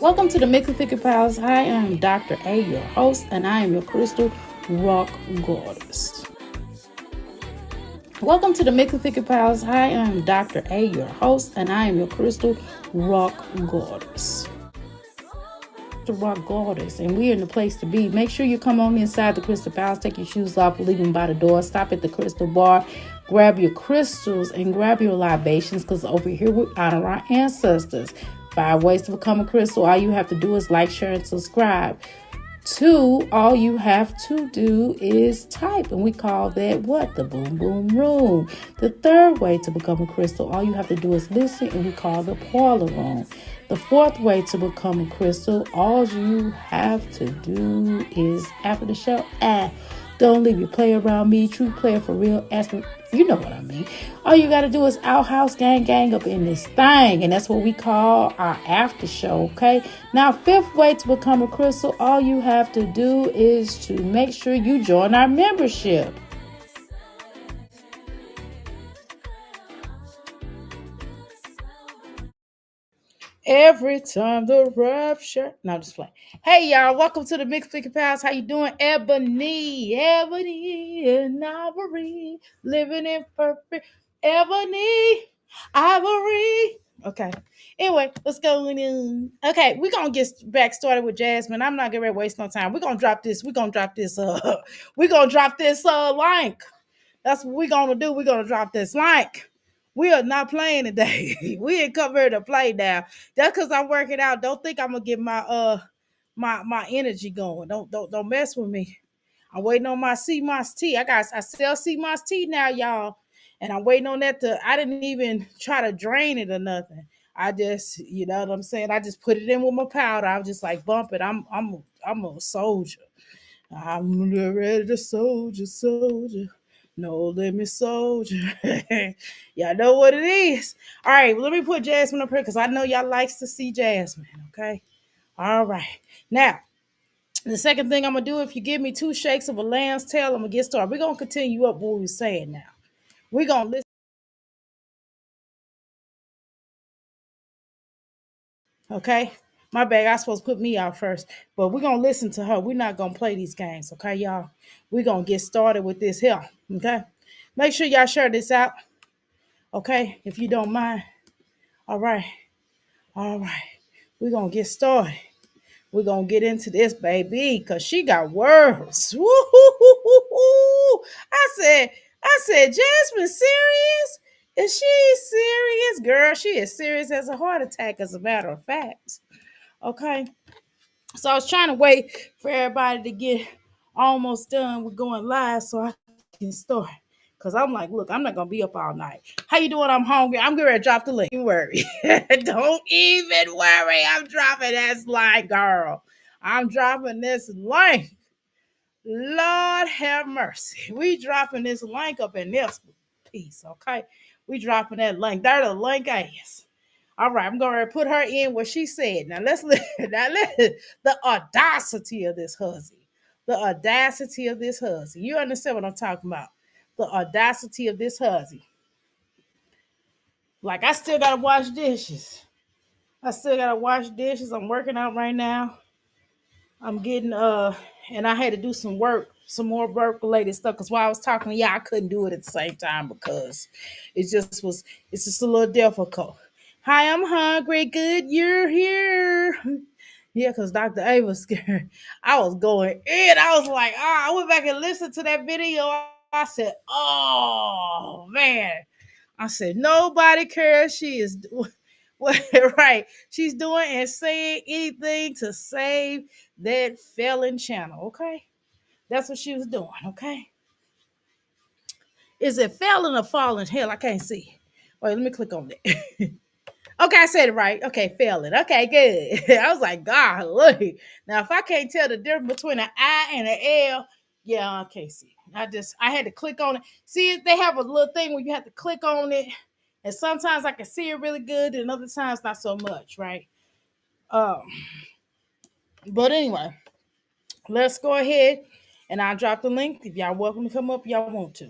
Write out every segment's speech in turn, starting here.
Welcome to the Mix and Pick Pals. Hi, I'm Dr. A, your host, and I am your crystal rock goddess. Welcome to the Mix and Pick Pals. Hi, I'm Dr. A, your host, and I am your crystal rock goddess. The rock goddess, and we're in the place to be. Make sure you come on inside the Crystal Palace, take your shoes off, leave them by the door, stop at the crystal bar, grab your crystals and grab your libations, because over here we honor our ancestors. 5 ways to become a crystal. All you have to do is like, share, and subscribe. 2, all you have to do is type, and we call that what? The boom boom room. The 3rd way to become a crystal, all you have to do is listen, and we call the parlor room. The 4th way to become a crystal, all you have to do is after the show, don't leave your play around me, true player for real, ask me, you know what I mean. All you got to do is outhouse gang up in this thing, and that's what we call our after show, okay? Now, 5th way to become a crystal, all you have to do is to make sure you join our membership. Every time the rapture. No, just playing. Hey, y'all. Welcome to the Mixed Pick Pals. How you doing? Ebony and Ivory. Living in perfect. Ebony, Ivory. Okay. Anyway, let's go in. Okay, we're going to get back started with Jasmine. I'm not going to waste no time. We're going to drop this. We're going to drop this. We're going to drop this link. That's what we're going to do. We're going to drop this link. We are not playing today. We ain't come here to play now. That's because I'm working out. Don't think I'm gonna get my energy going. Don't mess with me. I'm waiting on my sea moss tea. I sell sea moss tea now, y'all. And I'm waiting on that I didn't even try to drain it or nothing. I just, you know what I'm saying? I just put it in with my powder. I was just like bump it. I'm a soldier. I'm ready to soldier. No limit soldier. Y'all know what it is. All right, well, let me put Jasmine up here because I know y'all likes to see Jasmine. Okay. All right. Now, the second thing I'm gonna do, if you give me 2 shakes of a lamb's tail, I'm gonna get started. We're gonna continue up what we were saying now. We're gonna listen. Okay. My bad. I supposed to put me out first, but we're gonna listen to her. We're not gonna play these games, okay, y'all? We're gonna get started with this here. Okay. Make sure y'all share this out. Okay, if you don't mind. All right. All right. We're gonna get started. We're gonna get into this, baby, because she got words. Woo-hoo-hoo-hoo-hoo. I said, Jasmine, serious? Is she serious? Girl, she is serious as a heart attack, as a matter of fact. Okay. So I was trying to wait for everybody to get almost done with going live so I can start. Cause I'm like, look, I'm not gonna be up all night. How you doing? I'm hungry. I'm gonna drop the link. Don't worry. Don't even worry. I'm dropping this link, girl. I'm dropping this link. Lord have mercy. We dropping this link up in this piece, okay? We dropping that link. There the link is. All right, I'm going to put her in what she said. Now let's the audacity of this hussy. The audacity of this hussy. You understand what I'm talking about? The audacity of this hussy. Like I still gotta wash dishes. I'm working out right now. I'm getting and I had to do some more work related stuff because while I was talking to y'all, I couldn't do it at the same time because it's just a little difficult. Hi, I'm hungry. Good, you're here. Yeah, because Dr. A was scared. I was going in. I was like, I went back and listened to that video. I said, oh man. I said, nobody cares. She is right. She's doing and saying anything to save that felon channel. Okay. That's what she was doing. Okay. Is it felon or fallen? Hell, I can't see. Wait, let me click on that. Okay, I said it right. Okay, felon. Okay, good. I was like, God, look. Now, if I can't tell the difference between an I and an L, yeah, I can't see. I had to click on it. See, they have a little thing where you have to click on it, and sometimes I can see it really good, and other times not so much, right? Um, but anyway, let's go ahead and I'll drop the link if y'all welcome to come up. Y'all want to.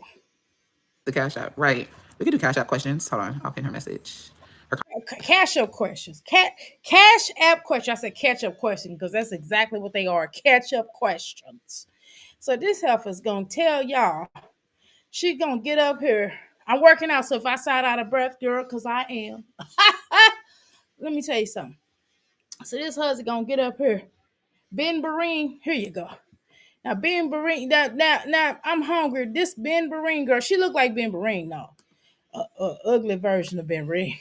The Cash App, right? We can do Cash App questions. Hold on, I'll pin her message. Cash up questions. Cash app questions. I said catch up question because that's exactly what they are. Catch up questions. So this heifer's gonna tell y'all. She gonna get up here. I'm working out, so if I sound out of breath, girl, because I am. Let me tell you something. So this husband gonna get up here. Ben Barine, here you go. Now Ben Barine, now I'm hungry. This Ben Barine girl, she look like Ben Barine, no. Ugly version of Ben Barine.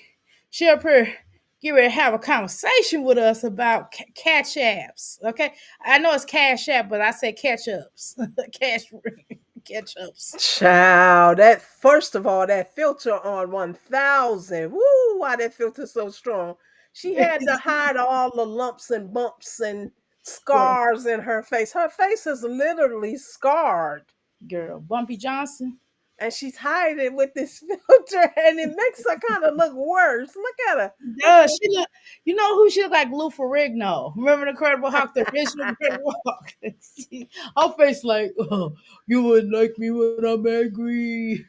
She up here get ready to have a conversation with us about catch apps. Okay, I know it's cash app, but I say catch ups, cash catch ups. Child, that first of all, that filter on 1000. Woo, why that filter so strong. She had to hide all the lumps and bumps and Girl, scars in her face. Her face is literally scarred. girl, Bumpy Johnson. And she's hiding it with this filter, and it makes her kind of look worse. Look at her. She look. You know who she look like? Lou Ferrigno. Remember the Incredible Hulk, the original Incredible Hulk. Her face like, oh, you wouldn't like me when I'm angry.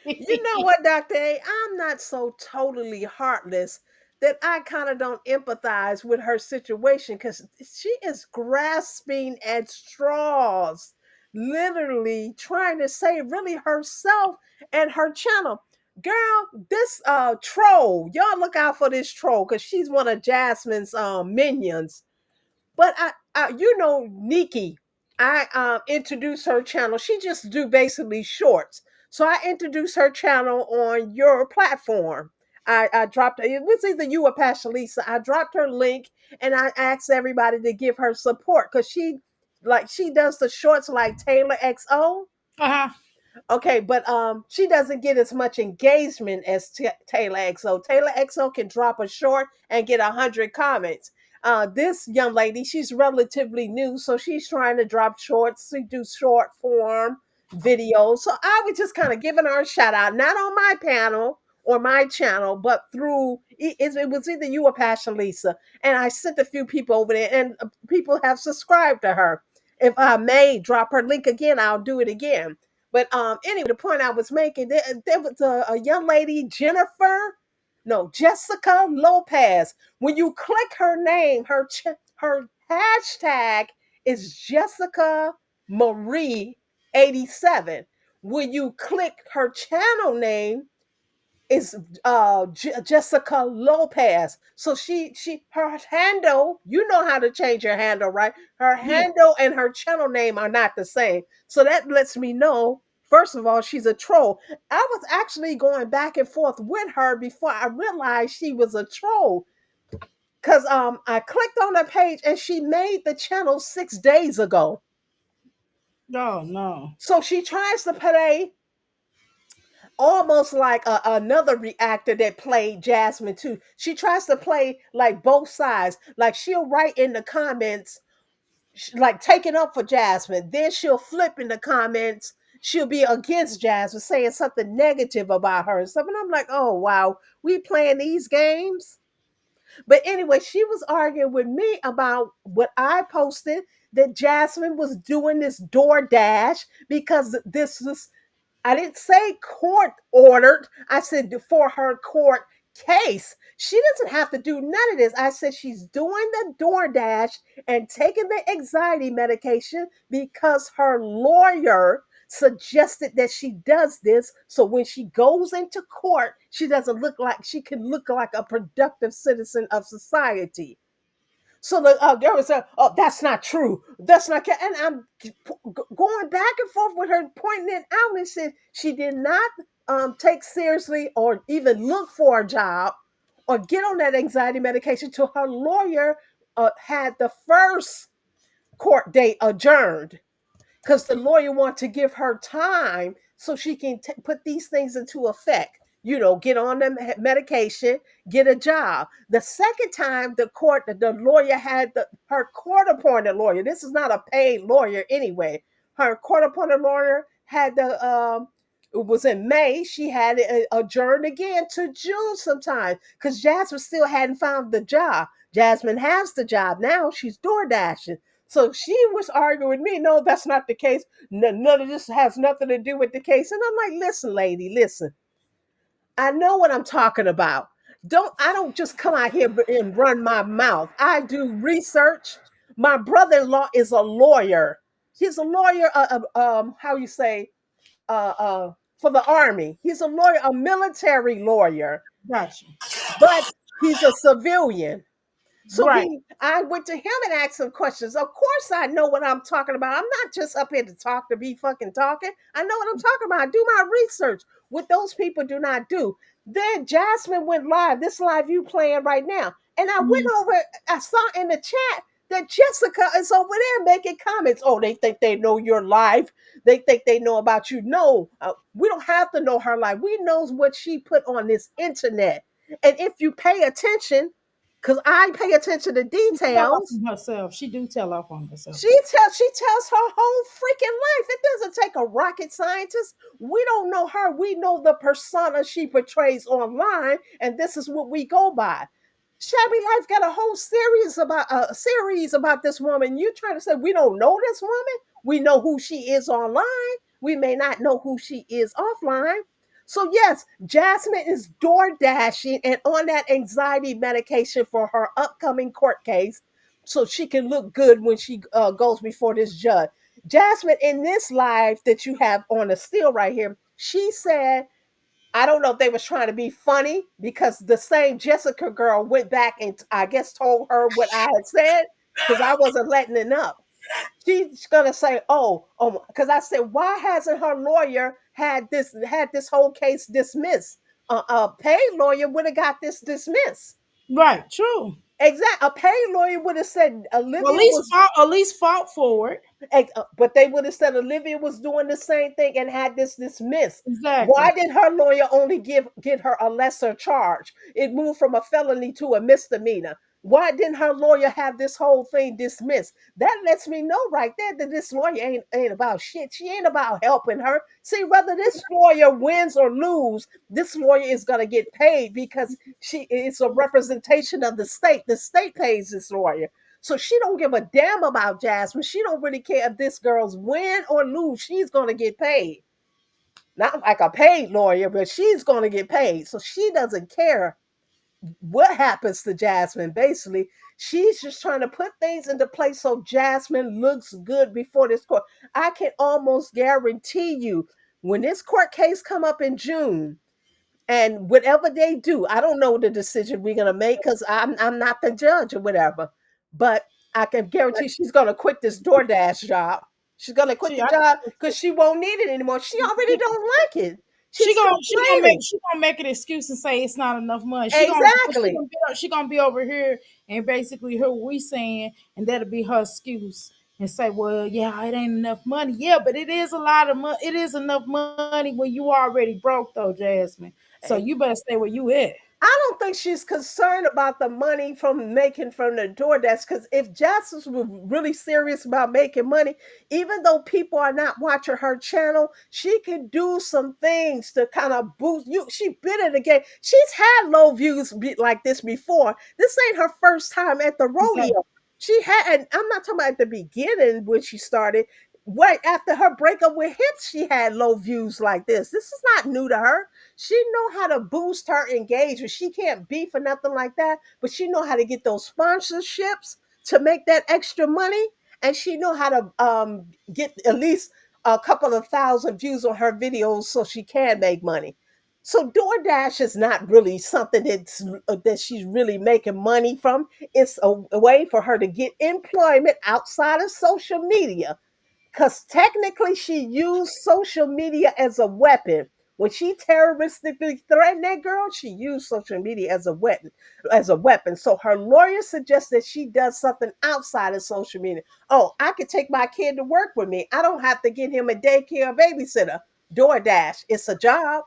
You know what, Dr. A? I'm not so totally heartless that I kind of don't empathize with her situation because she is grasping at straws, literally trying to save really herself and her channel. Girl, this troll, y'all look out for this troll because she's one of Jasmine's minions. But you know, Nikki, I introduced her channel. She just do basically shorts. So I introduced her channel on your platform. I dropped it was either you or Pastor Lisa. I dropped her link and I asked everybody to give her support because she does the shorts like Taylor XO. Uh huh. Okay, but she doesn't get as much engagement as Taylor XO. Taylor XO can drop a short and get 100 comments. This young lady, she's relatively new, so she's trying to drop shorts. She do short form videos. So I was just kind of giving her a shout out, not on my panel or my channel, but through it was either you or Passion Lisa, and I sent a few people over there, and people have subscribed to her. If I may drop her link again, I'll do it again. But anyway, the point I was making, there was a young lady, Jennifer, no, Jessica Lopez. When you click her name, her hashtag is Jessica Marie 87. When you click her channel name, is Jessica Lopez. So her handle, you know how to change your handle, right? Her Yeah. handle and her channel name are not the same. So that lets me know, first of all, she's a troll. I was actually going back and forth with her before I realized she was a troll. Cause I clicked on her page and she made the channel 6 days ago. Oh no. So she tries to play almost like another reactor that played Jasmine too. She tries to play like both sides. Like she'll write in the comments, like taking up for Jasmine. Then she'll flip in the comments. She'll be against Jasmine, saying something negative about her and stuff. And I'm like, oh wow, we playing these games. But anyway, she was arguing with me about what I posted that Jasmine was doing this DoorDash because this was I didn't say court ordered. I said for her court case. She doesn't have to do none of this. I said she's doing the DoorDash and taking the anxiety medication because her lawyer suggested that she does this so when she goes into court, she doesn't look like she can look like a productive citizen of society. So the girl was like, "Oh, that's not true. That's not." And I'm going back and forth with her, pointing it out, and said she did not take seriously or even look for a job or get on that anxiety medication till her lawyer had the first court date adjourned, because the lawyer wants to give her time so she can put these things into effect. You know, get on the medication, get a job. The second time, the lawyer had her court appointed lawyer. This is not a paid lawyer anyway. Her court appointed lawyer had it was in May. She had it adjourned again to June sometime because Jasmine still hadn't found the job. Jasmine has the job now. She's door dashing. So she was arguing with me. No, that's not the case. None of this has nothing to do with the case. And I'm like, listen, lady, listen. I know what I'm talking about. I don't just come out here and run my mouth. I do research. My brother-in-law is a lawyer. He's a lawyer. How you say? For the army. He's a lawyer, a military lawyer, Gotcha. but he's a civilian. So Right. I went to him and asked him questions. Of course, I know what I'm talking about. I'm not just up here to talk to be fucking talking. I know what I'm talking about. I do my research. What those people do not do. Then Jasmine went live. This live you playing right now, and I went Mhm. over. I saw in the chat that Jessica is over there making comments. Oh, they think they know your life. They think they know about you. No, we don't have to know her life. We knows what she put on this internet. And if you pay attention, because I pay attention to She tell off details. on herself. She do tell off on herself. She tells her whole freaking life. It doesn't take a rocket scientist. We don't know her. We know the persona she portrays online, and this is what we go by. Shabby Life got a whole series about this woman. You trying to say we don't know this woman? We know who she is online. We may not know who she is offline. So yes, Jasmine is door dashing and on that anxiety medication for her upcoming court case, so she can look good when she goes before this judge. Jasmine, in this live that you have on the still right here, she said, I don't know if they was trying to be funny because the same Jessica girl went back and I guess told her what I had said because I wasn't letting it up. She's gonna say, "Oh," because I said, "Why hasn't her lawyer had this whole case dismissed? A paid lawyer would have got this dismissed. Right. True. Exactly. A paid lawyer would have said Well, Olivia was at least fought for it. But they would have said Olivia was doing the same thing and had this dismissed. Why Exactly. did her lawyer only get her a lesser charge? It moved from a felony to a misdemeanor. Why didn't her lawyer have this whole thing dismissed? That lets me know right there that this lawyer ain't about shit. She ain't about helping her. See, whether this lawyer wins or lose, this lawyer is gonna get paid because she it's a representation of the state. The state pays this lawyer. So she don't give a damn about Jasmine. She don't really care if this girl's win or lose. She's gonna get paid. Not like a paid lawyer, but she's gonna get paid. So she doesn't care what happens to Jasmine. Basically, she's just trying to put things into place so Jasmine looks good before this court. I can almost guarantee you when this court case come up in June, and whatever they do, I don't know the decision we're gonna make because I'm not the judge or whatever. But I can guarantee she's gonna quit this DoorDash job. She's gonna quit See, the I job because she won't need it anymore. She already don't like it. She's she gonna make complaining. an excuse and say it's not enough money. Exactly. She gonna be over here and basically hear what we saying, and that'll be her excuse and say, "Well, yeah, it ain't enough money." Yeah, but it is a lot of money. It is enough money when you already broke, though, Jasmine. So you better stay where you at. I don't think she's concerned about the money from making from the DoorDash because if Justice was really serious about making money, even though people are not watching her channel, she can do some things to kind of boost you. She been in the game. She's had low views like this before. This ain't her first time at the Exactly. rodeo. She had, and I'm not talking about at the beginning when she started. Right after her breakup with Hips, she had low views like this. This is not new to her. She know how to boost her engagement. She can't beef or nothing like that, but she know how to get those sponsorships to make that extra money, and she know how to get at least a couple of thousand views on her videos so she can make money. So DoorDash is not really something that she's really making money from. It's a way for her to get employment outside of social media because technically she used social media as a weapon. When she terroristically threatened that girl, she used social media as a weapon. As a weapon. So her lawyer suggests that she does something outside of social media. Oh, I could take my kid to work with me. I don't have to get him a daycare or babysitter. DoorDash, it's a job.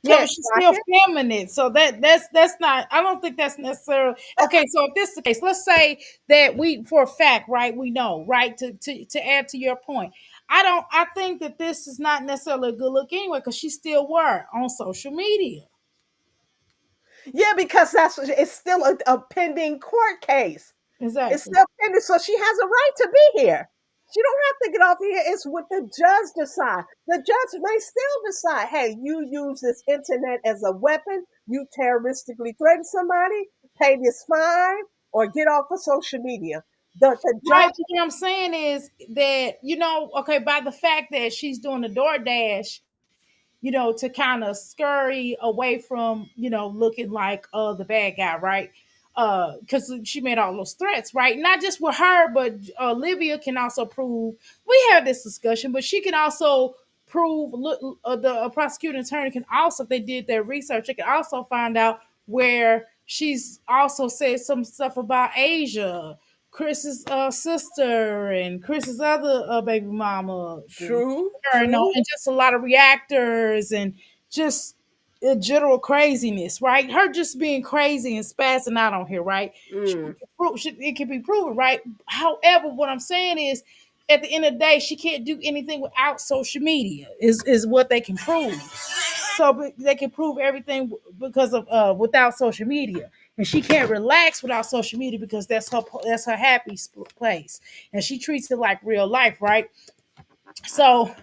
Yeah, but Can't she's clock still it. feminine. So that's not, I don't think that's necessarily okay. So if this is the case, let's say that we for a fact, right, we know, right, to add to your point. I think that this is not necessarily a good look anyway, because she still were on social media. Yeah, because it's still a pending court case. It's Exactly. still pending, so she has a right to be here. She don't have to get off here. It's what the judge decide. The judge may still decide, hey, you use this internet as a weapon, you terroristically threaten somebody, pay this fine, or get off of social media. The Right. judge, But what I'm saying is that, okay, by the fact that she's doing the DoorDash, to kind of scurry away from, looking like the bad guy, right? Because she made all those threats, right? Not just with her, but Olivia can also prove. We had this discussion, but she can also prove. Look, the prosecuting attorney can also, if they did their research, they can also find out where she's also said some stuff about Asia, Chris's sister, and Chris's other baby mama, true, no, true. and just a lot of reactors and just general craziness, right? Her just being crazy and spazzing out on here, right? Mm. It can be proven, right? However, what I'm saying is, at the end of the day, she can't do anything without social media. Is what they can prove. So they can prove everything because of without social media, and she can't relax without social media because that's her happy place, and she treats it like real life, right? So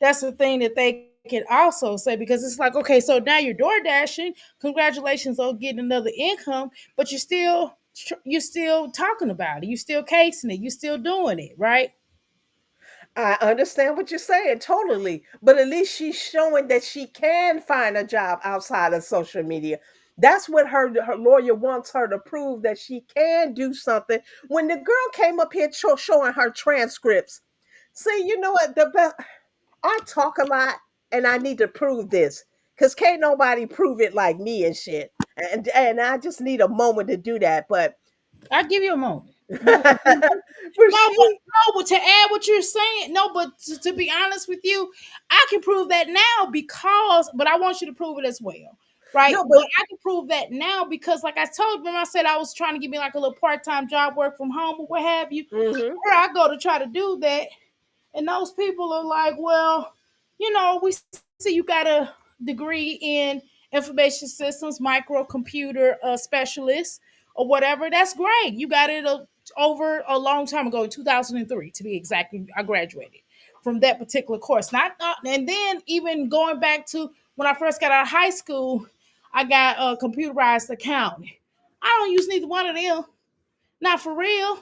that's the thing that they can also say, because it's like, okay, so now you're door dashing. Congratulations on getting another income, but you're still talking about it. You're still casing it. You're still doing it, right? I understand what you're saying totally, but at least she's showing that she can find a job outside of social media. That's what her lawyer wants her to prove, that she can do something. When the girl came up here showing her transcripts, see, you know what? The best, I talk a lot, and I need to prove this because can't nobody prove it like me and shit. And I just need a moment to do that. But I'll give you a moment. but No, but she, no, but to add what you're saying, no, but to be honest with you, I can prove that now because, but I want you to prove it as well, right? no, But but I can prove that now because, like I told you, when I said I was trying to give me like a little part time job, work from home or what have you, mhm. where I go to try to do that, and those people are like, well, we see you got a degree in information systems, microcomputer specialist, or whatever. That's great. You got it over a long time ago, in 2003 to be exact. I graduated from that particular course. Not and then even going back to when I first got out of high school, I got a computerized accounting. I don't use neither one of them. Not for real.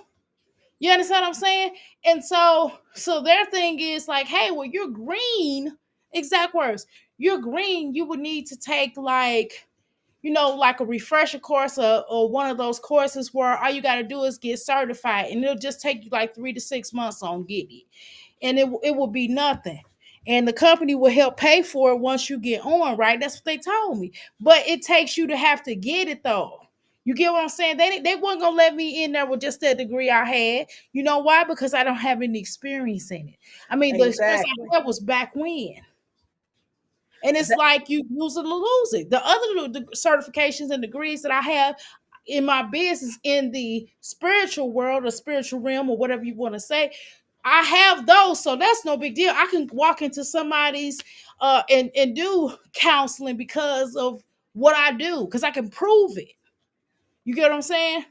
You understand what I'm saying? And so their thing is like, hey, well, you're green. Exact words. You're green. You would need to take like, like a refresher course, or one of those courses where all you got to do is get certified, and it'll just take you like 3 to 6 months on getting it, and it will be nothing. And the company will help pay for it once you get on, right? That's what they told me. But it takes you to have to get it though. You get what I'm saying? They weren't gonna let me in there with just that degree I had. You know why? Because I don't have any experience in it. I mean, the experience Exactly. I had was back when. And it's That, like you use it or lose it. The other certifications and degrees that I have in my business in the spiritual world or spiritual realm or whatever you want to say, I have those, so that's no big deal. I can walk into somebody's and do counseling because of what I do, because I can prove it. You get what I'm saying?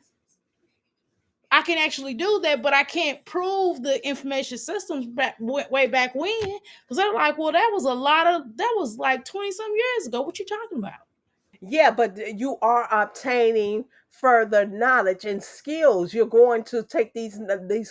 I can actually do that, but I can't prove the information systems way back when, because they're like, well, that was like 20 some years ago. What you talking about? yeah, but you are obtaining further knowledge and skills. You're going to take these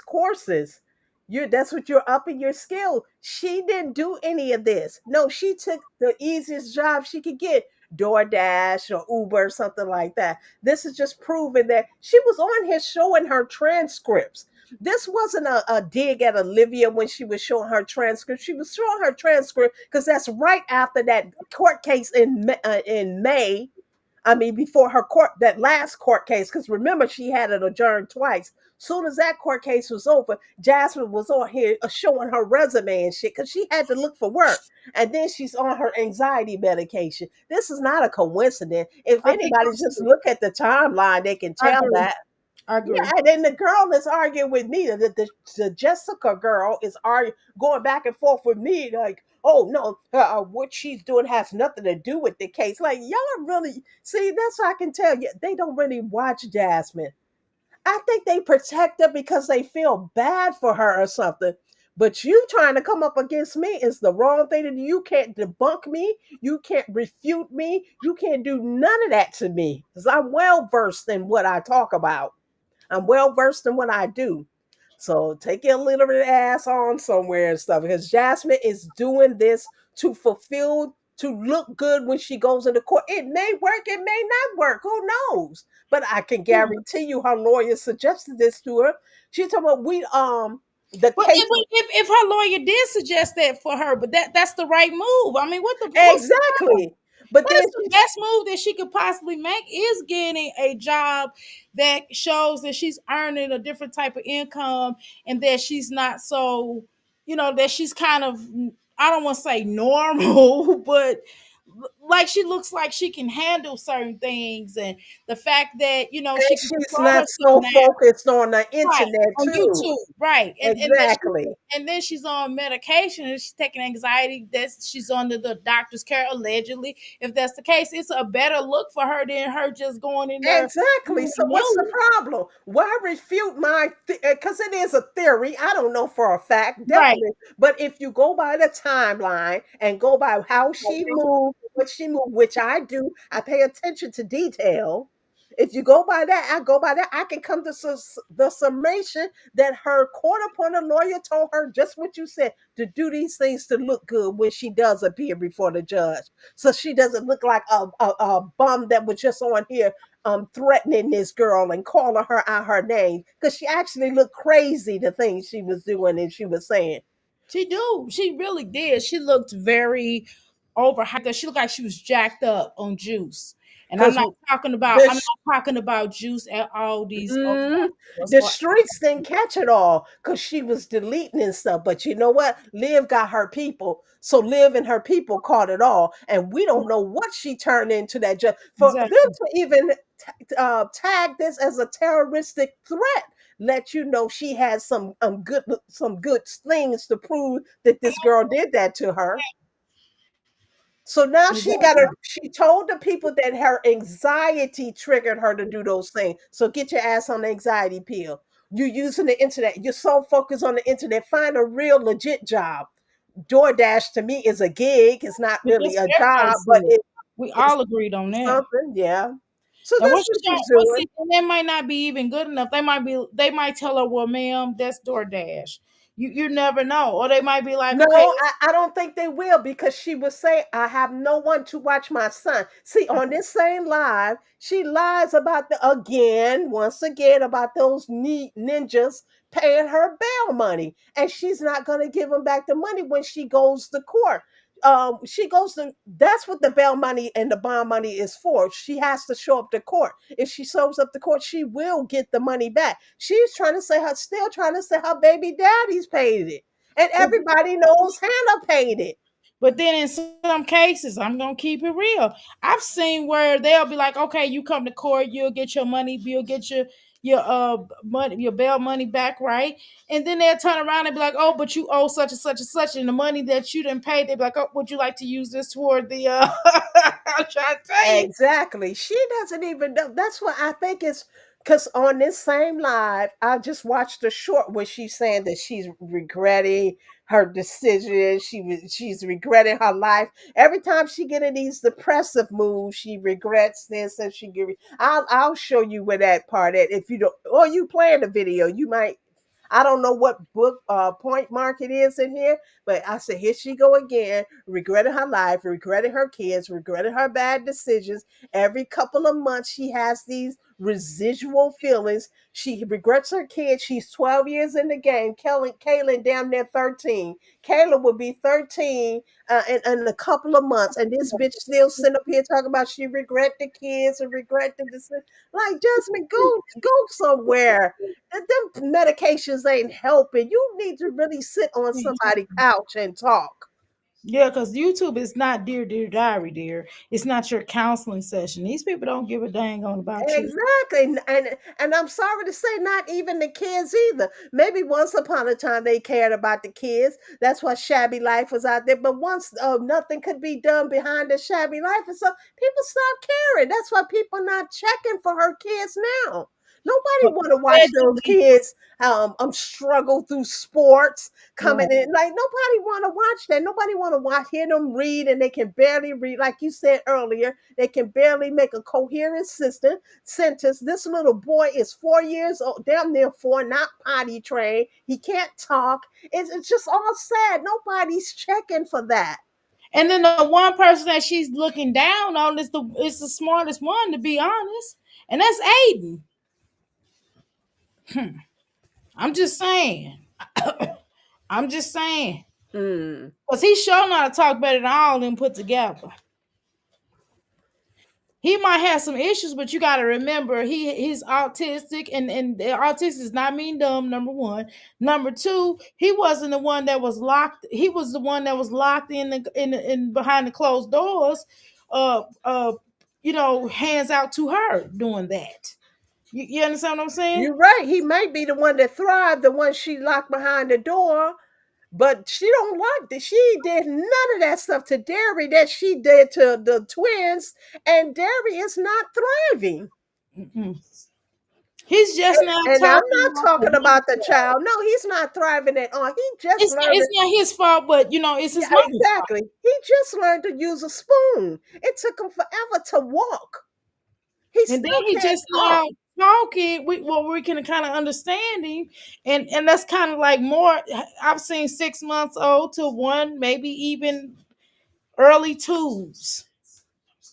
courses. That's what you're upping your skill. She didn't do any of this. No, she took the easiest job she could get, DoorDash or Uber or something like that. This is just proving that she was on here showing her transcripts. This wasn't a dig at Olivia when she was showing her transcript. She was showing her transcript because that's right after that court case in May. I mean, before her court, that last court case, because remember, she had it adjourned twice. Soon as that court case was over, Jasmine was on here showing her resume and shit because she had to look for work. And then she's on her anxiety medication. This is not a coincidence. If I think anybody that's just look at the timeline, they can I tell agree. that. I Yeah, agree. and then the girl is arguing with me. The Jessica girl is arguing, going back and forth with me, like, oh no, what she's doing has nothing to do with the case. Like, y'all are really see. That's how I can tell you they don't really watch Jasmine. I think they protect her because they feel bad for her or something. But you trying to come up against me is the wrong thing to do. You can't debunk me. You can't refute me. You can't do none of that to me because I'm well versed in what I talk about. I'm well versed in what I do. So take your little bit of ass on somewhere and stuff because Jasmine is doing this to fulfill, to look good when she goes into court. It may work, it may not work. Who knows? But I can Yeah. guarantee you her lawyer suggested this to her. She's talking about the But case. if her lawyer did suggest that for her, but that's the right move. I mean, what's the problem? Exactly. But What then is the she's best move that she could possibly make is getting a job that shows that she's earning a different type of income and that she's not so, that she's kind of, I don't want to say normal, but like she looks like she can handle certain things. And the fact that, she and can she's control not herself so now. focused on the Right, internet on too. YouTube, right, Exactly. and then she's on medication and she's taking anxiety. That she's under the doctor's care allegedly. If that's the case, it's a better look for her than her just going in there Exactly. willy So what's the nilly. problem? Why refute my because it is a theory. I don't know for a fact, Right. definitely. But if you go by the timeline and go by how she moved, what she moved, which I do, I pay attention to detail. If you go by that, I go by that. I can come to the summation that her court appointed lawyer told her just what you said to do these things to look good when she does appear before the judge. So she doesn't look like a bum that was just on here threatening this girl and calling her out her name because she actually looked crazy the things she was doing and she was saying. She do. She really did. She looked very overhyped. She looked like she was jacked up on juice. And Because I'm the not talking about juice at all these mm, girls the or streets didn't catch it all because she was deleting and stuff. But you know what? Liv got her people. So Liv and her people caught it all. And we don't know what she turned into that judge. For them exactly. to even tag this as a terroristic threat, let you know she has some good things to prove that this girl did that to her. So now Exactly. she told the people that her anxiety triggered her to do those things. So get your ass on the anxiety pill. You're using the internet. You're so focused on the internet. Find a real legit job. DoorDash to me is a gig. It's not But really that's a what everybody job, but said. We it's all agreed on that. something. Yeah. So And that's what she what got, she's well, doing. see, and that might not be even good enough. They might tell her, well, ma'am, that's DoorDash. You never know. Or they might be like, No, okay, I don't think they will because she was saying, I have no one to watch my son. See, on this same live, she lies about once again, about those ninjas paying her bail money. And she's not going to give them back the money when she goes to court. That's what the bail money and the bond money is for. She has to show up to court. If she shows up to court, she will get the money back. She's trying to say still trying to say her baby daddy's paid it. And but everybody knows Hannah paid it. But then in some cases, I'm gonna keep it real. I've seen where they'll be like, okay, you come to court, you'll get your money, you'll get your money, your bail money back, right? And then they'll turn around and be like, oh, but you owe such and such and such, and the money that you didn't pay, they'll be like, oh, would you like to use this toward the I'm trying to tell you. Exactly. She doesn't even know. That's what I think is because on this same live, I just watched a short where she's saying that she's regretting her decision. She's regretting her life. Every time she get in these depressive moods, she regrets this and she give. I'll show you where that part at if you don't or you playing the video. You might I don't know what book point mark it is in here, but I said, here she go again, regretting her life, regretting her kids, regretting her bad decisions. Every couple of months, she has these residual feelings. She regrets her kids. She's 12 years in the game. Kaylin damn near 13. Kayla will be 13 in a couple of months. And this bitch still sitting up here talking about she regret the kids and regret the decision. Like, Jasmine, go somewhere. Them medications ain't helping. You need to really sit on somebody's couch and talk. Yeah, because YouTube is not dear diary, dear. It's not your counseling session. These people don't give a dang on about you. Exactly. And I'm sorry to say, not even the kids either. Maybe once upon a time they cared about the kids. That's why Shabby Life was out there. But once nothing could be done behind the Shabby Life, and so people stopped caring. That's why people not checking for her kids now. Nobody But want to watch those allegedly, kids struggle through sports coming right. in. Like, nobody want to watch that. Nobody want to watch hear them read, and they can barely read. Like you said earlier, they can barely make a coherent sentence. This little boy is 4 years old, damn near four, not potty trained. He can't talk. It's just all sad. Nobody's checking for that. And then the one person that she's looking down on is the smartest one, to be honest, and that's Aiden. I'm just saying. I'm just saying. Mm. Because he sure not to talk better than all of them put together. He might have some issues, but you got to remember he's autistic, and autistic does not mean dumb. Number one, number two, he wasn't the one that was locked. He was the one that was locked in behind the closed doors. Uh, uh, hands out to her doing that. You understand what I'm saying? You're right. He might be the one that thrived, the one she locked behind the door. But she don't like that. She did none of that stuff to Derry that she did to the twins, and Derry is not thriving. Mm-mm. He's just now And I'm talking not like a talking big about the boy. child. No, he's not thriving at all. He just learned It's to, not his fault, but it's yeah, his mama's fault. exactly. He just learned to use a spoon. It took him forever to walk. He And then still he can't just talk. now talking. We can kind of understand him, and that's kind of like more. I've seen 6 months old to one, maybe even early twos,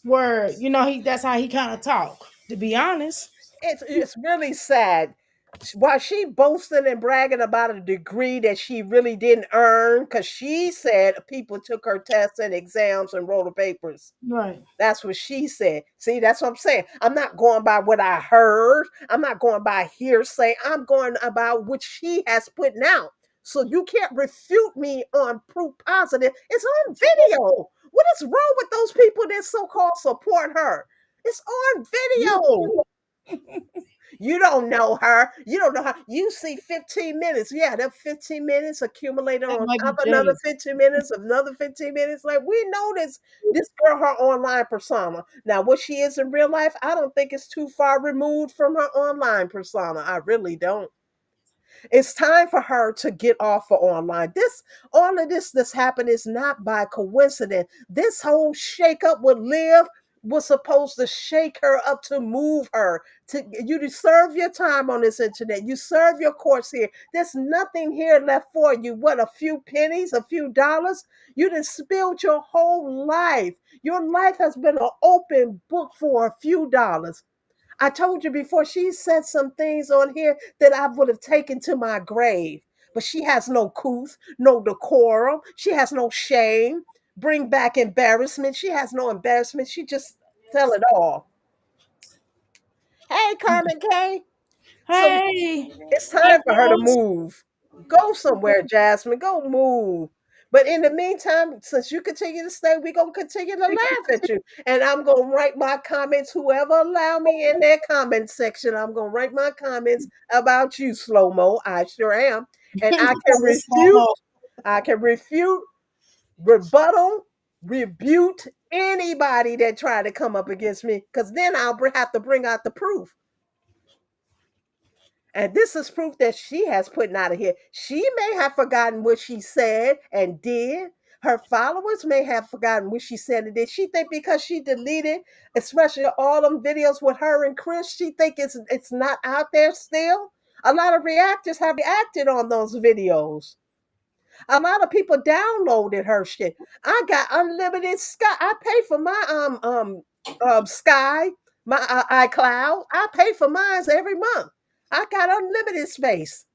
where he that's how he kind of talk. To be honest, It's really sad. While she boasting and bragging about a degree that she really didn't earn, because she said people took her tests and exams and wrote the papers. right? That's what she said. See, that's what I'm saying. I'm not going by what I heard. I'm not going by hearsay. I'm going about what she has put out. So you can't refute me on proof positive. It's on video. What is wrong with those people that so-called support her? It's on You video. You don't know her. You don't know her. You see 15 minutes. Yeah, that 15 minutes accumulated that on might be top of another Jay. 15 minutes, another 15 minutes. Like, we know this girl, her online persona. Now, what she is in real life, I don't think it's too far removed from her online persona. I really don't. It's time for her to get off of online. All of this that's happened is not by coincidence. This whole shake up with Liv was supposed to shake her up, to move her, to you to serve your time on this internet. You serve your course here. There's nothing here left for you. What, a few pennies, a few dollars? You done spilled your whole life. Your life has been an open book for a few dollars. I told you before, she said some things on here that I would have taken to my grave. But she has no couth, no decorum. She has no shame. Bring back embarrassment. She has no embarrassment. She just tell it all. Hey, Carmen K. So Hey, it's hey, time for her to girls. move. Go somewhere, Jasmine. Go move. But in the meantime, since you continue to stay, we're gonna continue to laugh at you. And I'm gonna write my comments, whoever allow me in their comment section, I'm gonna write my comments about you, slow mo. I sure am. And It's slow. I can refute, rebuttal, rebuke anybody that try to come up against me, because then I'll have to bring out the proof. And this is proof that she has put out of here. She may have forgotten what she said and did. Her followers may have forgotten what she said and did. She think because she deleted, especially all them videos with her and Chris, she think it's not out there still. A lot of reactors have reacted on those videos. A lot of people downloaded her shit. I got unlimited Sky. I pay for my Sky. My iCloud. I pay for mine every month. I got unlimited space.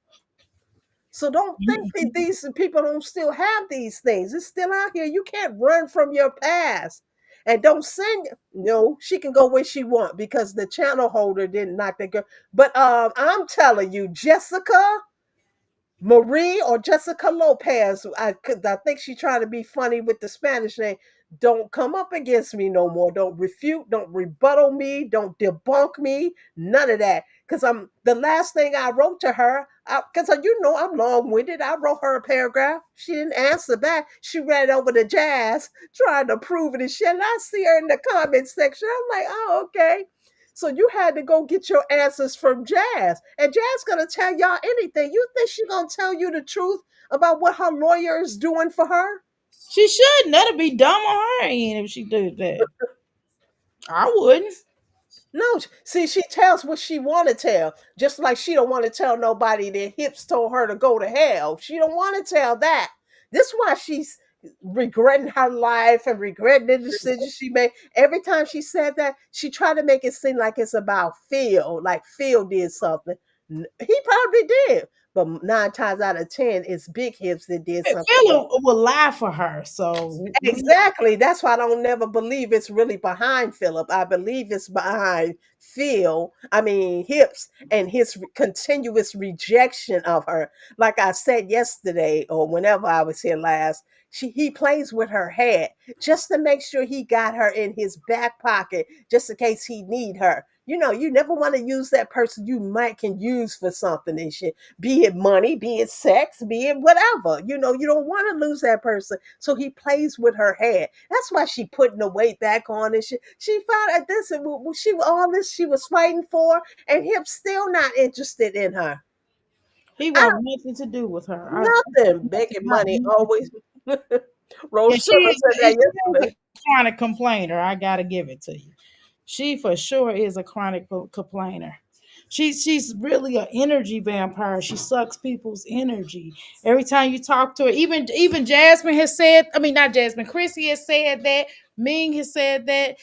So don't think that Mhm. these people don't still have these things. It's still out here. You can't run from your past. And don't send no, she can go where she want because the channel holder didn't knock that girl. But I'm telling you, Jessica, Marie or Jessica Lopez. I think she's trying to be funny with the Spanish name. Don't come up against me no more. Don't refute, don't rebuttal me, don't debunk me, none of that. Because I'm the last thing I wrote to her, because you know I'm long-winded. I wrote her a paragraph. She didn't answer back. She read over to Jazz, trying to prove it and shit. And I see her in the comment section. I'm like, oh, okay. So you had to go get your answers from Jazz. And Jazz gonna tell y'all anything. You think she gonna tell you the truth about what her lawyer is doing for her? She shouldn't. That'd be dumb on her end if she did that. I wouldn't. No, see, she tells what she want to tell. Just like she don't want to tell nobody that Hips told her to go to hell. She don't want to tell that. This why she's regretting her life and regretting the decision she made. Every time she said that, she tried to make it seem like it's about Phil, like Phil did something. He probably did, but 9 times out of 10, it's Big Hips that did something. Philip will lie for her. So we Exactly. That's why I don't never believe it's really behind Philip. I believe it's behind Phil. I mean, Hips and his continuous rejection of her. Like I said yesterday, or whenever I was here last, he plays with her head just to make sure he got her in his back pocket, just in case he need her. You know, you never want to use that person you might can use for something and shit. Be it money, be it sex, be it whatever. You know, you don't want to lose that person. So he plays with her head. That's why she putting the weight back on and she found out this and she all this she was fighting for, and him still not interested in her. he I want nothing to do with her. nothing. Making Not money nothing. always. Yeah, Rose Sugar said that she is a yesterday. chronic complainer. I gotta give it to you. She for sure is a chronic complainer. She's really an energy vampire. She sucks people's energy. Every time you talk to her, even Jasmine has said. I mean, not Jasmine. Chrissy has said that. Ming has said that.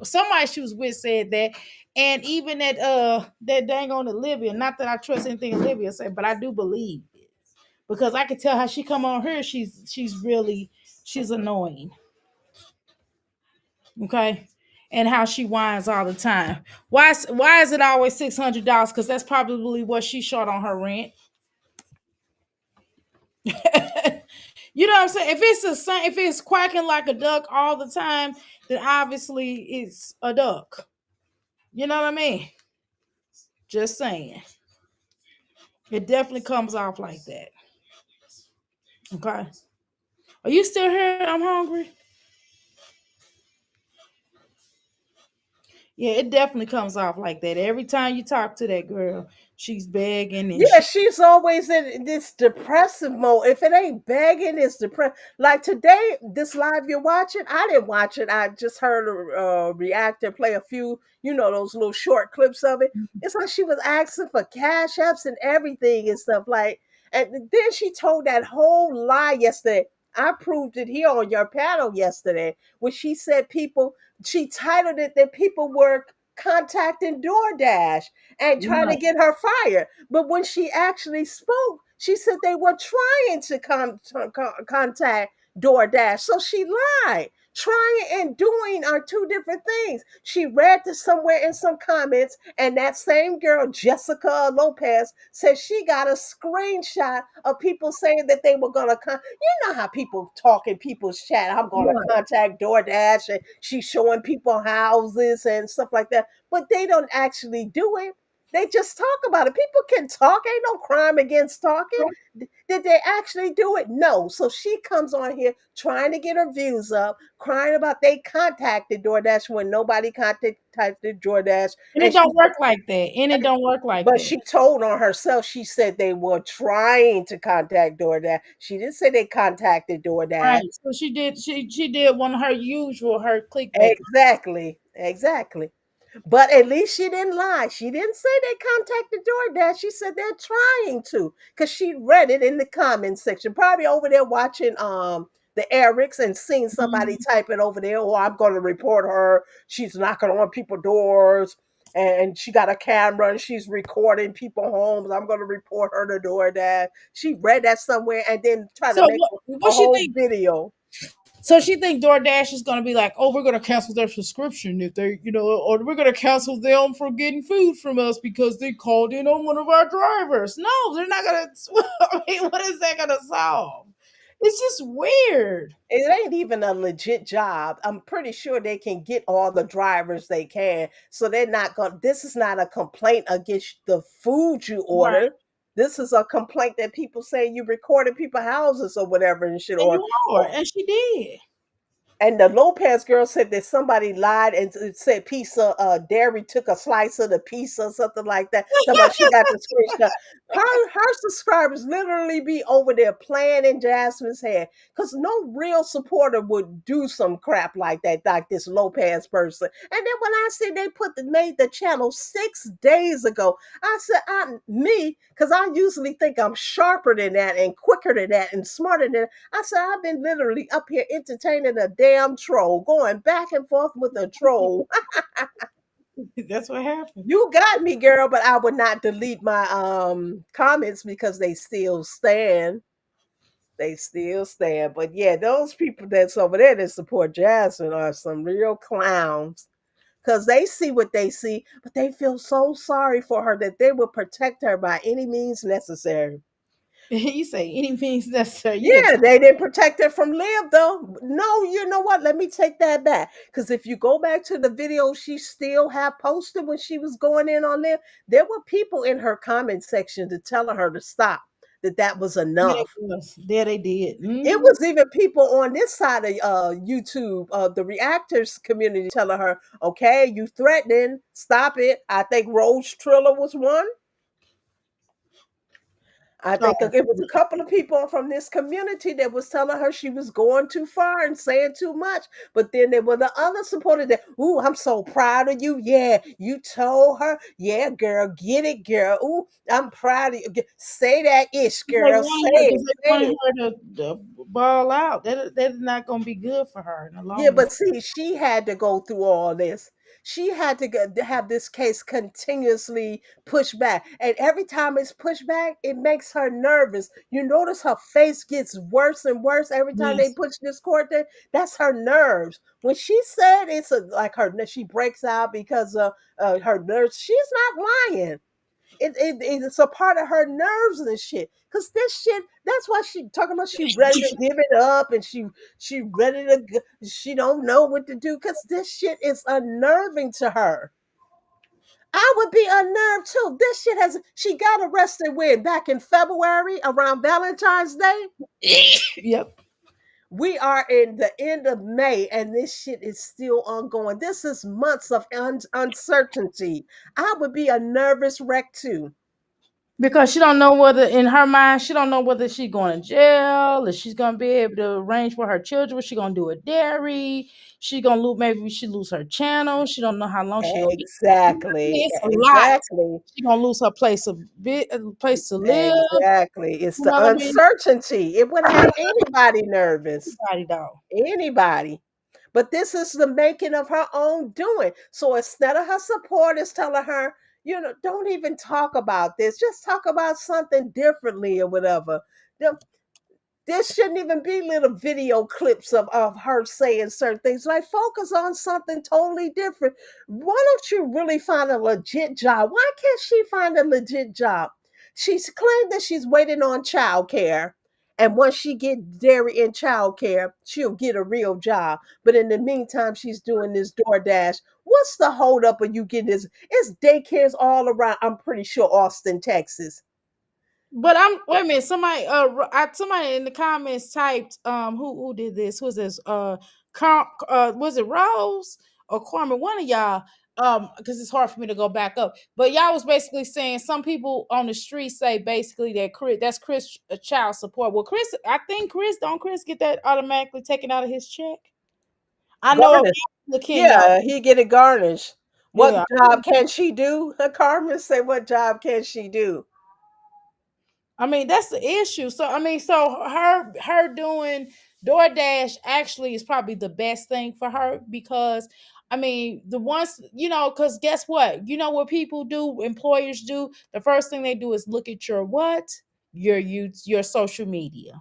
Somebody she was with said that, and even that dang on Olivia. Not that I trust anything Olivia said, but I do believe it because I can tell how she come on her. She's really she's annoying. Okay. And how she whines all the time. Why is it always $600? Because that's probably what she short on her rent. You know what I'm saying? If it's quacking like a duck all the time, then obviously it's a duck. You know what I mean? Just saying. It definitely comes off like that. Okay. Are you still here? I'm hungry. Yeah, it definitely comes off like that. Every time you talk to that girl, she's begging and Yeah, she she's always in this depressive mode. If it ain't begging, it's depressed. Like today, this live you're watching, I didn't watch it. I just heard a reactor play a few, those little short clips of it. It's like she was asking for cash apps and everything and stuff. Like, and then she told that whole lie yesterday. I proved it here on your panel yesterday, where she said she titled it that people were contacting DoorDash and trying to no. get her fired. But when she actually spoke, she said they were trying to contact DoorDash. So she lied. Trying and doing are two different things. She read this somewhere in some comments, and that same girl, Jessica Lopez, said she got a screenshot of people saying that they were going to you know how people talk in people's chat. I'm going to Right. contact DoorDash, and she's showing people houses and stuff like that. But they don't actually do it. They just talk about it. People can talk. Ain't no crime against talking. Did they actually do it? No. So she comes on here trying to get her views up, crying about they contacted DoorDash when nobody contacted DoorDash. And it And she don't work like that. And it don't work like but that. she told on herself, she said they were trying to contact DoorDash. She didn't say they contacted DoorDash. Right. So she did one of her usual her clickbait. Exactly. Exactly. But at least she didn't lie. She didn't say they contacted DoorDash. She said they're trying to, because she read it in the comment section, probably over there watching the Erics and seen somebody Mhm. type it over there. Oh, I'm going to report her. She's knocking on people's doors and she got a camera and she's recording people homes. I'm going to report her to DoorDash. She read that somewhere and then try to So make a what she whole think? video. So she think DoorDash is gonna be like, oh, we're gonna cancel their subscription if they, or we're gonna cancel them from getting food from us because they called in on one of our drivers. No, they're not gonna. I mean, what is that gonna solve? It's just weird. It ain't even a legit job. I'm pretty sure they can get all the drivers they can. So they're not going this is not a complaint against the food you Right. order. This is a complaint that people say you recorded people's houses or whatever and shit And you are, or and she did. and the Lopez girl said that somebody lied and said pizza, dairy took a slice of the pizza or something like that. Talking about she got the screenshot. Her subscribers literally be over there playing in Jasmine's head because no real supporter would do some crap like that, like this Lopez person. And then when I see they made the channel 6 days ago, I said, me, because I usually think I'm sharper than that and quicker than that and smarter than that. I said, I've been literally up here entertaining a damn troll, going back and forth with a troll. That's what happened. You got me, girl, but I would not delete my comments because they still stand. They still stand. But yeah, those people that's over there that support Jasmine are some real clowns. Because they see what they see, but they feel so sorry for her that they will protect her by any means necessary. You say any means necessary. You did. Yeah, they didn't protect her from Liv though. No, you know what? Let me take that back. Because if you go back to the video she still had posted when she was going in on Liv, there were people in her comment section to telling her to stop. That was Yeah, it enough. was. Yeah, they did. It Hmm. was even people on this side of YouTube, the reactors community, telling her, "Okay, you threatening? Stop it." I think Rose Triller was one. I think Oh, it was a couple of people from this community that was telling her she was going too far and saying too much. But then there were the other supporters that, ooh, I'm so proud of you. Yeah, you told her. Yeah, girl, get it, girl. Ooh, I'm proud of you. Say that ish, girl. Say because it, they say wanted it. her to ball out. That is not going to be good for her in the Yeah, long run. but see, she had to go through all this. She had to to have this case continuously pushed back. And every time it's pushed back, it makes her nervous. You notice her face gets worse and worse every time they Yes. push this court there. That's her nerves. When she said like she breaks out because of her nerves, she's not lying. It's a part of her nerves and shit. Cause this shit, that's why she talking about she ready to give it up and she ready to she don't know what to do. Cause this shit is unnerving to her. I would be unnerved too. This shit has she got arrested when back in February around Valentine's Day. Yep. We are in the end of May and this shit is still ongoing. This is months of uncertainty. I would be a nervous wreck too. Because she don't know whether in her mind she don't know whether she's going to jail, or she's gonna be able to arrange for her children. She gonna do a dairy. She gonna lose. Maybe she lose her channel. She don't know how long she gonna get. Exactly. It's a lot. Exactly. She gonna lose her place to live. Exactly. It's You the know what I mean? uncertainty. It would have anybody nervous. Everybody dog. Anybody. But this is the making of her own doing. So instead of her supporters telling her, don't even talk about this, just talk about something differently or whatever. There shouldn't even be little video clips of her saying certain things. Like, focus on something totally different. Why don't you really find a legit job? Why can't she find a legit job? She's claimed that she's waiting on childcare. And once she get dairy and childcare, she'll get a real job. But in the meantime, she's doing this DoorDash. What's the holdup of you getting this? It's daycares all around, I'm pretty sure, Austin, Texas. But I'm wait a minute. Somebody in the comments typed who did this? Who's this? Was it Rose or Carmen? One of y'all. Because it's hard for me to go back up. But y'all was basically saying some people on the street say basically that Chris child support. Well, Chris, I think Chris get that automatically taken out of his check. I know of Garnish. the Kenya. Yeah, he get it garnished. What Yeah. job can she do? Carmen say, what job can she do? I mean, that's the issue. So I mean, so her doing DoorDash actually is probably the best thing for her because I mean, the ones, because guess what? You know what people do, employers do? The first thing they do is look at your what? Your social media.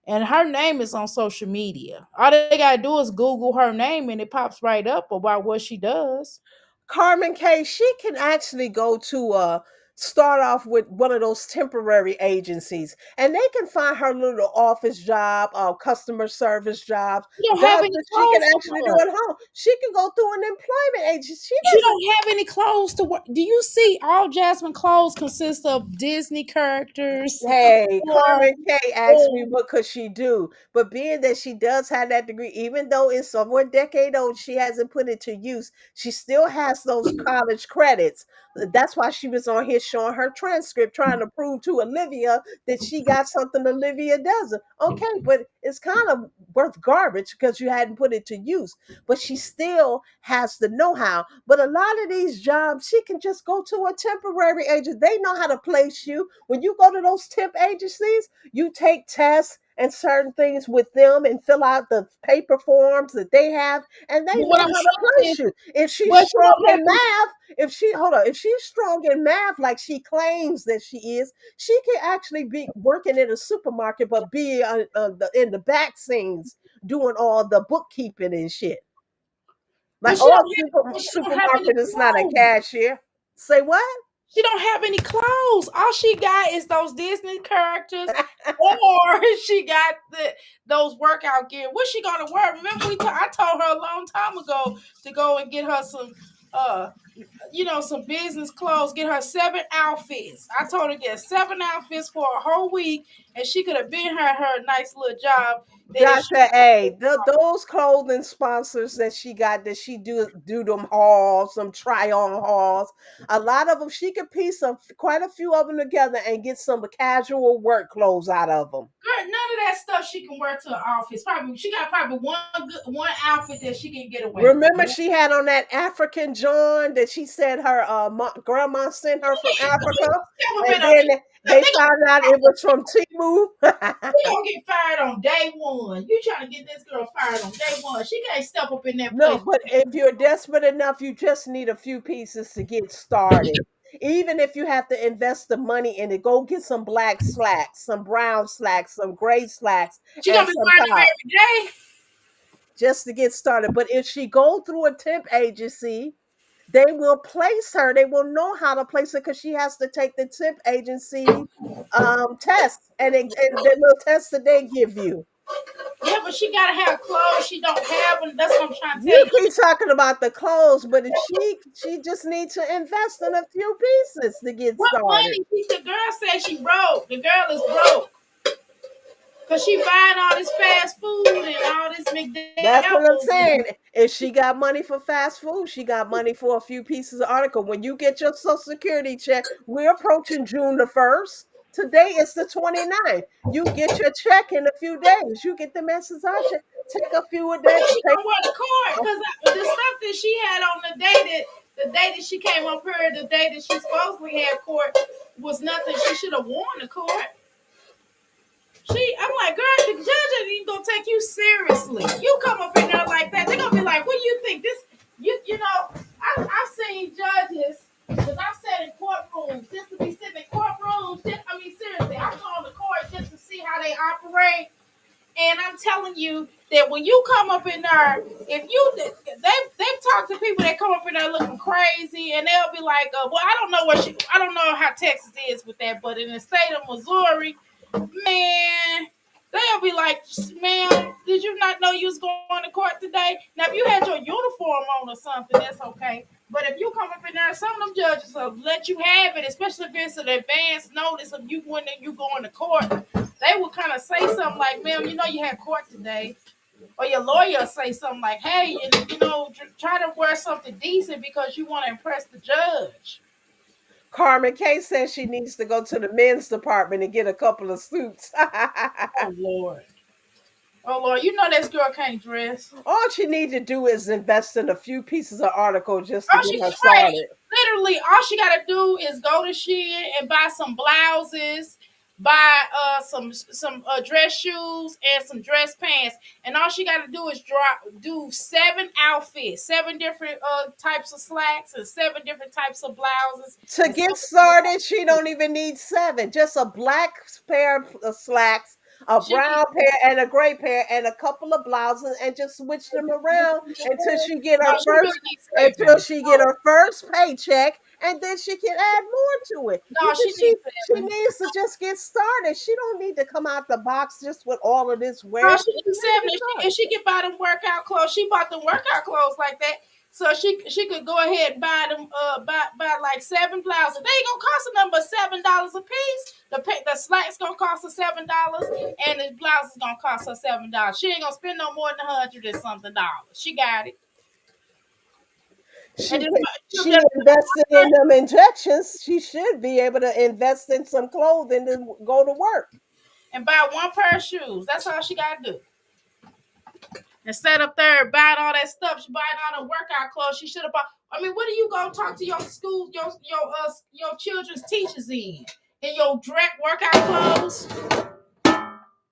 And her name is on social media. All they gotta do is Google her name and it pops right up about what she does. Carmen K, she can actually go to start off with one of those temporary agencies and they can find her little office job or customer service jobs, She don't have jobs any that she can clothes to actually do wear. at home. She can go through an employment agency. She She doesn't. don't have any clothes to wear. Do you see all Jasmine clothes consist of Disney characters Hey, or Carmen K asked me or what could she do, but being that she does have that degree, even though it's somewhat decade old, she hasn't put it to use. She still has those college credits. That's why she was on here showing her transcript, trying to prove to Olivia that she got something Olivia doesn't. Okay, but it's kind of worth garbage because you hadn't put it to use. But she still has the know-how. But a lot of these jobs, she can just go to a temporary agent. They know how to place you. When you go to those temp agencies, you take tests and certain things with them and fill out the paper forms that they have, and they but know what I'm how to saying is, place you. If she's but she strong don't have in any, math, if she's strong in math like she claims that she is, she can actually be working in a supermarket, but be in the back scenes doing all the bookkeeping and shit. but Like, oh, she don't have any supermarket is not a clothes. cashier. Say what? She don't have any clothes. All she got is those Disney characters, or she got those workout gear. What's she gonna wear? Remember, I told her a long time ago to go and get her some, uh, some business clothes. Get her 7 outfits. I told her to get 7 outfits for a whole week, and she could have been her nice little job. That if she Dr. A, those clothing sponsors that she got, that she do them hauls, some try on hauls. A lot of them, she could piece quite a few of them together and get some casual work clothes out of them. Girl, none of that stuff she can wear to the office. Probably she got probably one outfit that she can get away with. Remember, she had on that African John that she said her grandma sent her from Africa, and then they They found out it was from Timu. gonna get fired on day one. You trying to get this girl fired on day one? She can't step up in that No, place. but if you're desperate enough, you just need a few pieces to get started. Even if you have to invest the money in it, go get some black slacks, some brown slacks, some gray slacks, She and gonna be some wearing them top every day. just to get started. But if she go through a temp agency, they will place her. They will know how to place her because she has to take the temp agency test and the little test that they give you. Yeah, but she gotta have clothes. She don't have them. That's what I'm trying to tell You you. keep talking about the clothes, but if she just needs to invest in a few pieces to get What started. money? The girl said she broke. The girl is broke because she buying all this fast food and all this That's what I'm McDoubles saying. and If she got money for fast food, she got money for a few pieces of article. When you get your social security check, we're approaching June the 1st. Today is the 29th. You get your check in a few days. You get the message I check. Take a few of that. what she Take gonna wear to court? Because the stuff that she had on the day that she came up here, the day that she supposedly had court was nothing she should have worn to court. I'm like, girl, the judge ain't even gonna take you seriously. You come up in there like that, they're gonna be like, what do you think? I've seen judges because I've sat in courtrooms just to be sitting in courtrooms. Seriously, I'm going to court just to see how they operate. And I'm telling you that when you come up in there, if you they've talked to people that come up in there looking crazy, and they'll be like, "Well, I don't know how Texas is with that, but in the state of Missouri, man, they'll be like, "Ma'am, did you not know you was going to court today? Now, if you had your uniform on or something, that's okay. But if you come up in there, some of them judges will let you have it, especially if it's an advance notice of you when you going to court. They will kind of say something like, "Ma'am, you know you had court today." Or your lawyer say something like, "Hey, try to wear something decent because you want to impress the judge." Carmen K says she needs to go to the men's department and get a couple of suits. Oh Lord, oh Lord, you know this girl can't dress. All she needs to do is invest in a few pieces of article just to All get she her right, started. literally, all she gotta do is go to Shein and buy some blouses, buy some dress shoes and some dress pants, and all she got to do is do 7 outfits, 7 different types of slacks, and 7 different types of blouses, To and get seven started, she don't even need seven. Just a black pair of slacks, a she brown pair, and a gray pair, and a couple of blouses, and just switch them around no, she really needs 7. until she get her first paycheck, and then she can add more to it. No, she needs She 7. needs to just get started. She don't need to come out the box just with all of this No, wear. she needs Just 7. get If started. she could buy them workout clothes, she bought them workout clothes like that. So she could go ahead and buy them buy like 7 blouses. They ain't gonna cost her nothing but $7 a piece. The slacks gonna cost her $7, and the blouse is gonna cost her $7. She ain't gonna spend no more than $100 and something dollars. She got it. And she'll She just invested in them injections. She should be able to invest in some clothing to go to work. and buy one pair of shoes. That's all she gotta do. Instead of there buying all that stuff, she buying all the workout clothes. She should have bought. I mean, what do you go talk to your school, your children's teachers in your direct workout clothes?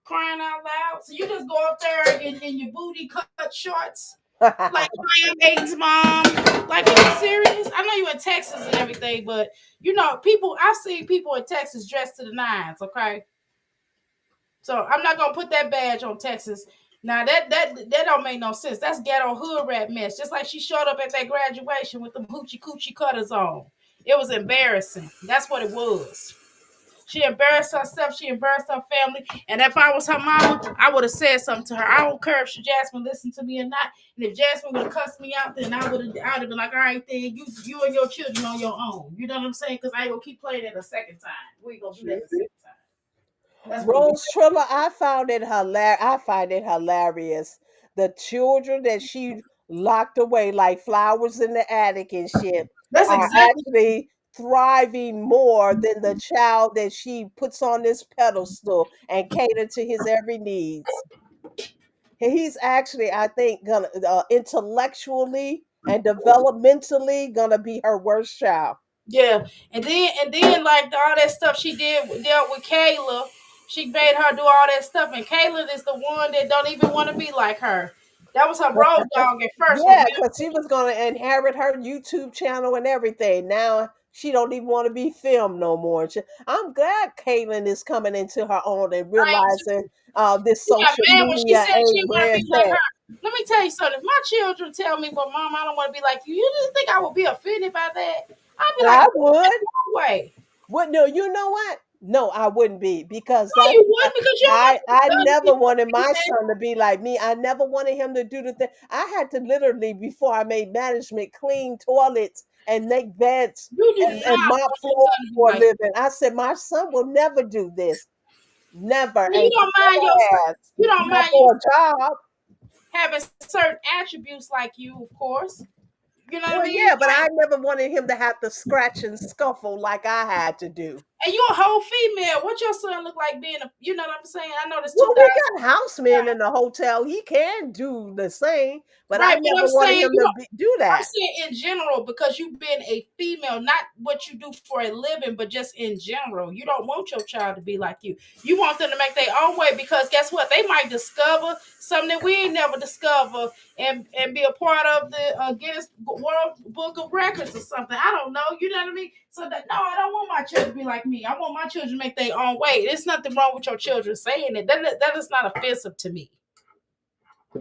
Crying out loud. So you just go up there in your booty cut shorts, like I am Aiden's mom. Like, are you serious? I know you in Texas and everything, but people. I've seen people in Texas dressed to the nines. Okay, so I'm not gonna put that badge on Texas. Now that don't make no sense. That's ghetto hood rat mess. Just like she showed up at that graduation with them hoochie coochie cutters on. It was embarrassing. That's what it was. She embarrassed herself. She embarrassed her family. And if I was her mama, I would have said something to her. I don't care if Jasmine listened to me or not. And if Jasmine would have cussed me out, then I'd have been like, all right, then you and your children on your own. You know what I'm saying? Because I ain't gonna keep playing it a second time. We ain't gonna do that a second time. That's what we Rose Trilla, I find it hilarious. The children that she locked away like flowers in the attic and shit That's are exactly. actually thriving more than the child that she puts on this pedestal and cater to his every needs. He's actually, I think, gonna intellectually and developmentally gonna be her worst child. Yeah, and then like all that stuff she dealt with Kayla, she made her do all that stuff, and Kayla is the one that don't even want to be like her. That was her road dog at first. Yeah, because she was gonna inherit her YouTube channel and everything. Now she don't even want to be filmed no more. I'm glad Caitlyn is coming into her own and realizing this She got social mad when she media said she ain't didn't want where to it's be like at. her. Let me tell you something. If my children tell me, "Well, Mom, I don't want to be like you," you just think I would be offended by that? I'd be like, I "What would. way?" What? No, you know what? No, I wouldn't be because No, you wouldn't because you don't want your I son to never be wanted like my that. son to be like me. I never wanted him to do the thing. I had to literally before I made management clean toilets and make beds You do and not mop want your floors son to be for a like that. living. I said my son will never do this. Never, You and he don't mind your son. never has. You don't Not mind your for a son job. having certain attributes like you, of course. You know what I Well, mean? yeah, but I never wanted him to have to scratch and scuffle like I had to do. And you a whole female. What your son look like being a? You know what I'm saying? I know this Well, we 2000. got housemen in the hotel. He can do the same, but I Right, but never I'm wanted saying him to do I'm that. saying in general because you've been a female, not what you do for a living, but just in general. You don't want your child to be like you. You want them to make their own way because guess what? They might discover something that we ain't never discover and be a part of the Guinness World Book of Records or something. I don't know. You know what I mean? So that no, I don't want my children to be like me. I want my children to make their own way. There's nothing wrong with your children saying it. That is not offensive to me.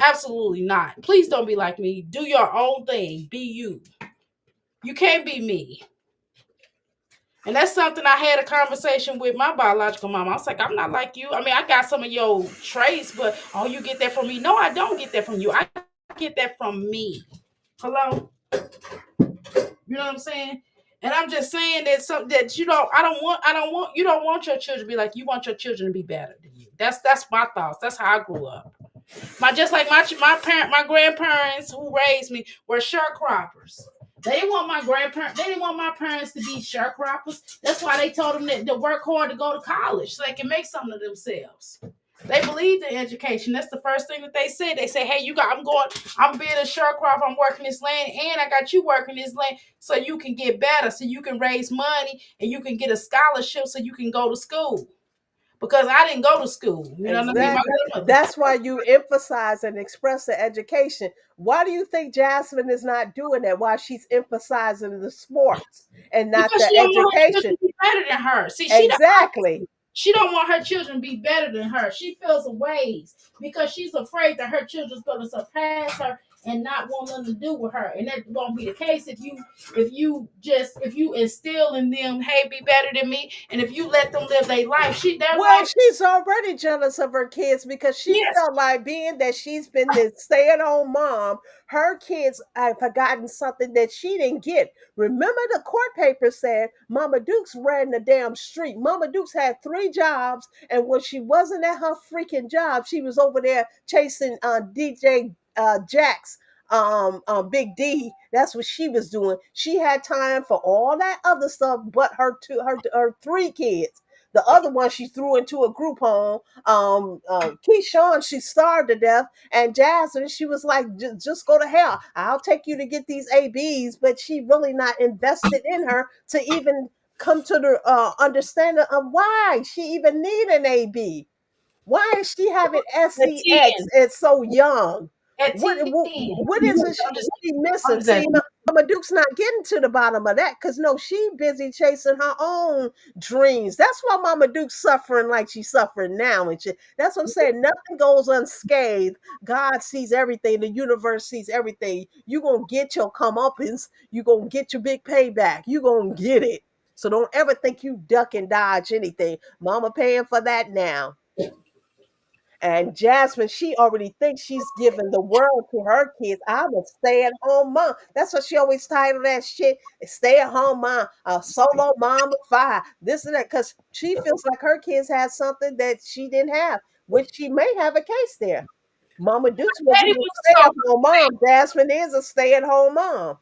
Absolutely not. Please don't be like me. Do your own thing. Be you. You can't be me. And that's something I had a conversation with my biological mom. I was like, I'm not like you. I mean, I got some of your traits, but oh, you get that from me. No, I don't get that from you. I get that from me. Hello? You know what I'm saying? And I'm just saying that something that you don't want your children to be like you want your children to be better than you. That's my thoughts. That's how I grew up. My grandparents who raised me were sharecroppers. They didn't want my parents to be sharecroppers. That's why they told them that to work hard to go to college so they can make something of themselves. They believed in education. That's the first thing that they said. They say, "Hey, I'm being a sharecropper. I'm working this land, and I got you working this land, so you can get better, so you can raise money, and you can get a scholarship, so you can go to school." because I didn't go to school. You know what I mean? My Exactly. grandmother. That's why you emphasize and express the education. Why do you think Jasmine is not doing that? Why she's emphasizing the sports and not Because the she don't want her children education? to be better than her. See, she the Exactly. opposite. She don't want her children to be better than her. She feels a ways because she's afraid that her children's gonna surpass her and not want nothing to do with her. And that won't be the case if you instill in them, hey, be better than me, and if you let them live their Well, life, she's already jealous of her kids because she yes, felt like being that she's been this stay-at-home mom, her kids have forgotten something that she didn't get. Remember the court paper said Mama Dukes ran the damn street. Mama Dukes had 3 jobs, and when she wasn't at her freaking job, she was over there chasing DJ Jax. Big D, that's what she was doing. She had time for all that other stuff but her 3 kids. The other one she threw into a group home. Keyshawn, she starved to death. And Jasmine, she was like, just go to hell. I'll take you to get these ABs. But she really not invested in her to even come to the understanding of why she even need an AB. Why is she having at SEX 10. at so young? At What 10. what is it she I'm missing? just saying. See, Mama Duke's not getting to the bottom of that because no, she busy chasing her own dreams. That's why Mama Duke's suffering like she's suffering now, and shit. That's what I'm saying. Nothing goes unscathed. God sees everything. The universe sees everything. You gonna get your comeuppance. You gonna get your big payback. You gonna get it. So don't ever think you duck and dodge anything. Mama paying for that now. And Jasmine, she already thinks she's giving the world to her kids. I'm a stay-at-home mom. That's what she always titled that shit. Stay-at-home mom, a solo mom of 5. This and that. Because she feels like her kids had something that she didn't have, which she may have a case there. Mama Dukes wasn't Daddy a was so stay-at-home mom. Jasmine is a stay-at-home mom.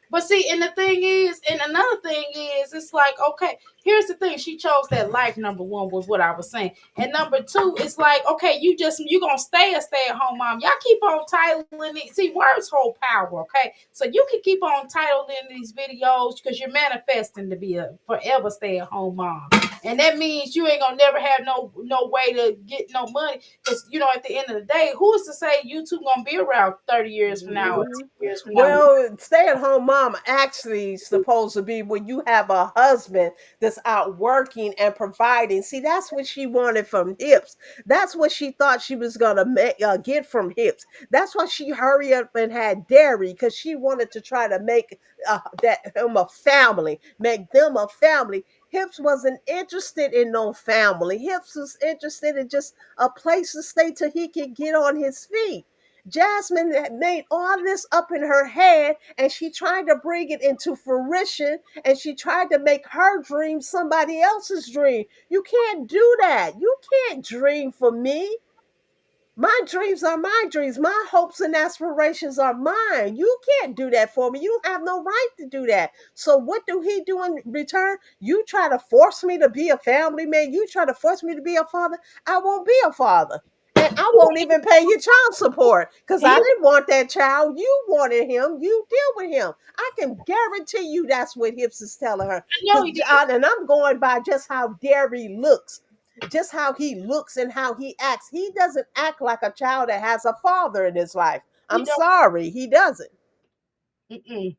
But see, and the thing is, and another thing is, it's like, okay, here's the thing. She chose that life, number one, was what I was saying. And number two, it's like, okay, you gonna stay a stay-at-home mom. Y'all keep on titling it. See, words hold power, okay? So you can keep on titling these videos because you're manifesting to be a forever stay-at-home mom. And that means you ain't gonna never have no way to get no money. Because at the end of the day, who is to say YouTube gonna be around 30 years from now or Mhm. 10 years from now? Well, stay at home mom actually supposed to be when you have a husband that's out working and providing. See, that's what she wanted from Hips. That's what she thought she was gonna get from Hips. That's why she hurried up and had Dairy because she wanted to try to make that him a family, make them a family. Hips wasn't interested in no family. Hips was interested in just a place to stay till he could get on his feet. Jasmine had made all this up in her head and she tried to bring it into fruition and she tried to make her dream somebody else's dream. You can't do that. You can't dream for me. My dreams are my dreams. My hopes and aspirations are mine. You can't do that for me. You don't have no right to do that. So what do he do in return? You try to force me to be a family man. You try to force me to be a father. I won't be a father. And I won't even pay your child support because I He didn't want that child. You wanted him. You deal with him. I can guarantee you that's what Hips is telling her. I know he did. And I'm going by just how Derry looks, just how he looks and how he acts. He doesn't act like a child that has a father in his life. He I'm don't. sorry, he doesn't. Mm-mm.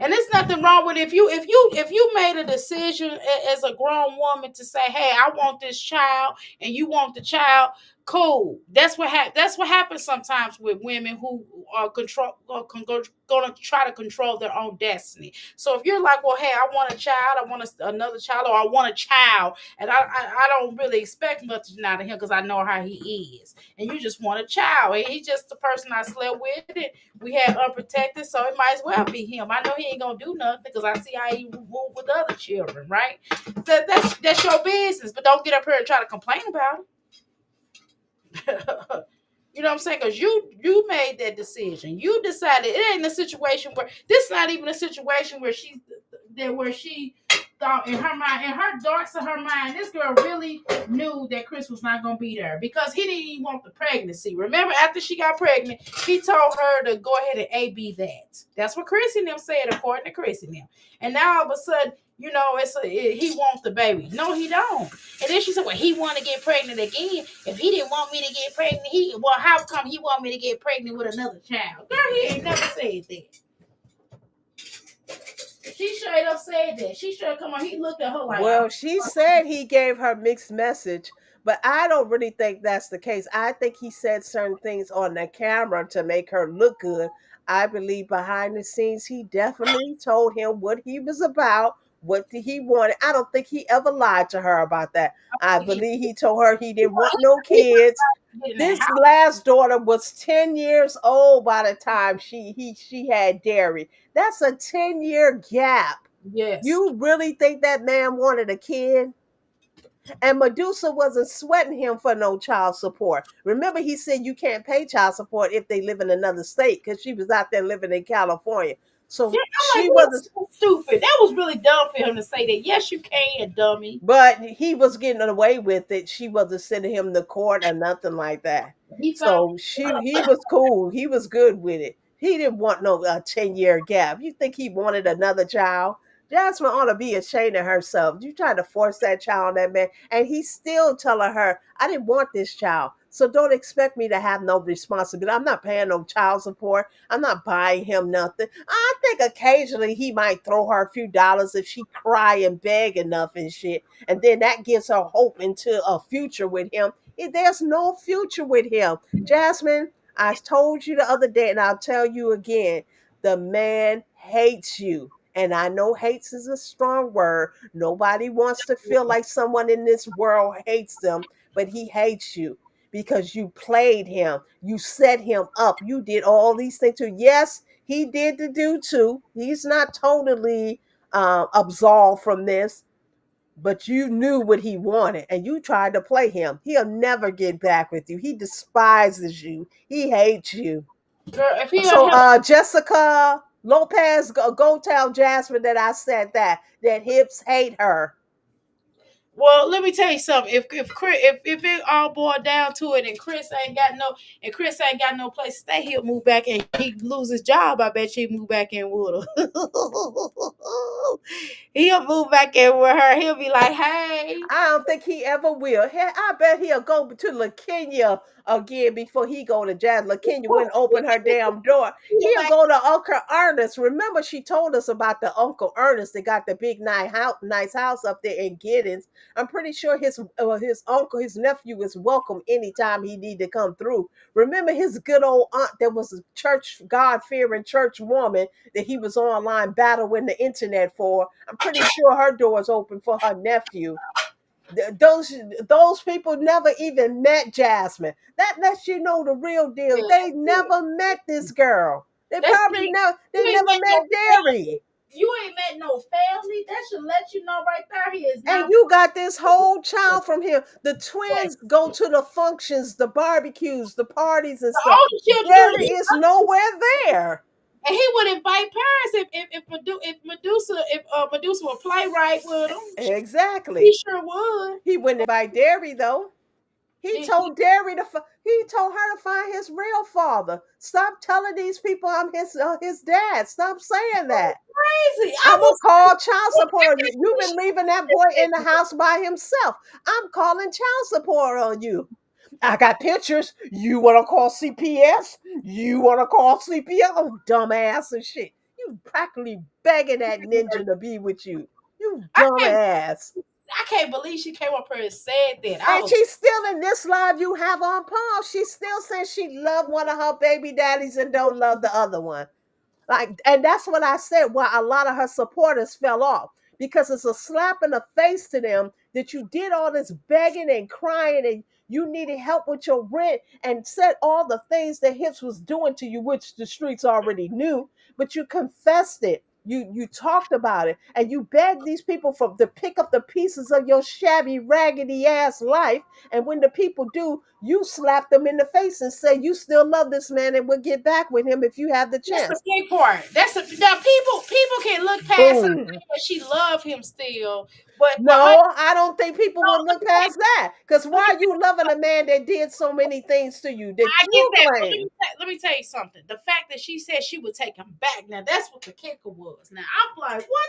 And there's nothing wrong with if you made a decision as a grown woman to say, "Hey, I want this child," and you want the child. Cool. That's what happens sometimes with women who are gonna try to control their own destiny. So if you're like, well, hey, I want a child, I want another child, or I want a child, and I don't really expect much out of him because I know how he is, and you just want a child, and he's just the person I slept with, and we had unprotected, so it might as well be him. I know he ain't gonna do nothing because I see how he move with other children, right? That's your business, but don't get up here and try to complain about it. You know what I'm saying? Because you made that decision. You decided it ain't a situation where this is not even a situation where she thought in her mind, in her darks of her mind, this girl really knew that Chris was not gonna be there because he didn't even want the pregnancy. Remember, after she got pregnant, he told her to go ahead and AB that. That's what Chris and them said, according to Chris and them. And now all of a sudden, he wants the baby. No, he don't. And then she said, "Well, he want to get pregnant again. If he didn't want me to get pregnant, how come he want me to get pregnant with another child?" Girl, he ain't never said that. She straight up said that. She straight come on. He looked at her like, Well, she said he gave her mixed message, but I don't really think that's the case. I think he said certain things on the camera to make her look good. I believe behind the scenes, he definitely told him what he was about, what he wanted. I don't think he ever lied to her about that. I believe he told her he didn't want no kids. "Get in the This house." last daughter was 10 years old by the time she had dairy. That's a 10-year gap. Yes. You really think that man wanted a kid? And Medusa wasn't sweating him for no child support. Remember, he said you can't pay child support if they live in another state because she was out there living in California. Yeah, So I'm like, she what's wasn't, so stupid? That was really dumb for him to say that. Yes, you can, dummy. but he was getting away with it. She wasn't sending him to court or nothing like that. He found So he was cool. He was good with it. He didn't want no 10-year gap. You think he wanted another child? Jasmine ought to be ashamed of herself. You tried to force that child on that man, and he's still telling her, "I didn't want this child, so don't expect me to have no responsibility. I'm not paying no child support. I'm not buying him nothing." I think occasionally he might throw her a few dollars if she cry and beg enough and shit, and then that gives her hope into a future with him. There's no future with him. Jasmine, I told you the other day, and I'll tell you again, the man hates you. And I know hates is a strong word. Nobody wants to feel like someone in this world hates them, but he hates you because you played him. You set him up. You did all these things too. Yes, he did the do too. He's not totally absolved from this, but you knew what he wanted and you tried to play him. He'll never get back with you. He despises you. He hates you. girl, if he had So held, Jessica Lopez, go tell Jasmine that I said that hips hate her. well, let me tell you something. If it all boiled down to it, and Chris ain't got no place to stay, he'll move back and he lose his job. I bet you he move back in with her. He'll move back in with her. He'll be like, "Hey, I don't think he ever will. I bet he'll go to LaKenya again before he go to Jazz. LaKenya wouldn't open her damn door. He'll go to Uncle Ernest. Remember, she told us about the Uncle Ernest that got the big nice house up there in Giddens. I'm pretty sure his nephew is welcome anytime he need to come through. Remember his good old aunt that was a church God-fearing church woman that he was online battling the internet for. I'm pretty sure her door is open for her nephew. Those people never even met Jasmine. That lets you know the real deal. They never met this girl. They that's probably it. never. You They ain't never met met no family. Derry. You ain't met no family. That should let you know right there. He is And not." you got this whole child from him. The twins go to the functions, the barbecues, the parties and The stuff. older children do Derry it. is nowhere there. And he would invite parents if Medusa would play right with him. He Exactly. sure would. He wouldn't invite Derry though. He He told Derry he told her to find his real father. Stop telling these people I'm his dad. Stop saying that. crazy. I'm I gonna was call child support on you. I You've been leaving that boy in the house by himself. I'm calling child support on you. I got pictures. You want to call CPS? You want to call CPS? Oh, dumbass and shit. You practically begging that ninja to be with you. You can't dumbass. I can't believe she came up here and said that. I And was she's still in this live you have on pause. She still says she loved one of her baby daddies and don't love the other one. Like, and that's what I said. Why a lot of her supporters fell off because it's a slap in the face to them that you did all this begging and crying and you needed help with your rent and said all the things that Hips was doing to you, which the streets already knew, but you confessed it. You talked about it, and you begged these people from to pick up the pieces of your shabby, raggedy ass life. And when the people do, you slap them in the face and say you still love this man and will get back with him if you have the That's the chance. big part. Now people can look past her Boom. saying that she love him still, but honey, No, I don't think people no, would look past that. Because let why me are you loving a man that did so many things to you that I get you that, but claim? let me tell you something. The fact that she said she would take him back, now that's what the kicker was. Now I'm like, what?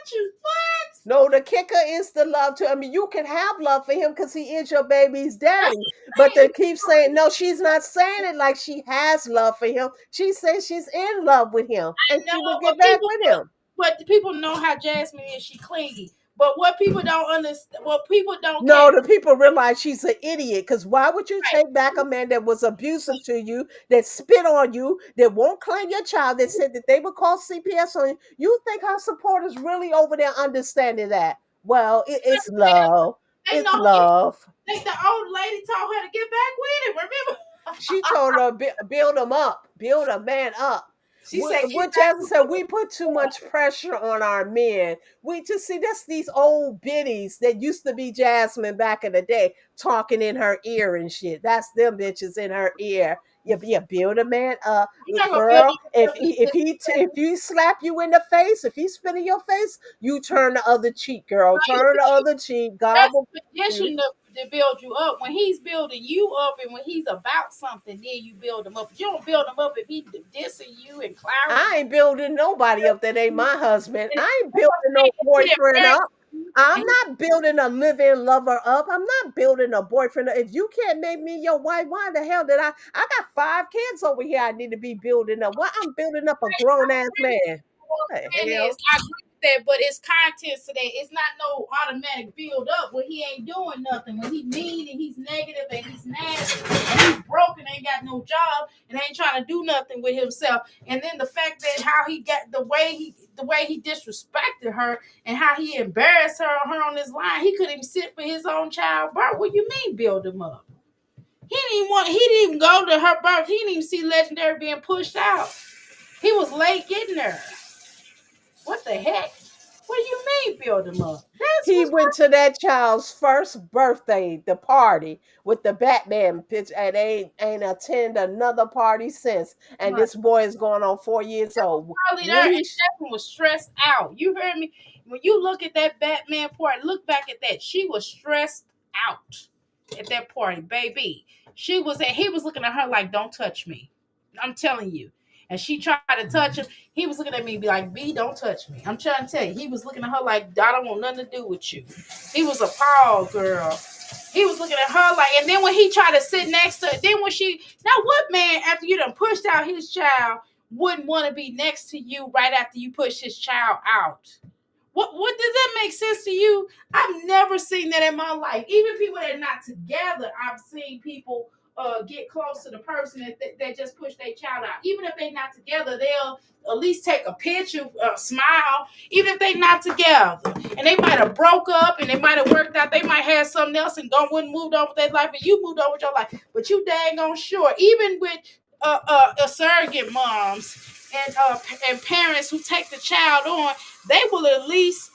No, the kicker is the love to. I mean, you can have love for him because he is your baby's That's daddy. But the they thing. keep saying, no, she's not saying it like she has love for him. She says she's in love with him and No, she will but get back with him. but people know how Jasmine is. She clingy. But what people don't understand, what people don't No, catch, the people realize she's an idiot because why would you right? take back a man that was abusive to you, that spit on you, that won't claim your child, that said that they would call CPS on you? You think her supporters really over there understanding that? Well, it's love. They It's know love. the old lady told her to get back with him. Remember? She told her build him up, build a man up. She said, "Get What back Jasmine with said, him." we put too much pressure on our men. We just see that's these old biddies that used to be Jasmine back in the day talking in her ear and shit. That's them bitches in her ear. You build a man up, You're not gonna build girl. If yourself he, if he if you slap you in the face, if he spit in your face, you turn the other cheek, girl. Turn the right. other cheek. God That's will the bless you. condition to build you up. When he's building you up, and when he's about something, then you build him up. But you don't build him up if he's dissing you and clowning I ain't building nobody up that ain't you. my husband. And I ain't that's what I'm building no saying. He boyfriend up. embarrassed you, I'm and not building a live-in lover up. I'm not building a boyfriend up. If you can't make me your wife, why the hell did I got 5 kids over here I need to be building up. Why I'm building up a grown ass man? what What I'm the saying is, hell? I agree with that, but it's content to that. It's not no automatic build up when he ain't doing nothing. When he mean and he's negative and he's nasty and he's broken, ain't got no job and ain't trying to do nothing with himself. And then the fact that how he got the way he disrespected her and how he embarrassed her on this line, he couldn't even sit for his own child. Bro, what you mean build him up? He didn't even go to her birth. He didn't even see Legendary being pushed out. He was late getting there. What the heck? What do you mean build him up? That's He what's went to that child's first birthday, the party with the Batman picture, and ain't attend another party since. And right. this boy is going on 4 years old. Probably there, When and he Jasmine was stressed out. You heard me? When you look at that Batman party, look back at that. She was stressed out at that party, baby. He was looking at her like, don't touch me. I'm telling you. And she tried to touch him. He was looking at me and be like, B, don't touch me. I'm trying to tell you. He was looking at her like, I don't want nothing to do with you. He was appalled, girl. He was looking at her like, and then when he tried to sit next to her, then when now what man, after you done pushed out his child, wouldn't want to be next to you right after you push his child out? What does that make sense to you? I've never seen that in my life. Even people that are not together, I've seen people get close to the person that just pushed their child out. Even if they're not together, they'll at least take a picture, smile. Even if they're not together, and they might have broke up, and they might have worked out, they might have something else and gone and moved on with their life, and you moved on with your life. But you dang on sure, even with surrogate moms and parents who take the child on, they will at least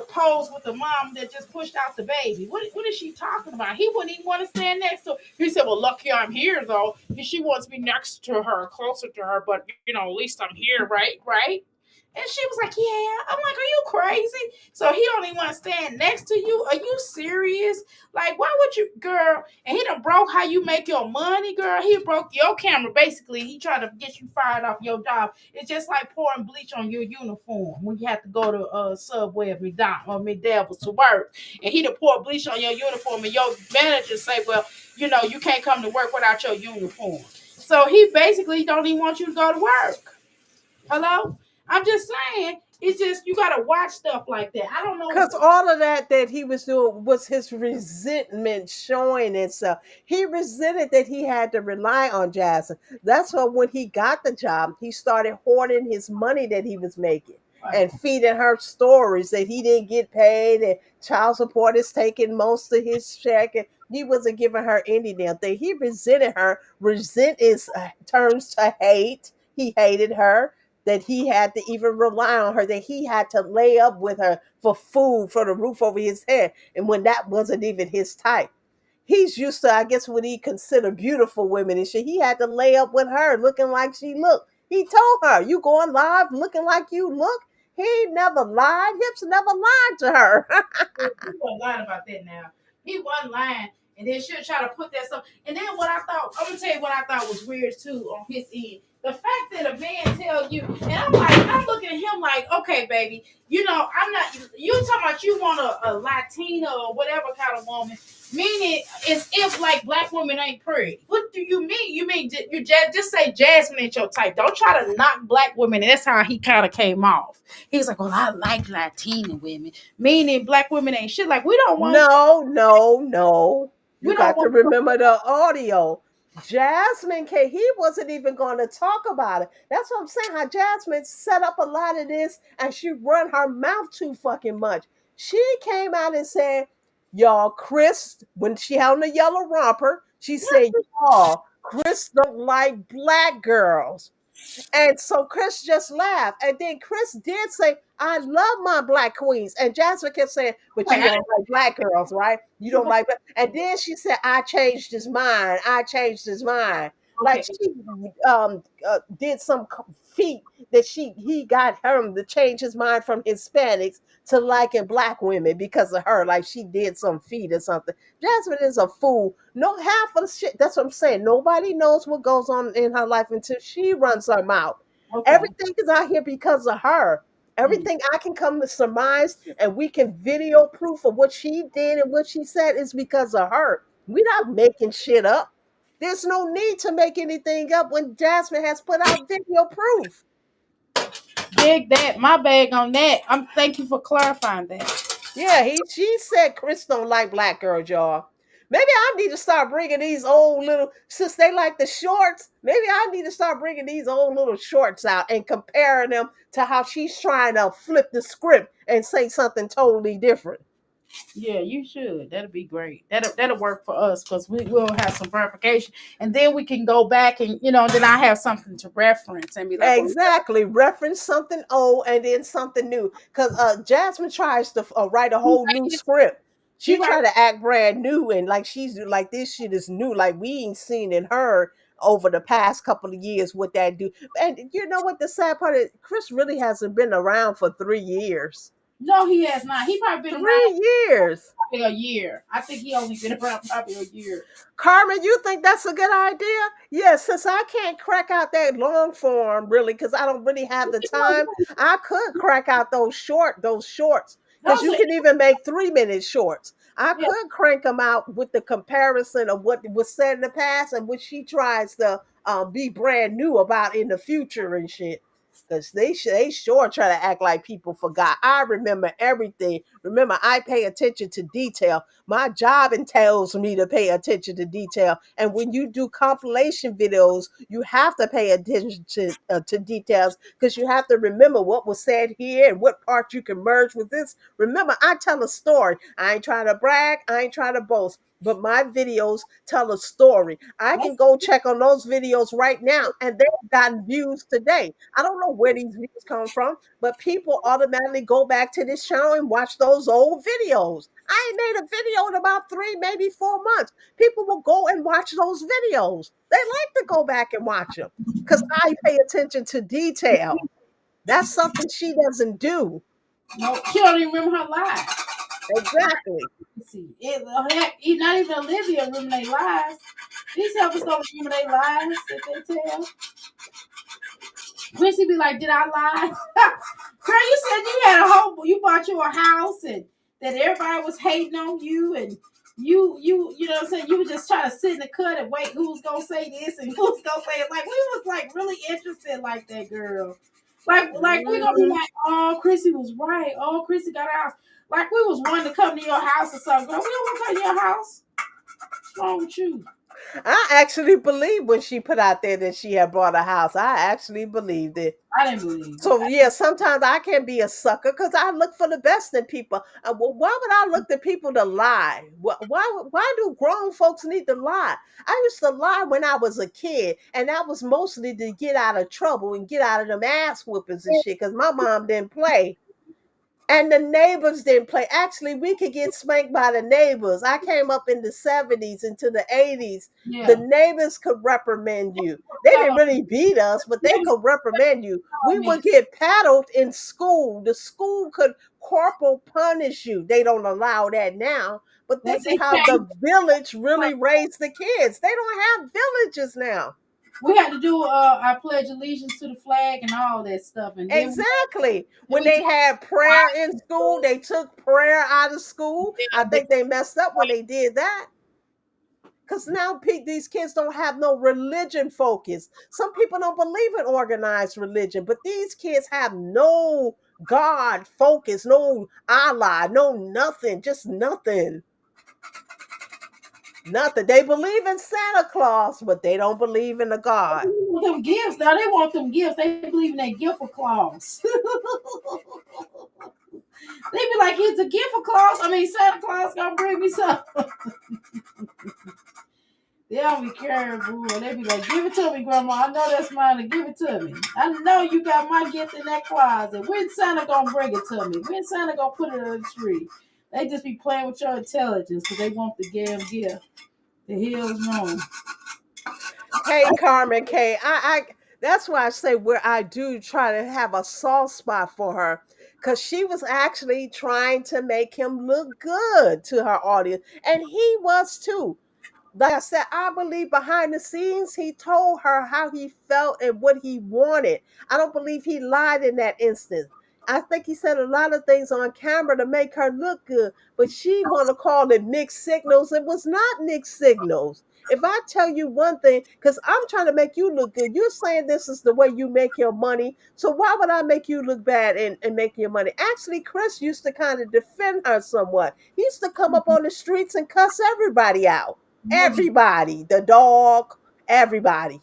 pose with the mom that just pushed out the baby. What is she talking about? He wouldn't even want to stand next to her. He said, well, lucky I'm here, though. She wants me next to her, closer to her, but, at least I'm here, right? Right? And she was like, yeah. I'm like, are you crazy? So he don't even want to stand next to you? Are you serious? Like, why would you, girl? And he done broke how you make your money, girl. He broke your camera, basically. He tried to get you fired off your job. It's just like pouring bleach on your uniform when you have to go to Subway or McDonald's or McDoubles to work. And he done pour bleach on your uniform, and your manager say, well, you can't come to work without your uniform. So he basically don't even want you to go to work. Hello? I'm just saying, it's just you gotta watch stuff like that. I don't know. Because all of that he was doing was his resentment showing itself. He resented that he had to rely on Jasmine. That's why when he got the job, he started hoarding his money that he was making Right. and feeding her stories that he didn't get paid and child support is taking most of his check and he wasn't giving her any damn thing. He resented her. Resent is turns to hate. He hated her that he had to even rely on her, that he had to lay up with her for food, for the roof over his head, and when that wasn't even his type. He's used to, I guess, what he considered beautiful women and shit. He had to lay up with her looking like she looked. He told her, "You going live looking like you look." He never lied. Hips never lied to her. He wasn't lying about that now. He wasn't lying. And then she'll try to put that stuff. And then what I thought, I'm gonna tell you what I thought was weird too on his end. The fact that a man tell you, and I'm like, I'm looking at him like, okay, baby, I'm not. You talking about you want a Latina or whatever kind of woman, meaning it's if like black women ain't pretty. What do you mean? You mean you just say Jasmine ain't your type? Don't try to knock black women. And that's how he kind of came off. He was like, well, I like Latina women, meaning black women ain't shit. Like No, no, no. You we don't got to want. remember the audio. Jasmine he wasn't even going to talk about it. That's what I'm saying. How Jasmine set up a lot of this and she run her mouth too fucking much. She came out and said, y'all, Chris, when she had on the yellow romper, she said, y'all, Chris don't like black girls. And so Chris just laughed. And then Chris did say, I love my black queens. And Jasmine kept saying, but you Wait, don't like black girls, right? You don't like black. And then she said, I changed his mind. I changed his mind. Like okay, she did some feat that he got him to change his mind from Hispanics to liking black women because of her. Like she did some feat or something. Jasmine is a fool. No, half of the shit. That's what I'm saying. Nobody knows what goes on in her life until she runs her mouth. okay. Everything is out here because of her. Mm. Everything I can come to surmise and we can video proof of what she did and what she said is because of her. We're not making shit up. There's no need to make anything up when Jasmine has put out video proof. Dig that. My bag on that. Thank you for clarifying that. Yeah, she said Chris don't like black girls, y'all. Maybe I need to start bringing these old little, since they like the shorts, maybe I need to start bringing these old little shorts out and comparing them to how she's trying to flip the script and say something totally different. Yeah, you should. That'll be great. That'll work for us because we will have some verification, and then we can go back and then I have something to reference and be like, well, Exactly. Reference something old and then something new. Because Jasmine tries to write a she whole new script. she She right. try to act brand new and like she's like this shit is new. Like we ain't seen in her over the past couple of years what that do. And you know what the sad part is? Chris really hasn't been around for 3 years. No, he has not. He probably been around 3 years. probably a year. I think he only been around probably a year. Carmen, you think that's a good idea? Yeah, since I can't crack out that long form really, because I don't really have the time, I could crack out those shorts, because Those you are can even make 3 minute shorts. I yeah. could crank them out with the comparison of what was said in the past and what she tries to be brand new about in the future and shit. Because they sure try to act like people forgot. I remember everything. Remember, I pay attention to detail. My job entails me to pay attention to detail. And when you do compilation videos, you have to pay attention to details because you have to remember what was said here and what part you can merge with this. Remember, I tell a story. I ain't trying to brag. I ain't trying to boast. But my videos tell a story. I can go check on those videos right now, and they've gotten views today. I don't know where these views come from, but people automatically go back to this channel and watch those old videos. I ain't made a video in about 3, maybe 4 months. People will go and watch those videos. They like to go back and watch them because I pay attention to detail. That's something she doesn't do. No, she don't even remember her lies. Exactly. Let's see, not even Olivia remember their lies. These helpers don't remember their lies that they tell. Quincy be like, "Did I lie?" Girl, you said you bought you a house and that everybody was hating on you and you know what I'm saying, you were just trying to sit in the cut and wait who's gonna say this and who's gonna say it. Like we was like really interested like that, girl. Like we gonna be Mhm. like, oh, Chrissy was right. Oh, Chrissy got a house. Like we was wanting to come to your house or something. Girl, we don't want to come to your house. What's wrong with you? I actually believed when she put out there that she had bought a house. I actually believed it. I didn't believe it. So yeah, sometimes I can be a sucker because I look for the best in people. Well, why would I look to people to lie? Why do grown folks need to lie? I used to lie when I was a kid, and that was mostly to get out of trouble and get out of them ass whoopings and shit. Because my mom didn't play. And the neighbors didn't play. Actually, we could get spanked by the neighbors. I came up in the 70s into the 80s. The Yeah. neighbors could reprimand you. They Tell didn't them. really beat us, but they They was could reprimand you. We telling me. would get paddled in school. The school could corporal punish you. They don't allow that now. But this is They how the changed. village really raised the kids. They don't have villages now. We had to do our pledge allegiance to the flag and all that stuff, and Exactly. then When we they taught had prayer in school, they took prayer out of school. I them. think they messed up when they did that. Because now these kids don't have no religion focus. Some people don't believe in organized religion, but these kids have no God focus, no Allah, no nothing, just nothing. Nothing. They believe in Santa Claus, but they don't believe in a God. Want them gifts. Now they want them gifts. They believe in that gift for clause. They be like, "It's a gift for Claus. I mean, Santa Claus gonna bring me something." They don't be caring, boo. They be like, "Give it to me, Grandma. I know that's mine. And give it to me. I know you got my gift in that closet. When Santa gonna bring it to me? When Santa gonna put it on the tree?" They just be playing with your intelligence because they want the damn gift. The hell's wrong? Hey, Carmen K, that's why I say where I do try to have a soft spot for her, because she was actually trying to make him look good to her audience, and he was too. Like I said, I believe behind the scenes he told her how he felt and what he wanted. I don't believe he lied in that instance. I think he said a lot of things on camera to make her look good, but she want to call it mixed signals. It was not mixed signals. If I tell you one thing, because I'm trying to make you look good, you're saying this is the way you make your money. So why would I make you look bad and make your money? Actually, Chris used to kind of defend her somewhat. He used to come up on the streets and cuss everybody out. Everybody, the dog, everybody.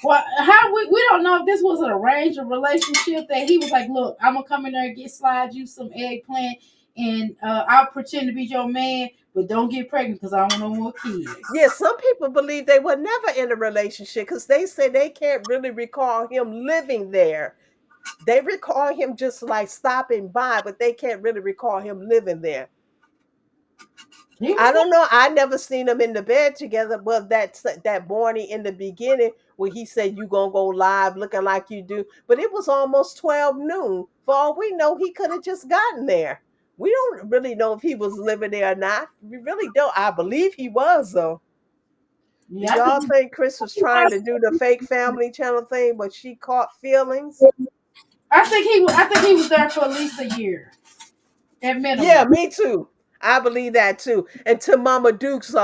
Well, how we don't know if this was an arranged relationship that he was like, "Look, I'm gonna come in there and get slide you some eggplant, and I'll pretend to be your man, but don't get pregnant because I don't want no more kids." Yeah, some people believe they were never in a relationship because they say they can't really recall him living there. They recall him just like stopping by, but they can't really recall him living there. He was I there. don't know. I never seen them in the bed together, but that morning in the beginning where he said you gonna go live looking like you do, but it was almost 12 noon. For all we know, he could have just gotten there. We don't really know if he was living there or not. We really don't. I believe he was though. Do Yeah, y'all think Chris was trying to do the fake family channel thing, but she caught feelings? I think he was there for at least a year at Yeah, minimum. me too. I believe that too. Until Mama Dukes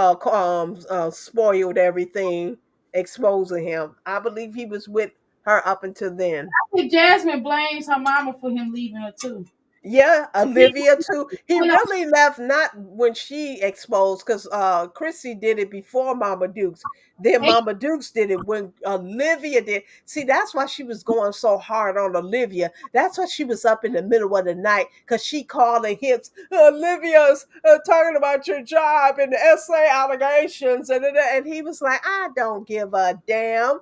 spoiled everything, exposing him. I believe he was with her up until then. I think Jasmine blames her mama for him leaving her too. Yeah, He, Olivia too. He well, really left not when she exposed, because Chrissy did it before Mama Dukes. Then he, Mama Dukes did it when Olivia did. See, that's why she was going so hard on Olivia. That's why she was up in the middle of the night, because she calling hips. Olivia's talking about your job and the essay allegations, and he was like, I don't give a damn.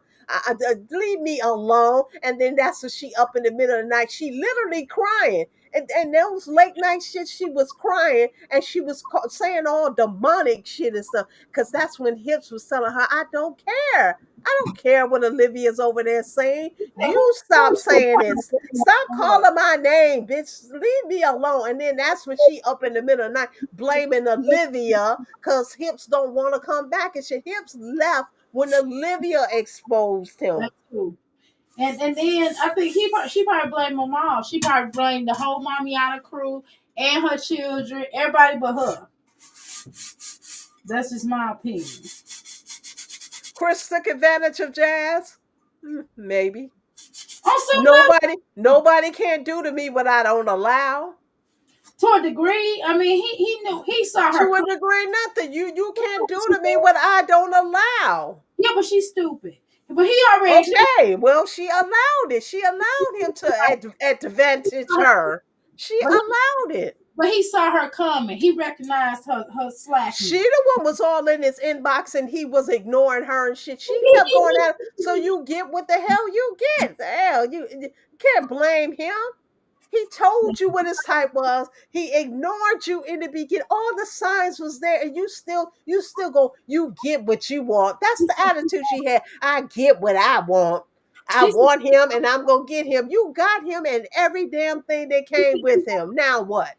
Leave me alone. And then that's when she up in the middle of the night. She literally crying and those late night shit, she was crying and she was saying all demonic shit and stuff. Because that's when Hips was telling her, I don't care. I don't care what Olivia's over there saying. who, You stop saying it. Stop who, calling my name, bitch. Leave me alone. And then that's when she up in the middle of the night blaming Olivia because Hips don't want to come back. And shit, Hips left when Olivia exposed him. that's who. And then I think she probably blamed my mom. She probably blamed the whole Mamiana crew and her children, everybody but her. That's just my opinion. Chris took advantage of Jazz. Maybe. On some level, Nobody can do to me what I don't allow. to a degree. I mean, he knew he saw her. To a degree, nothing. You can't do She to me what I don't allow. yeah, but she's stupid. But he already Okay, well, she allowed it. She allowed him to advantage her. She but allowed it. he saw her coming. He recognized her She slackness. the one was all in his inbox and he was ignoring her and shit. She kept going at her. So you get what the hell you get. The hell you can't blame him. He told you what his type was. He ignored you in the beginning. All the signs was there, and you still go. You get what you want. That's the attitude she had. I get what I want. I She said, want him, and I'm gonna get him. You got him, and every damn thing that came with him. Now what?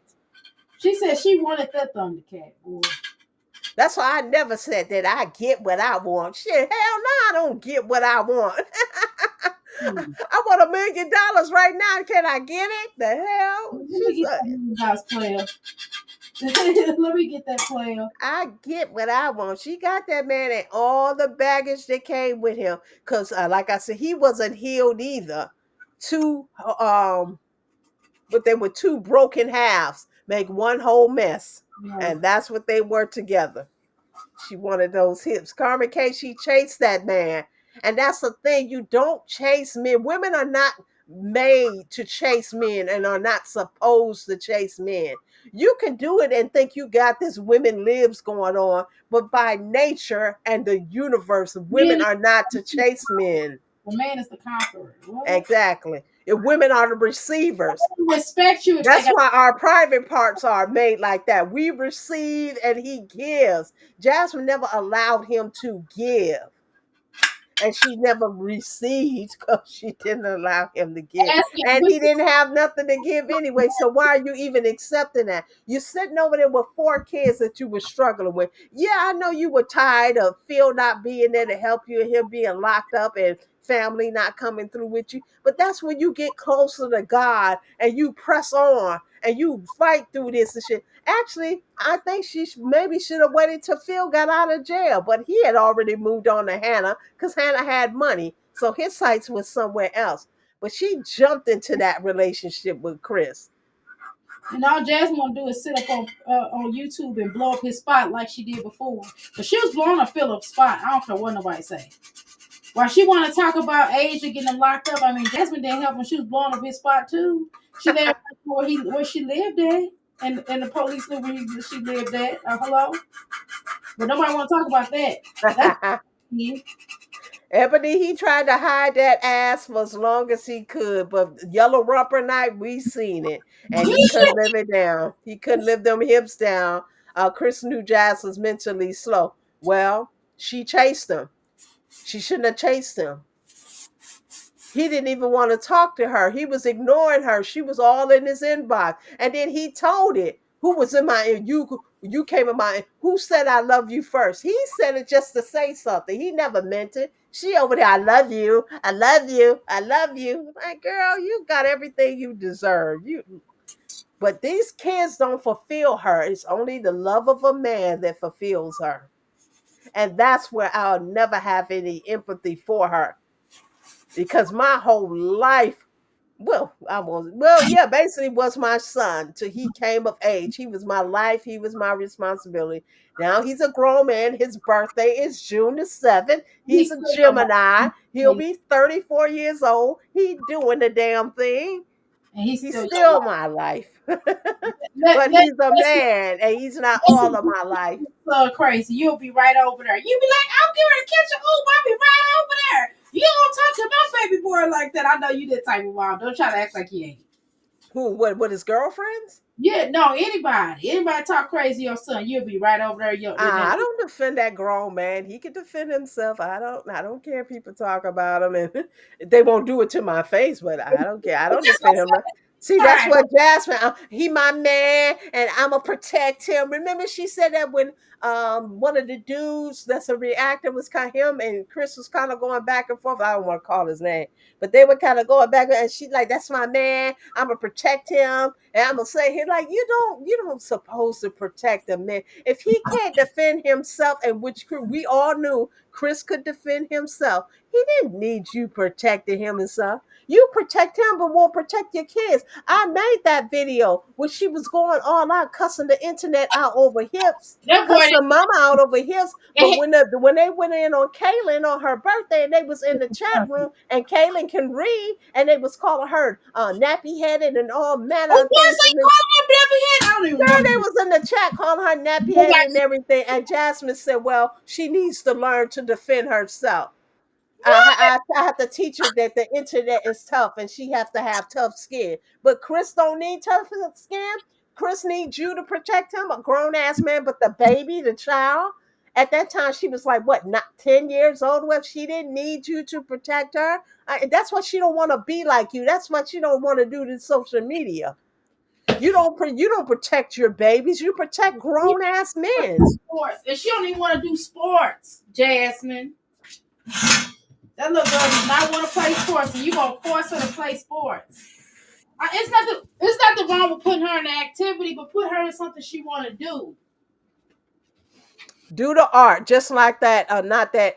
she wanted that Thundercat. Boy. That's why I never said that I get what I want. Shit, hell no, I don't get what I want. Hmm. I want $1 million right now. Can I get it? The hell? Let me She's get that house player. Let me get that player. I get what I want. She got that man and all the baggage that came with him. Cause like I said, he wasn't healed either. Two but they were two broken halves, make one whole mess. Yeah. And that's what they were together. She wanted those hips. Carmen K, she chased that man. And that's the thing. You don't chase men. Women are not made to chase men and are not supposed to chase men. You can do it and think you got this women libs going on, but by nature and the universe, women Man, are not to chase men. the man is the conqueror. What? Exactly. If women are the receivers, Respect you if they that's got. why our private parts are made like that. We receive and he gives. Jasmine never allowed him to give. And she never received because she didn't allow him to give. And We he didn't have nothing to give anyway. So why are you even accepting that? You're sitting over there with 4 kids that you were struggling with. Yeah, I know you were tired of Phil not being there to help you and him being locked up and family not coming through with you. But that's when you get closer to God and you press on and you fight through this and shit. Actually, I think she maybe should have waited till Phil got out of jail, but he had already moved on to Hannah because Hannah had money, so his sights was somewhere else. But she jumped into that relationship with Chris. and all Jasmine want to do is sit up on YouTube and blow up his spot like she did before. But she was blowing a Philip spot. I don't care what nobody say. While she want to talk about age and getting them locked up, I mean Jasmine didn't help when she was blowing up his spot too. She let him know where she lived at, and the police knew where she lived at. Hello, but nobody want to talk about that. That's yeah. Ebony, he tried to hide that ass for as long as he could, but Yellow Rumper Night, we seen it, and he couldn't live it down. He couldn't live them hips down. Chris knew Jazz was mentally slow. Well, she chased him. She shouldn't have chased him. He didn't even want to talk to her. He was ignoring her. She was all in his inbox. And then he told it. Who was in my you came in my who said I love you first? He said it just to say something. He never meant it. She over there, I love you. I love you. I love you. Like, girl, you got everything you deserve. But these kids don't fulfill her. It's only the love of a man that fulfills her. And that's where I'll never have any empathy for her because my whole life, yeah, basically was my son till he came of age. He was my life. He was my responsibility. Now he's a grown man. His birthday is June the 7th. He's He's a still your Gemini. He'll man, be 34 years old. He doing the damn thing. and he's He's still your still life. my life. Let, But let, he's a man and he's not all of my life. crazy. You'll be right over there. You'll be like, I'm getting ready to catch an Uber. I'll be right over there. You don't talk to my baby boy like that. I know you that type of mom. Don't try to act like you ain't. Who, what his girlfriends? Yeah, no, anybody talk crazy to your son, you'll be right over there. I don't defend that grown man. He can defend himself. I don't care if people talk about him and they won't do it to my face, but I don't care. I don't That's what defend him. See, I'm that's saying. what Jasmine, he my man and I'ma protect him. Remember she said that when one of the dudes that's a reactor was kind of him and Chris was kind of going back and forth. I don't want to call his name, but they were kind of going back and she's like, that's my man. I'ma protect him. And I'm gonna say here, like you don't supposed to protect a man if he can't defend himself, and which we all knew Chris could defend himself. He didn't need you protecting him and stuff. You protect him, but won't protect your kids. I made that video where she was going all out, cussing the internet out over hips, That boy, cussing mama out over hips. But that, when they went in on Kaylin on her birthday, and they was in the chat room, and Kaylin can read, and they was calling her nappy headed and all manner who of was things. they And then, calling him Debbie Head? I don't even girl, remember. they was in the chat calling her nappy Who headed got and everything. And Jasmine said, "Well, she needs to learn to defend herself." what? I have to teach her that the internet is tough and she has to have tough skin. But Chris don't need tough skin. Chris needs you to protect him, a grown ass man, but the baby, the child. At that time, she was like, what, not 10 years old? Well, she didn't need you to protect her. That's why she don't want to be like you. That's what she don't want to do to social media. You don't protect your babies. You protect grown ass men. Sports, and she don't even want to do sports. Jasmine, that little girl does not want to play sports, and you gonna force her to play sports. It's not the wrong with putting her in an activity, but put her in something she want to do. Do the art just like that. Not that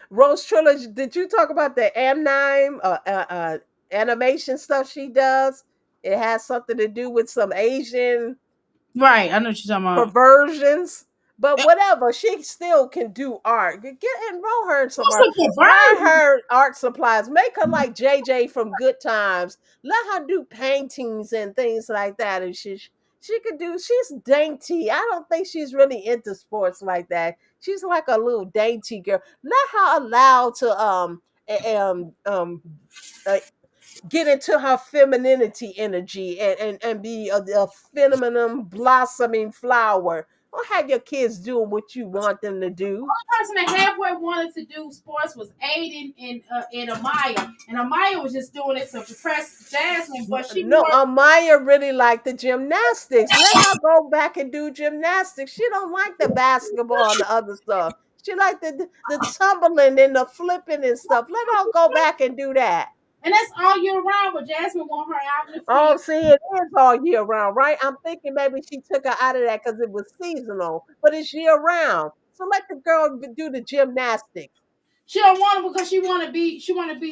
Rose Trilogy. Did you talk about the M9 animation stuff she does? It has something to do with some Asian Right, I know what you're talking about. perversions. But Eh, whatever, she still can do art. Enroll her in some what's art. the Buy perversion? her art supplies. Make her like JJ from Good Times. Let her do paintings and things like that. And she could do. She's dainty. I don't think she's really into sports like that. She's like a little dainty girl. Let her allow to uh, get into her femininity energy and be a feminine blossoming flower. Don't have your kids doing what you want them to do. Person that halfway wanted to do sports was Aiden and Amaya, and Amaya was just doing it to impress Jasmine, but she No, more. Amaya really liked the gymnastics. Let her go back and do gymnastics. She don't like the basketball and the other stuff. She like the tumbling and the flipping and stuff. Let her go back and do that. And that's all year round, but Jasmine want her out in the Oh, field. see, it is all year round, right? I'm thinking maybe she took her out of that because it was seasonal, but it's year round. So let the girl do the gymnastics. She don't want them because she want to be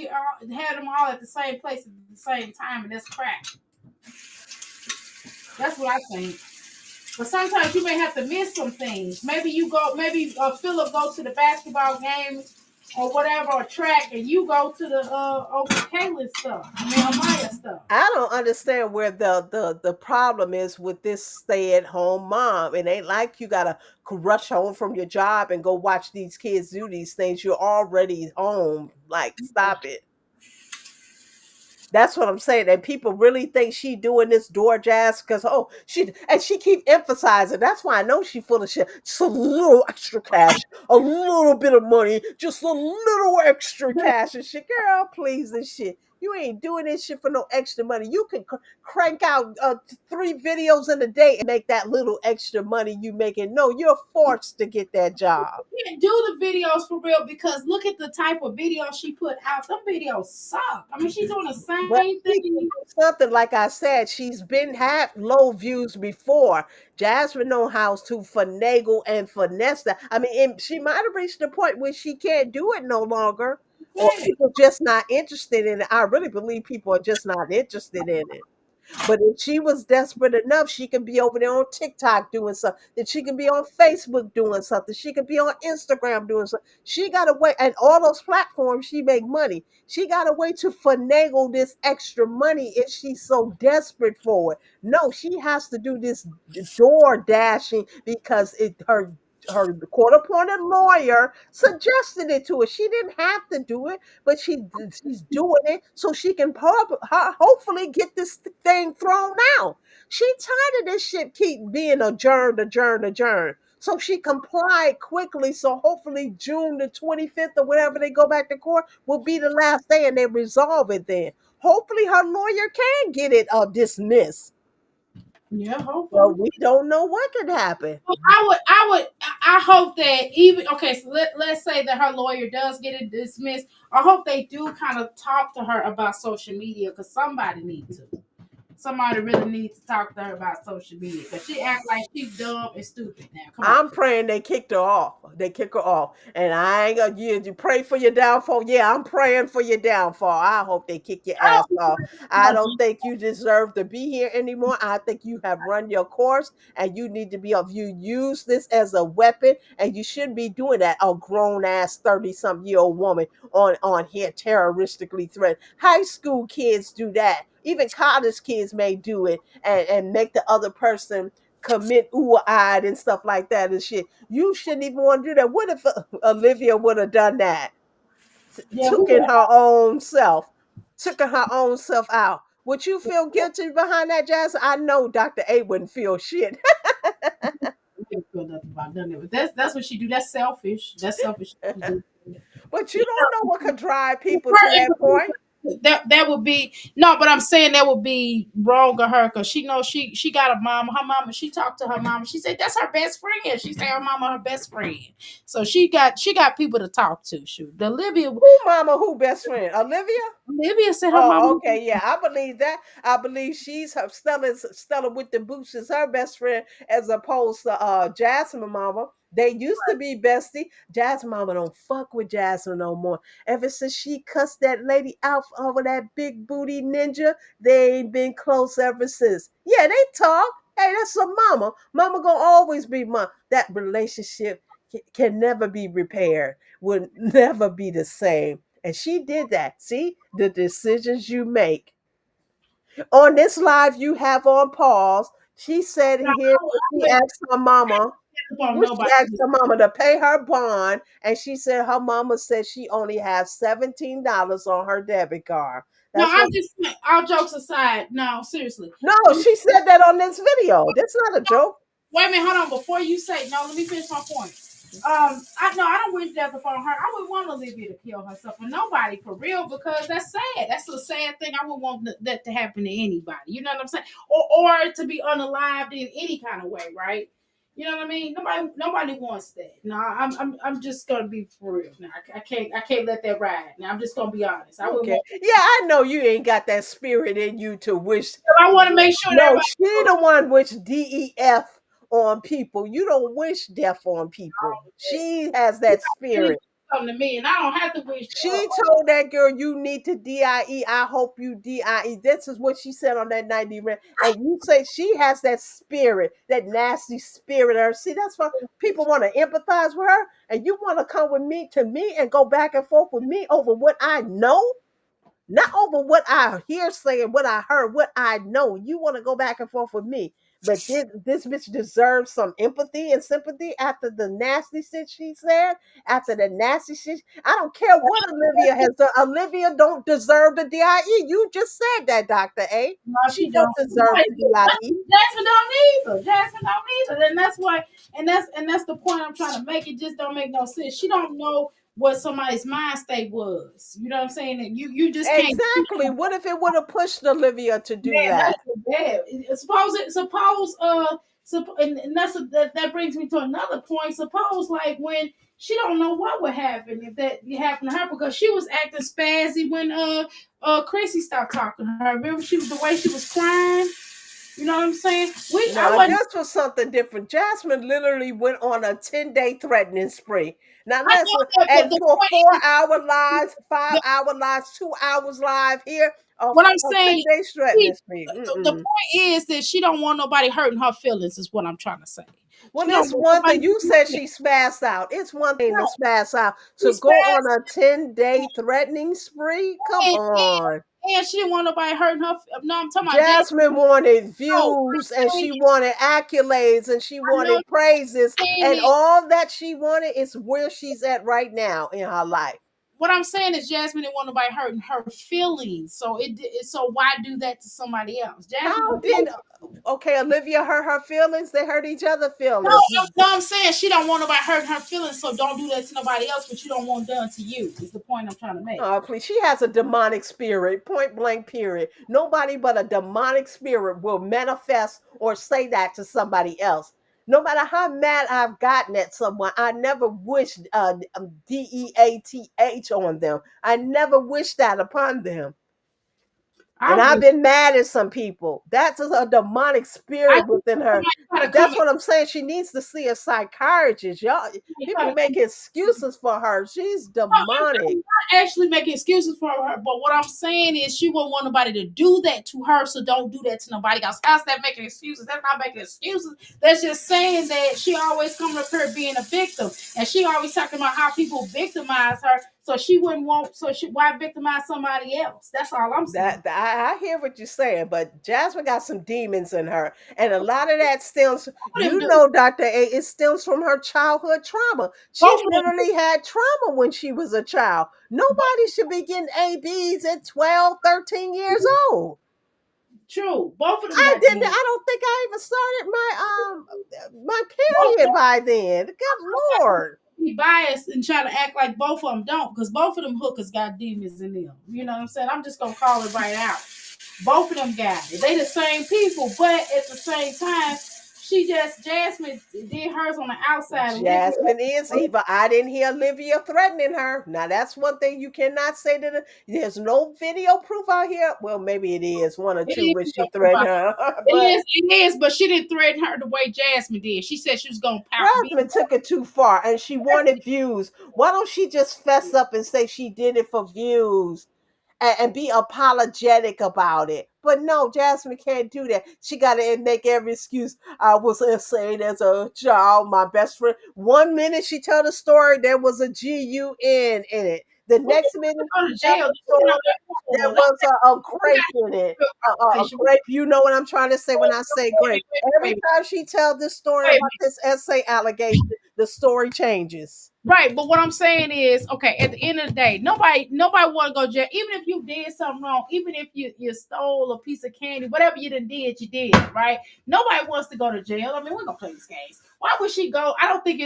have them all at the same place at the same time, and that's crap. That's what I think. But sometimes you may have to miss some things. Maybe you go, maybe Philip goes to the basketball game or whatever, or track, and you go to the over Kaylin stuff. I mean, Amaya stuff. I don't understand where the problem is with this stay at home mom. It ain't like you gotta rush home from your job and go watch these kids do these things. You're already home. Like, stop it. That's what I'm saying. And people really think she doing this door jazz because she keep emphasizing. That's why I know she full of shit. Just a little extra cash, a little bit of money, just a little extra cash and shit. Girl, please and shit. You ain't doing this shit for no extra money. You can crank out 3 videos in a day and make that little extra money you making. No, you're forced to get that job. Can't do the videos for real because look at the type of videos she put out. Them videos suck. I mean, she's doing the But same she can thing. do something like I said. She's been had low views before. Jasmine know how to finagle and finesse that. I mean, and she might have reached the point where she can't do it no longer, or Yeah. people just not interested in it. I really believe people are just not interested in it. But if she was desperate enough, she could be over there on TikTok doing something. That she could be on Facebook doing something. She could be on Instagram doing something. She got a way, and all those platforms, she make money. She got a way to finagle this extra money if she's so desperate for it. No, she has to do this door dashing because her court appointed lawyer suggested it to her. She didn't have to do it, but she's doing it so she can hopefully get this thing thrown out. She tired of this shit keep being adjourned, adjourned, adjourned. So she complied quickly. So hopefully June the 25th or whatever they go back to court will be the last day and they resolve it then. Hopefully her lawyer can get it dismissed. Yeah, But hopefully. we don't know what could happen. I hope that even okay. So let's say that her lawyer does get it dismissed. I hope they do kind of talk to her about social media because somebody needs to. somebody really needs to talk to her about social media because she act like she's dumb and stupid now. Come on. I'm praying they kicked her off. They kick her off. And I ain't gonna you pray for your downfall. Yeah, I'm praying for your downfall. I hope they kick your I ass don't off. I know. don't think you deserve to be here anymore. I think you have run your course and you need to be off. You use this as a weapon, and you shouldn't be doing that. A grown ass 30-some-year-old woman on here terroristically threat. High school kids do that. Even college kids may do it and make the other person commit ooh-eyed and stuff like that and shit. You shouldn't even want to do that. What if Olivia would have done that? Yeah, Took in her own self, took in her own self out. Would you feel guilty behind that, Jazz? I know Dr. A wouldn't feel shit. didn't feel nothing about none of it. That's what she do. That's selfish. That's selfish. But you don't know what could drive people to that point. That would be no, but I'm saying that would be wrong of her because she knows she got a mama. Her mama, she talked to her mama. She said that's her best friend. She said her mama her best friend. So she got people to talk to. Shoot, Who mama, who best friend? Olivia? Olivia said her Oh, mama. okay, yeah, I believe that. I believe she's her Stella with the boots is her best friend as opposed to Jasmine mama. They used to be bestie. Jasmine mama don't fuck with Jasmine no more. Ever since she cussed that lady out over that big booty ninja, they ain't been close ever since. Yeah, they talk. Hey, that's a mama. Mama gonna always be mom. That relationship can never be repaired. Will never be the same. And she did that. See the decisions you make. On this live you have on pause, she said No, here she I asked her mama, don't what she nobody. asked her mama to pay her bond, and she said her mama said she only has $17 on her debit card. No, That's I'm what. just saying, all jokes aside. No, seriously. No, Let me she said that on this video. That's not a joke. wait a minute. Hold on. Before you say no, let me finish my point. I know I don't wish death upon her. I would want Olivia to kill herself for nobody for real because that's sad. That's a sad thing. I would want that to happen to anybody. You know what I'm saying? Or to be unalived in any kind of way, right? You know what I mean? Nobody wants that. No, I'm just gonna be for real. Now I can't let that ride. Now I'm just gonna be honest. I would Okay. want. Yeah, I know you ain't got that spirit in you to wish. I want to make sure that No, everybody she the one wish DEF on people. You don't wish death on people. She has that really spirit. come to me, and I don't have to wish. She told that girl, "You need to DIE. I hope you DIE." This is what she said on that 90 rant. And you say she has that spirit, that nasty spirit. Her, see, that's why people want to empathize with her, and you want to come with me to me and go back and forth with me over what I know. Not over what I hear saying, what I heard, what I know. You want to go back and forth with me. But this bitch deserves some empathy and sympathy after the nasty shit she said, after the nasty shit. I don't care what Olivia has done. Olivia don't deserve the DIE. You just said that, Dr. A. No, She she don't don't. deserve the DIE. Jasmine don't either. Jasmine don't either. And that's why. And that's the point I'm trying to make. It just don't make no sense. She don't know what somebody's mind state was. You know what I'm saying? And you just can't. Exactly. What if it would have pushed Olivia to do Man, that? that's so bad. And that brings me to another point. Suppose like when she don't know what would happen if that happened to her because she was acting spazzy when Chrissy stopped talking to her. Remember she was the way she was crying. You know what I'm saying? I No, wasn't. this was something different. Jasmine literally went on a 10-day threatening spree. Now I let's know that, but and the for point is, 4 hour lives, five the, hour lives, 2 hours live here, what I'm a saying, 10-day threatening she, spree. the point is that she don't want nobody hurting her feelings. Is what I'm trying to say. Well, She don't it's want one thing. nobody. You said she spazzed out. It's one thing to No, spaz out. To she's go on fast. a 10-day threatening spree? Come And, on. and she didn't want nobody hurting her. No, I'm talking about Jay. Jasmine wanted No, views and I she wanted accolades and she know wanted praises, you're saying and it. all that she wanted is where she's at right now in her life. What I'm saying is Jasmine didn't want nobody hurting her feelings. So why do that to somebody else? Jasmine. How did okay, Olivia hurt her feelings? They hurt each other No, feelings. no, I'm saying she don't want nobody hurting her feelings, so don't do that to nobody else. But you don't want done to you. Is the point I'm trying to make. Oh, please. She has a demonic spirit, point blank, period. Nobody but a demonic spirit will manifest or say that to somebody else. No matter how mad I've gotten at someone, I never wished DEATH on them. I never wished that upon them. I And I've would. been mad at some people. That's a demonic I spirit think within her. somebody try to come That's what I'm saying. She needs to see a psychiatrist. Y'all, try people to make excuses for her. She's no, demonic. I'm not actually making excuses for her, but what I'm saying is she wouldn't want nobody to do that to her, so don't do that to nobody else. How's that making excuses? That's not making excuses. That's just saying that she always coming up here being a victim, and she always talking about how people victimize her, so she wouldn't want. So she why victimize somebody else? That's all I'm saying. I hear what you're saying, but Jasmine got some demons in her, and a lot of that stems. Both of them You do. know, Dr. A, it stems from her childhood trauma. She Both of them do. literally had trauma when she was a child. Nobody should be getting ABs at 12, 13 years old. True. Both of them I got didn't. demons. I don't think I even started my Both period by then. Good Lord. be biased and try to act like both of them don't, because both of them hookers got demons in them. You know what I'm saying? I'm just gonna call it right out. Both of them got it. They the same people, but at the same time, she just Jasmine did hers on the outside. Olivia, Jasmine is evil. I didn't hear Olivia threatening her. Now that's one thing you cannot say to the. There's no video proof out here. Well, maybe it is one or it two is where she threatened her, but it is, but she didn't threaten her the way Jasmine did. She said she was gonna pout, be Jasmine took it too far, and she wanted views. Why don't she just fess up and say she did it for views? And be apologetic about it. But no, Jasmine can't do that. She got to make every excuse. I was insane as a child. My best friend. One minute she tell the story, there was a GUN in it. The well, next you minute go to she tell jail. the You know, story, there don't was a grape in it. A say grape. You know what I'm trying to say when I say grape. Every wait, time she tells this story wait, about this essay allegation, the story changes. right, but what I'm saying is, okay, at the end of the day, nobody want to go to jail. Even if you did something wrong, even if you stole a piece of candy, whatever you done did, you did, right? Nobody wants to go to jail. I mean, we're gonna play these games. Why would she go? I don't think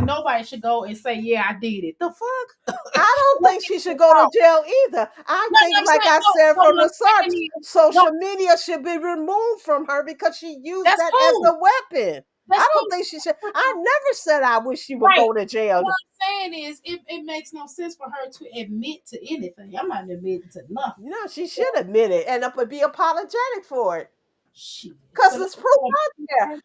nobody should go and say, yeah, I did it. The fuck? I don't think she should go to jail either. I No, think, I'm like saying I no. said No, from what the I'm start, saying is, no, social media should be removed from her because she used that's that as cool. a weapon. I That's cool. don't think she should. I never said I wish she would Right. go to jail. What I'm saying is, it makes no sense for her to admit to anything. I'm not admitting to nothing. You know, she should admit it and be apologetic for it Shit. because So it's proof out there.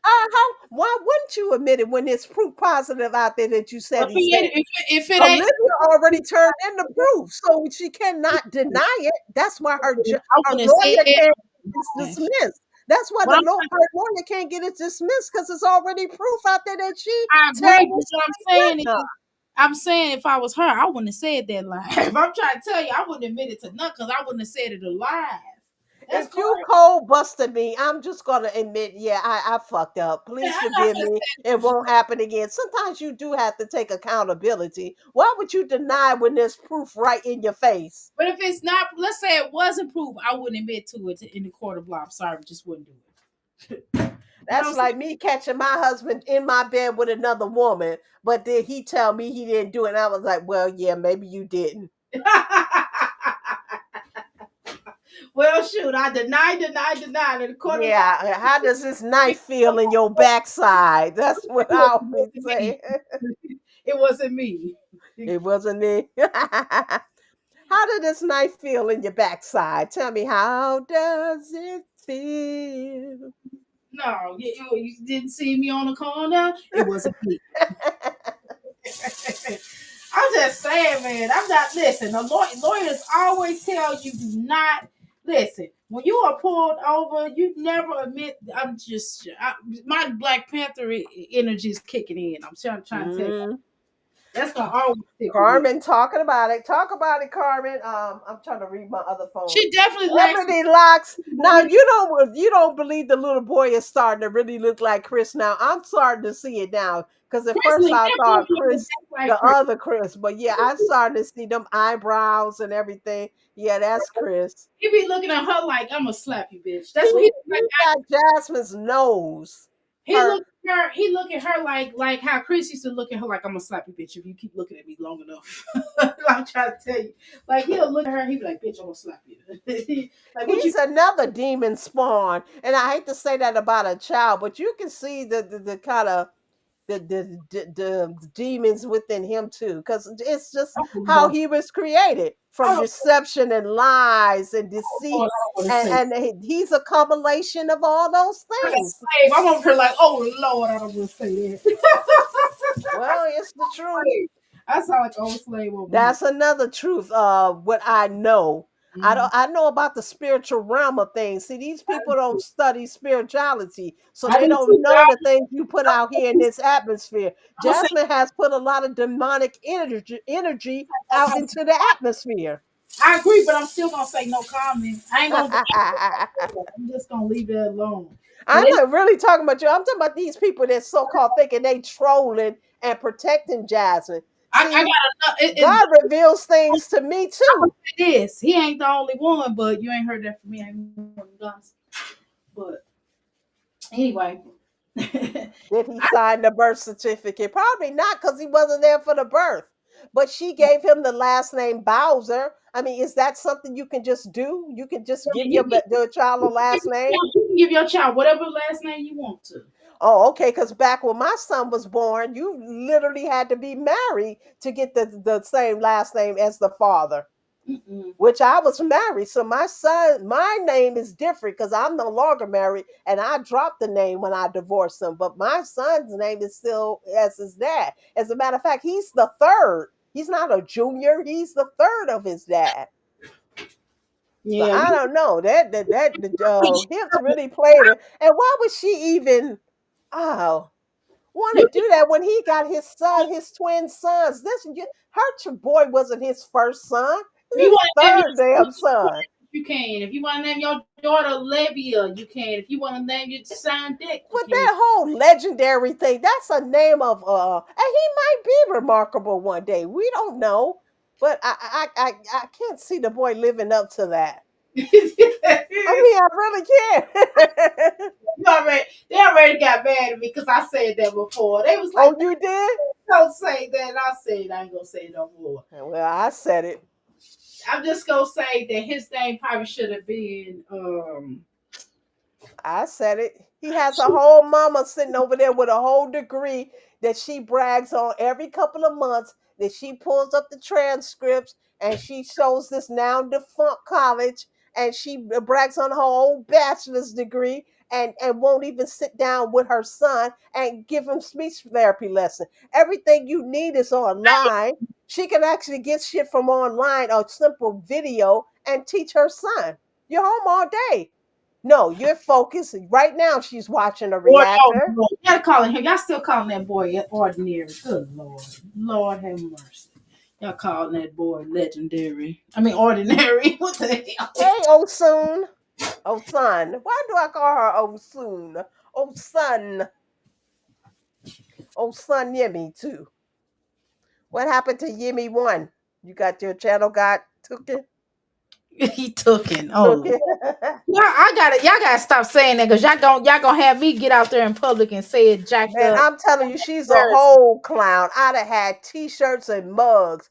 Why wouldn't you admit it when it's proof positive out there that you if said he said? it, if it ain't, Olivia already turned in the proof, so she cannot deny it. That's why I her wouldn't have said lawyer can't get it that. dismissed. That's why What I'm, her lawyer can't get it dismissed because it's already proof out there that she I agree, but terribly what I'm saying threatened her. is, I'm saying if I was her, I wouldn't have said that lie. If I'm trying to tell you, I wouldn't admit it to nothing because I wouldn't have said it alive. That's If you correct. cold busted me, I'm just gonna admit, yeah, I fucked up. Yeah, Please I'm not forgive gonna me. say, It won't happen again. Sometimes you do have to take accountability. Why would you deny when there's proof right in your face? but if it's not, let's say it wasn't proof, I wouldn't admit to it in the court of law. I'm sorry, just wouldn't do it. You know That's what I'm like me catching my husband in my bed with another woman, but then he tell me he didn't do it. And I was like, well, yeah, maybe you didn't. saying? Well, shoot, I deny in the court of law. Yeah, how does this knife feel in your backside? That's what It I'll be wasn't me. saying. It wasn't me. It wasn't me. How did this knife feel in your backside? Tell me, how does it feel? No, you didn't see me on the corner. It wasn't me. I'm just saying, man. I'm not listen. The lawyers always tell you do not listen. When you are pulled over, you never admit. My Black Panther energy is kicking in. trying to tell you. Mhm. That's gonna always stick with me. Carmen talking about it. Talk about it, Carmen. I'm trying to read my other phone. She definitely lacks. Ebony locks. Now you don't believe the little boy is starting to really look like Chris now. I'm starting to see it now. Because at Chris first Lee, I that boy thought looking Chris, just like the Chris. other Chris, but yeah, I'm starting to see them eyebrows and everything. Yeah, that's Chris. He be looking at her like I'm gonna slap you, bitch. That's what He he like. he got Jasmine's nose. He Her look at her. He look at her like how Chris used to look at her like I'm gonna slap you, bitch, if you keep looking at me long enough. I'm trying to tell you. Like he'll look at her. He be like, bitch, I'm gonna slap you. Like what you? he's another demon spawn, and I hate to say that about a child, but you can see the kind of the demons within him too, because it's just I was how gonna, he was created, I from don't, deception and lies and oh Lord, deceit, I don't want to say. and he's a combination of all those Like a things. slave. I'm over here like, oh Lord, I don't want to say that. Well, it's the truth. Slave. I sound like an old slave over here. That's another truth. What I know, I Mhm. don't. I know about the spiritual realm of things. See, these people don't study spirituality, so I they do don't too. know the things you put out here in this atmosphere. I'm gonna say Jasmine has put a lot of demonic energy no out comment. into the atmosphere. I agree, but I'm still gonna say no comment. I ain't gonna. I'm just gonna leave it alone. But I'm it, not really talking about you. I'm talking about these people that so-called thinking they trolling and protecting Jasmine. I See, got God reveals things to me I'm too. gonna say this. He ain't the only one, but you ain't heard that from me. I ain't one of the guns. But anyway, Did he sign the birth certificate? Probably not, because he wasn't there for the birth. But she gave him the last name Bowser. I mean, is that something you can just do? You can just give you your child a last name? can give your child whatever last name you want to. Oh, okay. Because back when my son was born, you literally had to be married to get the same last name as the father, Mm-mm. which I was married. So my name is different because I'm no longer married, and I dropped the name when I divorced him. But my son's name is still as his dad. As a matter of fact, he's the third. He's not a junior. He's the third of his dad. So Yeah, I you, don't know hips really played it. And why would she even oh want to you, do that when he got his twin sons? Her boy wasn't his first son. if you His want to name third your damn son. you can. If you want to name your daughter Labia, you can. If you want to name your son Dick, you But can. that whole legendary thing, that's a name of and he might be remarkable one day. We don't know. But I can't see the boy living up to that. I you mean, I really can't. already, they already got mad at me because I said that before. They was like, Oh, you did? don't say that. And I said, I ain't gonna say it no more. Well, I said it. I'm just gonna say that his name probably should have been I said it. He has a whole mama sitting over there with a whole degree that she brags on every couple of months, that she pulls up the transcripts and she shows this now defunct college, and she brags on her old bachelor's degree, and won't even sit down with her son and give him speech therapy lesson. Everything you need is online. She can actually get shit from online or simple video and teach her son. You're home all day. No, you're focused. Right now, she's watching a Lord, oh reactor. Lord. Y'all calling him, y'all still calling that boy ordinary. Good Lord. Lord have mercy. Y'all calling that boy legendary. I mean ordinary. What the hell? Hey, Osun. Osun. Why do I call her Osun? Osun. Osun Yemi, too. What happened to Yemi 1? You got your channel took it? He took it. Oh Took Lord. it? Y'all gotta stop saying that because y'all gonna have me get out there in public and say it jacked Man, up. I'm telling you, she's a whole clown. I'd have had t-shirts and mugs.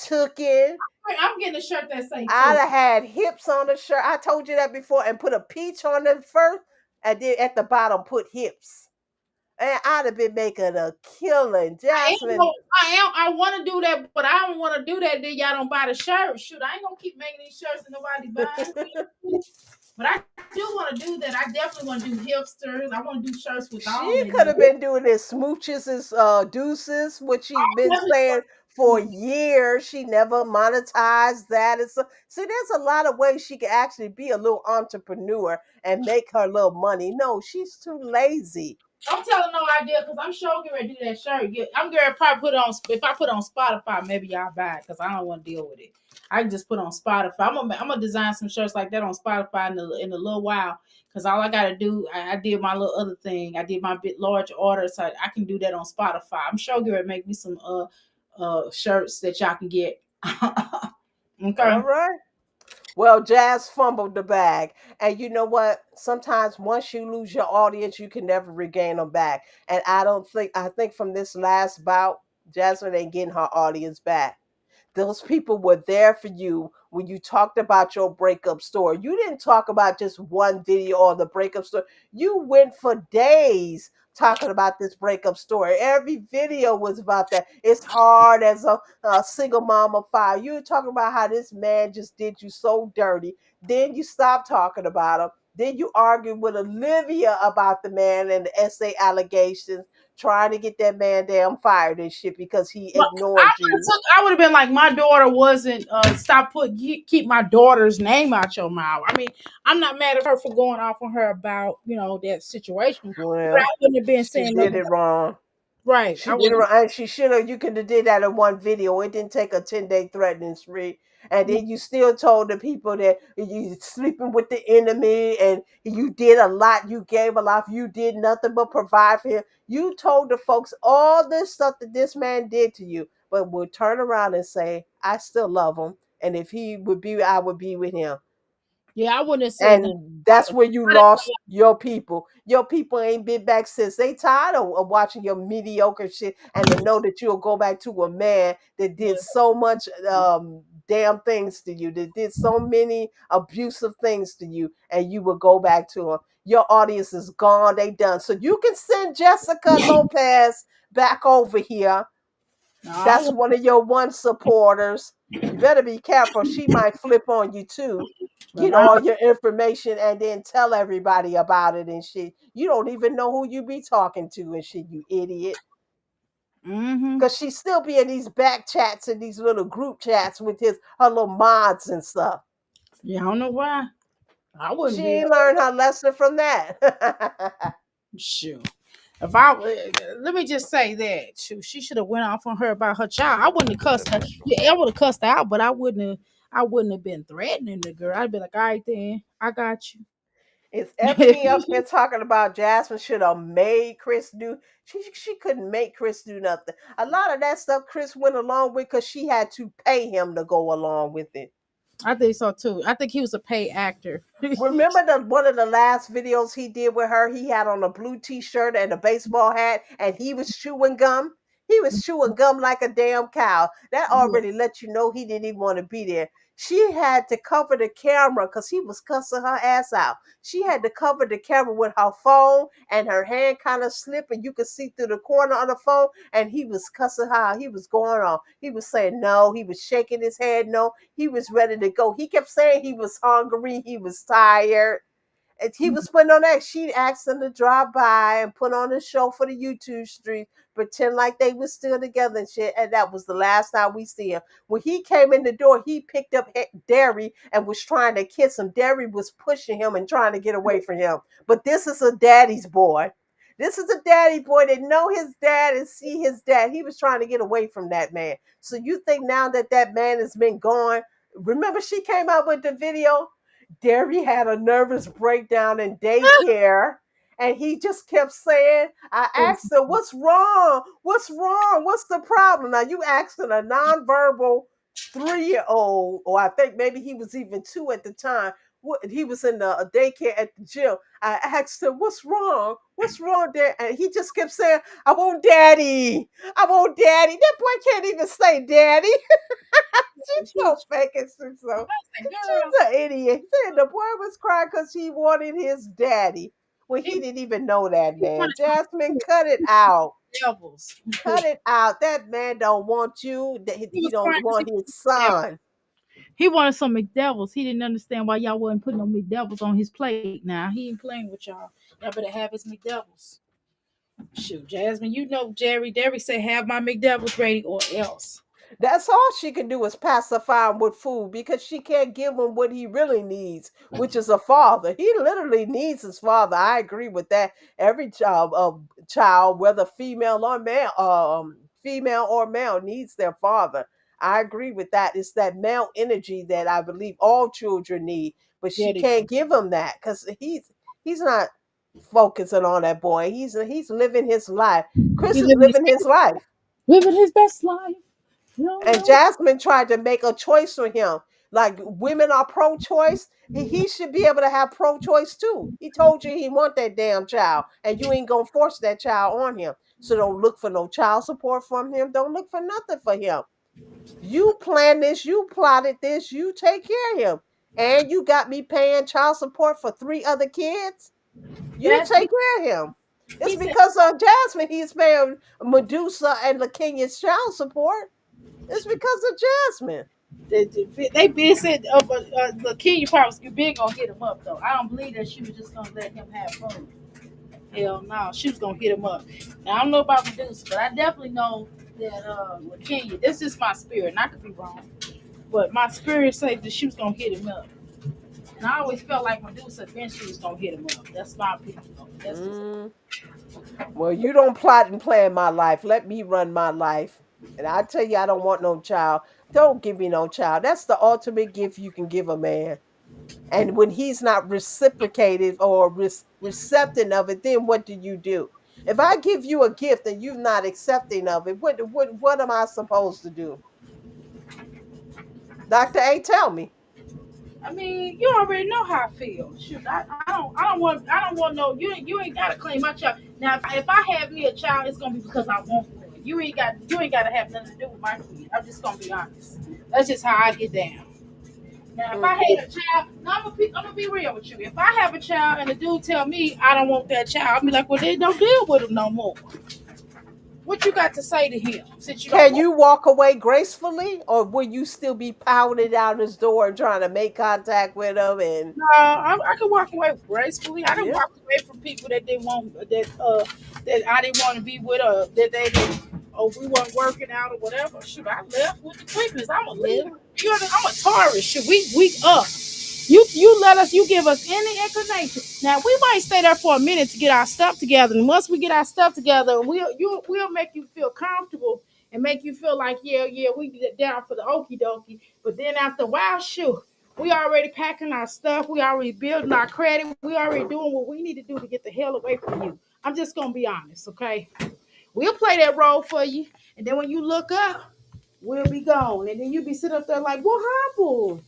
Took it. I'm getting a shirt that say I'd took. have had hips on the shirt. I told you that before, and put a peach on the first, and then at the bottom put hips. And I'd have been making a killing. I am Jasmine, gonna- I want to do that, but I don't want to do that. Then y'all don't buy the shirt. Shoot, I ain't gonna keep making these shirts and nobody buying. But I do want to do that. I definitely want to do hipsters. I want to do shirts with she all that. could have been doing this smooches as deuces, which she's been saying for years. She never monetized that. See, there's a lot of ways she could actually be a little entrepreneur and make her little money. No, she's too lazy. I'm telling no idea because I'm sure getting ready to do that shirt. I'm gonna probably put it on. If I put it on Spotify, maybe y'all buy it because I don't want to deal with it. I can just put it on Spotify. I'm gonna design some shirts like that on Spotify in a little while because all I gotta do, I did my little other thing. I did my bit large order, so I can do that on Spotify. I'm sure getting ready to make me some shirts that y'all can get. All Okay. right. Well, Jazz fumbled the bag. And you know what? Sometimes once you lose your audience, you can never regain them back. And I think from this last bout, Jasmine ain't getting her audience back. Those people were there for you when you talked about your breakup story. You didn't talk about just one video or the breakup story. You went for days talking about this breakup story. Every video was about that. It's hard as a single mom of five. You were talking about how this man just did you so dirty. Then you stopped talking about him. Then you argued with Olivia about the man and the essay allegations, trying to get that man damn fired and shit because he Well, I ignored would have you. took. I would have been like, my daughter wasn't. Stop keep my daughter's name out your mouth. I mean, I'm not mad at her for going off on her about that situation, but I Well, wouldn't have been she saying did nothing. it wrong. Right? She I did it wouldn't. wrong. And she should have. You could have did that in one video. It didn't take a 10-day threatening spree. And then you still told the people that you sleeping with the enemy and you did a lot. You gave a lot. You did nothing but provide for him. You told the folks all this stuff that this man did to you, but would turn around and say, "I still love him, and if he would be, I would be with him." Yeah, I wouldn't have said nothing And about that's it. where you I didn't lost your people. Your people ain't been back since. They tired of watching your mediocre shit and to know that you'll go back to a man that know. did so much damn things to you, that did so many abusive things to you, and you will go back to him. Your audience is gone. They done. So you can send Jessica Lopez back over here. No, That's one of your one supporters. You better be careful. She might flip on you too. but Get I, all your information and then tell everybody about it and shit. You don't even know who you be talking to and shit, you idiot. mm-hmm. Cause she still be in these back chats and these little group chats with her little mods and stuff. Yeah, I don't know why. I wouldn't She be. ain't learned her lesson from that. Shoot. If I let me just say that shoot, she should have went off on her about her child. I wouldn't have cussed her. Yeah, I would have cussed her out, but I wouldn't have. I wouldn't have been threatening the girl. I'd be like, all right, then I got you. It's Ebony up here talking about Jasmine should have made Chris do. She couldn't make Chris do nothing. A lot of that stuff Chris went along with because she had to pay him to go along with it. I think so too. I think he was a paid actor. Remember the one of the last videos he did with her? He had on a blue t-shirt and a baseball hat, and he was chewing gum. He was chewing gum like a damn cow. That Yeah. already let you know he didn't even want to be there. She had to cover the camera because he was cussing her ass out. She had to cover the camera with her phone, and her hand kind of slipped, and you could see through the corner of the phone. And he was cussing her out. He was going on. He was saying no. He was shaking his head no. He was ready to go. He kept saying he was hungry, he was tired. And he was putting on that. She asked him to drop by and put on a show for the YouTube stream, pretend like they were still together and shit. And that was the last time we see him. When he came in the door, he picked up Derry and was trying to kiss him. Derry was pushing him and trying to get away from him. But this is a daddy's boy. This is a daddy boy that know his dad and see his dad. He was trying to get away from that man. So you think now that that man has been gone? Remember, she came out with the video. Derry had a nervous breakdown in daycare. And he just kept saying, I asked her, what's wrong? What's wrong? What's the problem? Now, you asking a nonverbal 3-year old, or I think maybe he was even 2 at the time. He was in the daycare at the gym. I asked him, what's wrong? What's wrong, Dad? And he just kept saying, I want daddy. I want daddy. That boy can't even say daddy. She's She so was fake and she's so like, girl, she's an idiot. Said the boy was crying because he wanted his daddy when he, he didn't even know that he man. wanted Jasmine, cut it out. devils. Cut it out. That man don't want you. He He was don't crying because want his son. he wanted some McDevils. He didn't understand why y'all wasn't putting no McDevils on his plate. Now he ain't playing with y'all. Y'all better have his McDevils. Shoot, Jasmine, you know Jerry. Derry said have my McDevils ready or else. That's all she can do is pacify him with food because she can't give him what he really needs, which is a father. He literally needs his father. I agree with that. Every child, whether female or male, needs their father. I agree with that. It's that male energy that I believe all children need, but Yeah, she they do. can't give him that because he's not focusing on that boy. He's living his life. Chris He is living his life. living his best life. No, And no. Jasmine tried to make a choice for him. Like women are pro-choice. He should be able to have pro-choice too. He told you he want that damn child, and you ain't gonna force that child on him. So don't look for no child support from him. Don't look for nothing for him. You planned this. You plotted this. You take care of him, and you got me paying child support for 3 other kids. You Jasmine, take care of him. It's He said because of Jasmine he's paying Medusa and Lakenya's child support. It's because of Jasmine. they been said the kid probably been gonna hit him up though. I don't believe that she was just gonna let him have fun. Hell no, she was gonna hit him up. Now I don't know about Medusa, but I definitely know that with Kenya, this is my spirit, and I could be wrong. But my spirit said that she was gonna hit him up. And I always felt like Medusa eventually was gonna hit him up. That's my opinion. That's just Mm, well, you don't plot and plan my life. Let me run my life. And I tell you, I don't want no child. Don't give me no child. That's the ultimate gift you can give a man. And when he's not reciprocated or receptive of it, then what do you do? If I give you a gift and you're not accepting of it, what am I supposed to do? Dr. A, tell me. I mean, you already know how I feel. Shoot, I don't want no. You ain't gotta claim my child. Now, if I have me a child, it's gonna be because I want one. You ain't gotta have nothing to do with my kid. I'm just gonna be honest. That's just how I get down. Now, if I Mm-mm. had a child, now I'm gonna be real with you. If I have a child and the dude tell me I don't want that child, I'll be like, well, then don't deal with him no more. What you got to say to him since you don't Can want? you walk away gracefully, or will you still be pounding down his door and trying to make contact with him? And No, I can walk away gracefully. I didn't yeah, walk away from people that didn't want that I didn't want to be with, that they didn't, or we weren't working out or whatever. Shoot, I left with the quickness. I'm a yeah. leader. I'm a Taurus. Shoot, we up. You let us. You give us any inclination. Now we might stay there for a minute to get our stuff together, and once we get our stuff together, we'll make you feel comfortable and make you feel like yeah we get down for the okie dokie. But then after a while, shoot. We already packing our stuff. We already building our credit. We already doing what we need to do to get the hell away from you. I'm just gonna be honest, okay? We'll play that role for you, and then when you look up, we'll be gone, and then you be sitting up there like, what happened?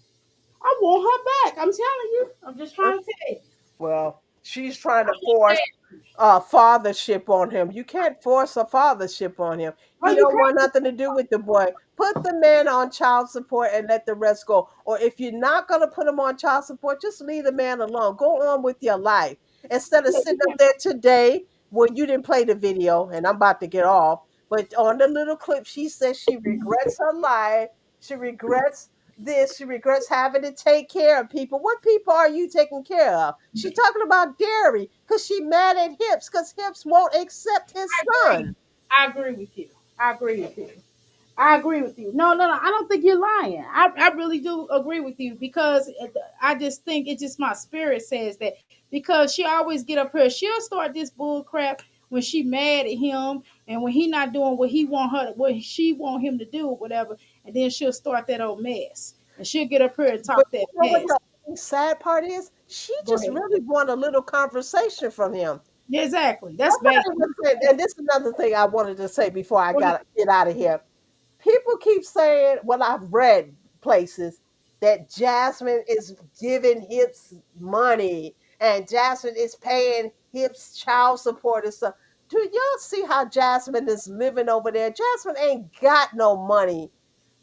I want her back. I'm telling you. I'm just trying to tell you. Well, she's trying I to want force that. fathership on him. You can't force a fathership on him. Oh, He you don't want can't. nothing to do with the boy. Put the man on child support and let the rest go. Or if you're not gonna put him on child support, just leave the man alone. Go on with your life instead of Yeah, sitting you up there today. Well, you didn't play the video, and I'm about to get off. But on the little clip, she says she regrets her life. She regrets this. She regrets having to take care of people. What people are you taking care of? She talking about dairy because she mad at Hips because Hips won't accept his I agree. son. I agree with you. I agree with you. I agree with you. No. I don't think you're lying. I really do agree with you because I just think it's just my spirit says that because she always get up here. She'll start this bull crap when she mad at him and when he not doing what she want him to do or whatever, and then she'll start that old mess and she'll get up here and But talk that you know what mess. the sad part is? She Go just ahead. really want a little conversation from him. Yeah, exactly. That's bad. Somebody was saying, and this is another thing I wanted to say before I Go ahead. got to get out of here. People keep saying, well, I've read places that Jasmine is giving Hips money and Jasmine is paying Hips child support and stuff. Do y'all see how Jasmine is living over there? Jasmine ain't got no money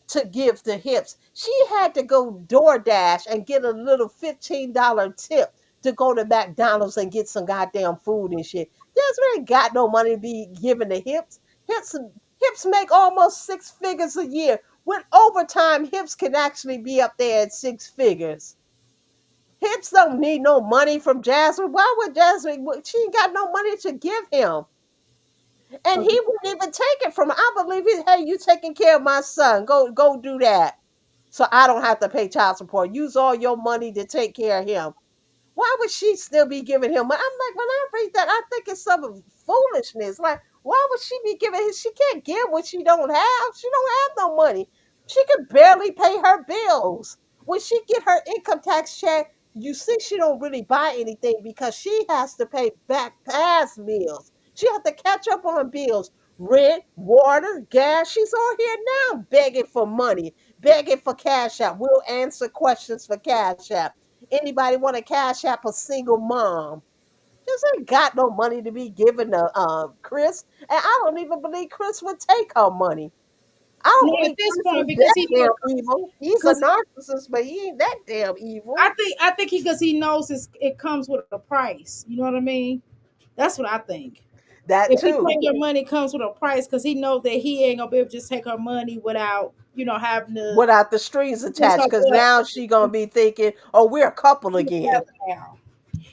to give to Hips. She had to go DoorDash and get a little $15 tip to go to McDonald's and get some goddamn food and shit. Jasmine ain't got no money to be giving to Hips. Hips make almost six figures a year. With overtime, Hips can actually be up there at six figures. Hips don't need no money from Jasmine. Why would Jasmine? She ain't got no money to give him. And So he wouldn't even take it from her. I believe he, hey, you taking care of my son. Go do that. So I don't have to pay child support. Use all your money to take care of him. Why would she still be giving him money? I'm like, when I read that, I think it's some foolishness. Like, why would she be giving him? She can't give what she don't have. She don't have no money. She can barely pay her bills. When she get her income tax check, you see she don't really buy anything because she has to pay back past bills. She has to catch up on bills. Rent, water, gas. She's on here now begging for money, begging for cash out. We'll answer questions for cash out. Anybody want to cash app a single mom? Just ain't got no money to be given to Chris. And I don't even believe Chris would take her money. I don't now at believe this Chris point, is that because he damn evil. He's a because narcissist, but he ain't that damn evil. I think he because he knows it comes with a price. You know what I mean? That's what I think. That If he too. take her money, it comes with a price because he knows that he ain't gonna be able to just take her money without, having to Without the strings kiss her attached, because butt. now she gonna be thinking, oh, we're a couple again. Now.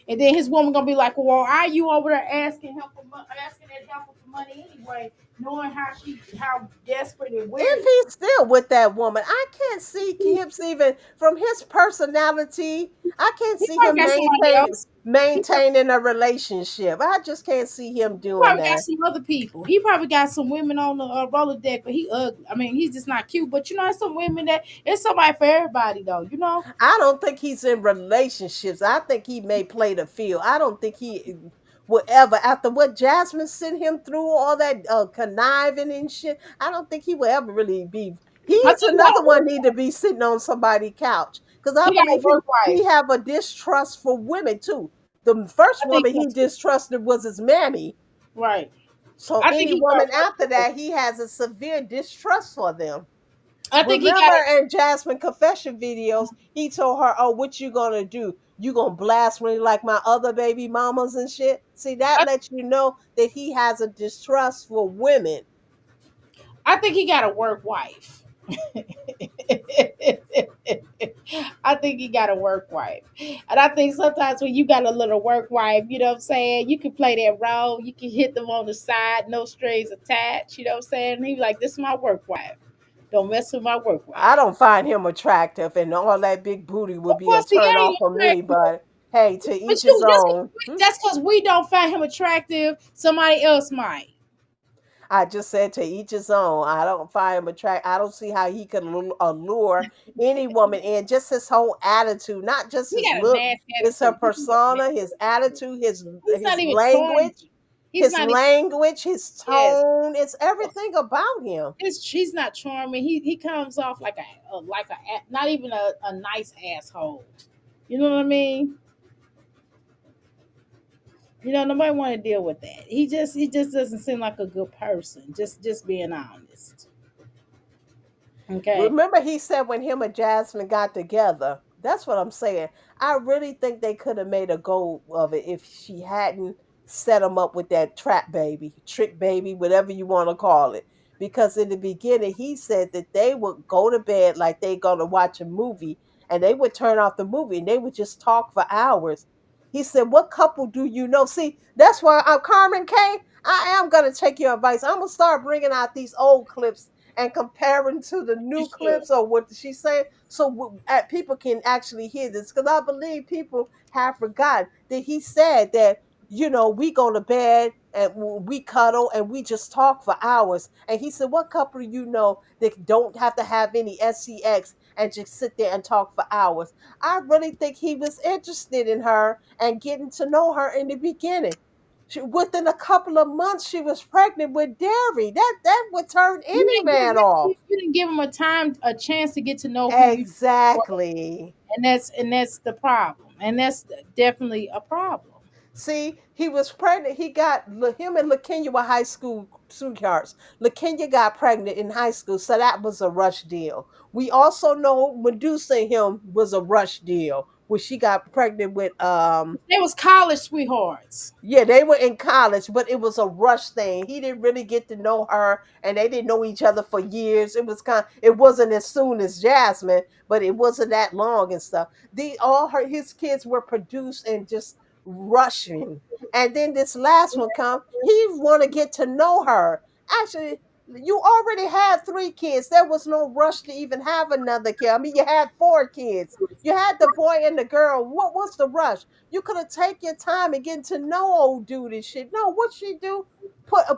And then his woman gonna be like, "Well, are you over there asking him for asking that helper for money anyway, knowing how desperate and weird If he's still with that woman, I can't see him even from his personality. I can't he see probably him got somebody else. maintaining a relationship. I just can't see him He doing probably got that. some other people. He probably got some women on the roller deck, but he ugly. I mean, he's just not cute. But there's some women that it's somebody for everybody, though. I don't think he's in relationships. I think he may play the field. I don't think he will ever, after what Jasmine sent him through, all that conniving and shit. I don't think he will ever really be. I He's think he got another a work. one need to be sitting on somebody's couch because I He got a believe work he wife. have a distrust for women too. The first I think woman so he too. distrusted was his mammy. Right. So I think any he got woman a work after wife. that, he has a severe distrust for them. I think he got Remember a. in Jasmine confession videos, he told her, "Oh, what you gonna do? You gonna blast me like my other baby mamas and shit?" See, that I, lets you know that he has a distrust for women. I think he got a work wife. I think he got a work wife. And I think sometimes when you got a little work wife, you know what I'm saying, you can play that role, you can hit them on the side, no strings attached, you know what I'm saying? And he like, this is my work wife. Don't mess with my work wife. I don't find him attractive, and all that big booty would Of be a course he turn ain't off for me. attractive. But hey, to But each his own. that's because we don't find him attractive. Somebody else might. I just said to each his own. I don't find him attract. I don't see how he could allure any woman in. Just his whole attitude, not just He his got a look. nasty It's her attitude. persona, his attitude, He's not his even charming. language, He's not even his yes. tone. It's everything about him. She's not charming. He comes off like not even a nice asshole. You know what I mean? Nobody want to deal with that. He just doesn't seem like a good person. Just being honest. Okay. Remember, he said when him and Jasmine got together. That's what I'm saying. I really think they could have made a go of it if she hadn't set him up with that trap baby, trick baby, whatever you want to call it. Because in the beginning, he said that they would go to bed like they gonna watch a movie, and they would turn off the movie and they would just talk for hours. He said, "What couple do you know?" See, that's why I'm Carmen K. I am gonna take your advice. I'm gonna start bringing out these old clips and comparing to the You new should. clips or what she's saying so people can actually hear this because I believe people have forgotten that he said that we go to bed and we cuddle and we just talk for hours. And he said, what couple do you know that don't have to have any sex and just sit there and talk for hours? I really think he was interested in her and getting to know her in the beginning. Within a couple of months, she was pregnant with Derry. That would turn any man off. You didn't give him a chance to get to know who you were, Exactly. and that's the problem, and that's definitely a problem. See, he was pregnant. Him and LaKenya were high school sweethearts. LaKenya got pregnant in high school, so that was a rush deal. We also know Medusa and him was a rush deal, where she got pregnant with They was college sweethearts. yeah, they were in college, but it was a rush thing. He didn't really get to know her, and they didn't know each other for years. It wasn't as soon as Jasmine, but it wasn't that long and stuff. His kids were produced and just rushing. And then this last one come, he want to get to know her. Actually, you already had 3 kids. There was no rush to even have another kid. I mean, you had 4 kids. You had the boy and the girl. What was the rush? You could have taken your time and getting to know old dude and shit. No, what she do?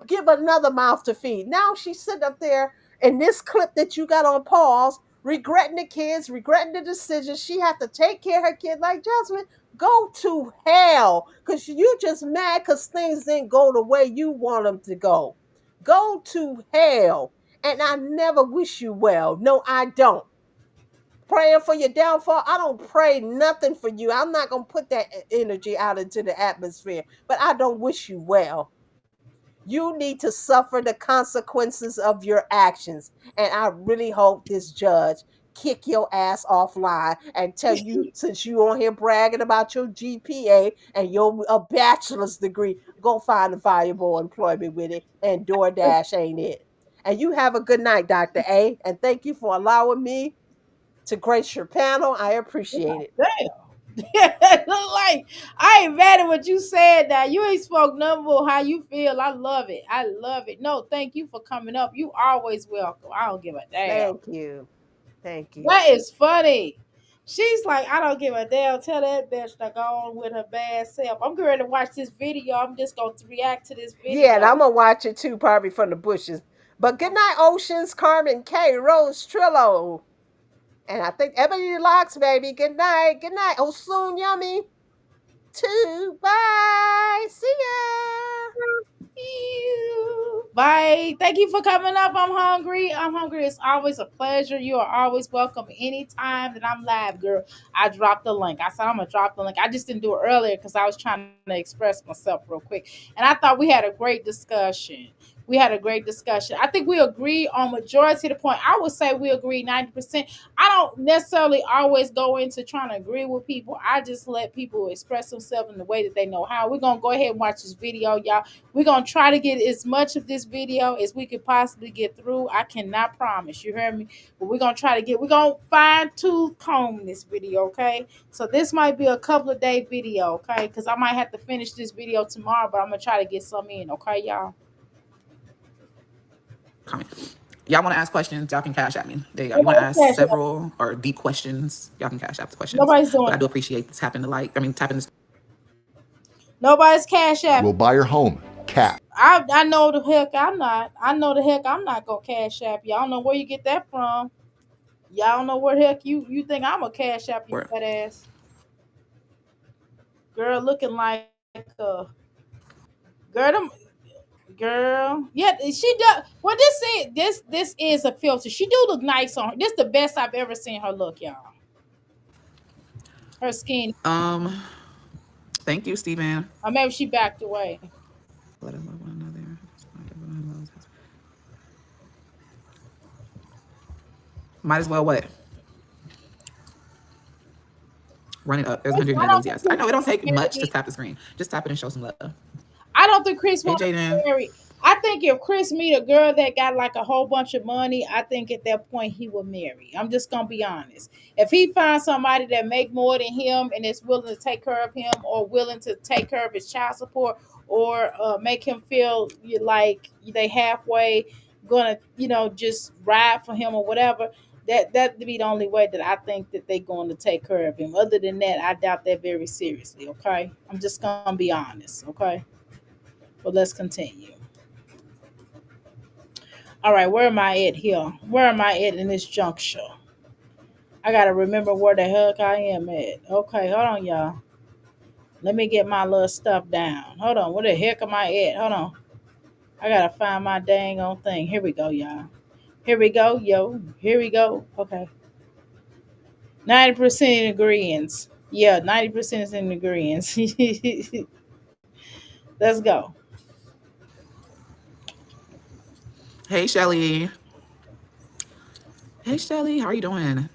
Give another mouth to feed. Now she's sitting up there in this clip that you got on pause, regretting the kids, regretting the decision. She had to take care of her kid. Like Jasmine, go to hell, cause you just mad cause things didn't go the way you want them to go. Go to hell, and I never wish you well. No, I don't praying for your downfall. I don't pray nothing for you. I'm not going to put that energy out into the atmosphere, but I don't wish you well. You need to suffer the consequences of your actions. And I really hope this judge kick your ass offline and tell you, since you on here bragging about your GPA and your a bachelor's degree, go find a valuable employment with it. And DoorDash ain't it. And you have a good night, Dr. A. And thank you for allowing me to grace your panel. I appreciate it. Damn. Look like I ain't mad at what you said now. You ain't spoke nothing about how you feel. I love it. I love it. No, thank you for coming up. You always welcome. I don't give a damn. Thank you. Thank you. That is funny. She's like, I don't give a damn. Tell that bitch to go on with her bad self. I'm going to watch this video. I'm just going to react to this Yeah, and video. I'm gonna watch it too, probably from the bushes. But good night, Oceans, Carmen K, Rose Trillo. And I think Ebony Locks, baby. Good night. Good night. Oh, soon, yummy. Two. Bye. See ya. Bye. Thank you for coming up. I'm hungry. I'm hungry. It's always a pleasure. You are always welcome anytime that I'm live, girl. I dropped the link. I said I'm gonna drop the link. I just didn't do it earlier because I was trying to express myself real quick. And I thought we had a great discussion. We had a great discussion. I think we agree on majority of the point. I would say we agree 90%. I don't necessarily always go into trying to agree with people. I just let people express themselves in the way that they know how. We're gonna go ahead and watch this video, y'all. We're gonna try to get as much of this video as we could possibly get through. I cannot promise, you hear me? But we're gonna fine tooth comb this video, okay? So this might be a couple of day video, okay? Because I might have to finish this video tomorrow, but I'm gonna try to get some in, okay, y'all? Comment. Y'all want to ask questions? Y'all can cash at me. There you go. You want to Nobody's ask cash app. several or deep questions? Y'all can cash out the questions. Nobody's But doing I do it. appreciate tapping the like. I mean, tapping the. Nobody's cash app. We'll buy your home. Cash. I know the heck I'm not. I know the heck I'm not gonna cash app. Y'all know where you get that from. Y'all know where the heck you think I'm a cash app, you fat ass. Girl looking like girl them girl. Yeah, she does. Well, this is a filter. She do look nice on her. This the best I've ever seen her look, y'all. Her skin. Thank you, Stephen. Or maybe she backed away. Let us love one another. Might as well what? Run it up. There's 100 I of those. don't Yes, think I know it don't take Chris much. married. Just tap the screen. Just tap it and show some love. I don't think Chris Hey, wants to Jaden. marry. I think if Chris meet a girl that got like a whole bunch of money, I think at that point he will marry. I'm just gonna be honest. If he finds somebody that make more than him and is willing to take care of him, or willing to take care of his child support, or make him feel like they halfway gonna, just ride for him or whatever. That be the only way that I think that they're going to take care of him. Other than that, I doubt that very seriously. Okay, I'm just gonna be honest. Okay. But let's continue. All right, where am I at here? Where am I at in this juncture? I gotta remember where the heck I am at. Okay, hold on, y'all. Let me get my little stuff down. Hold on, where the heck am I at? Hold on. I gotta find my dang on thing. Here we go, y'all. Here we go, yo. Here we go. Okay. 90% in agreements. Yeah, 90% is in agreements. Let's go. Hey, Shelly. Hey, Shelly. How are you doing?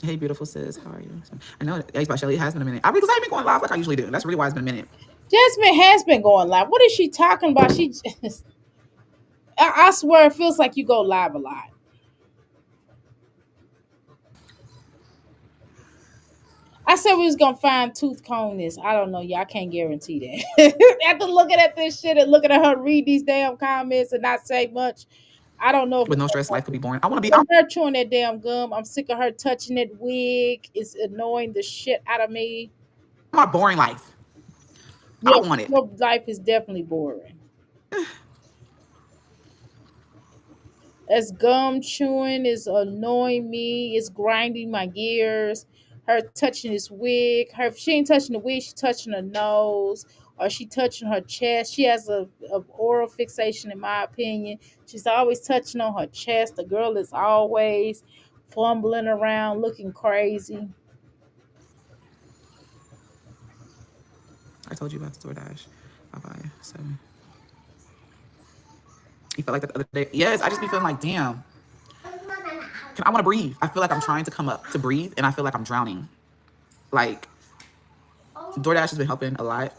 Hey, beautiful sis. How are you? I know it's about Shelly. It has been a minute. Because I haven't been going live like I usually do. That's really why it's been a minute. Jasmine has been going live. What is she talking about? She just, I swear it feels like you go live a lot. I said we was gonna find tooth comb this. I don't know, y'all. I can't guarantee that. After looking at this shit and looking at her read these damn comments and not say much, I don't know if With it's no stress, life could be boring. I want to be. from her chewing that damn gum. I'm sick of her touching that wig. It's annoying the shit out of me. I want a boring life. I Yeah, don't want it. your life is definitely boring. As gum chewing is annoying me. It's grinding my gears. Her touching this wig. Her, if she ain't touching the wig, she touching her nose, or she touching her chest. She has a oral fixation, in my opinion. She's always touching on her chest. The girl is always fumbling around, looking crazy. I told you about the DoorDash. Bye bye. So you felt like that the other day. Yes, I just be feeling like, damn. I want to breathe. I feel like I'm trying to come up to breathe, and I feel like I'm drowning. Like DoorDash has been helping a lot,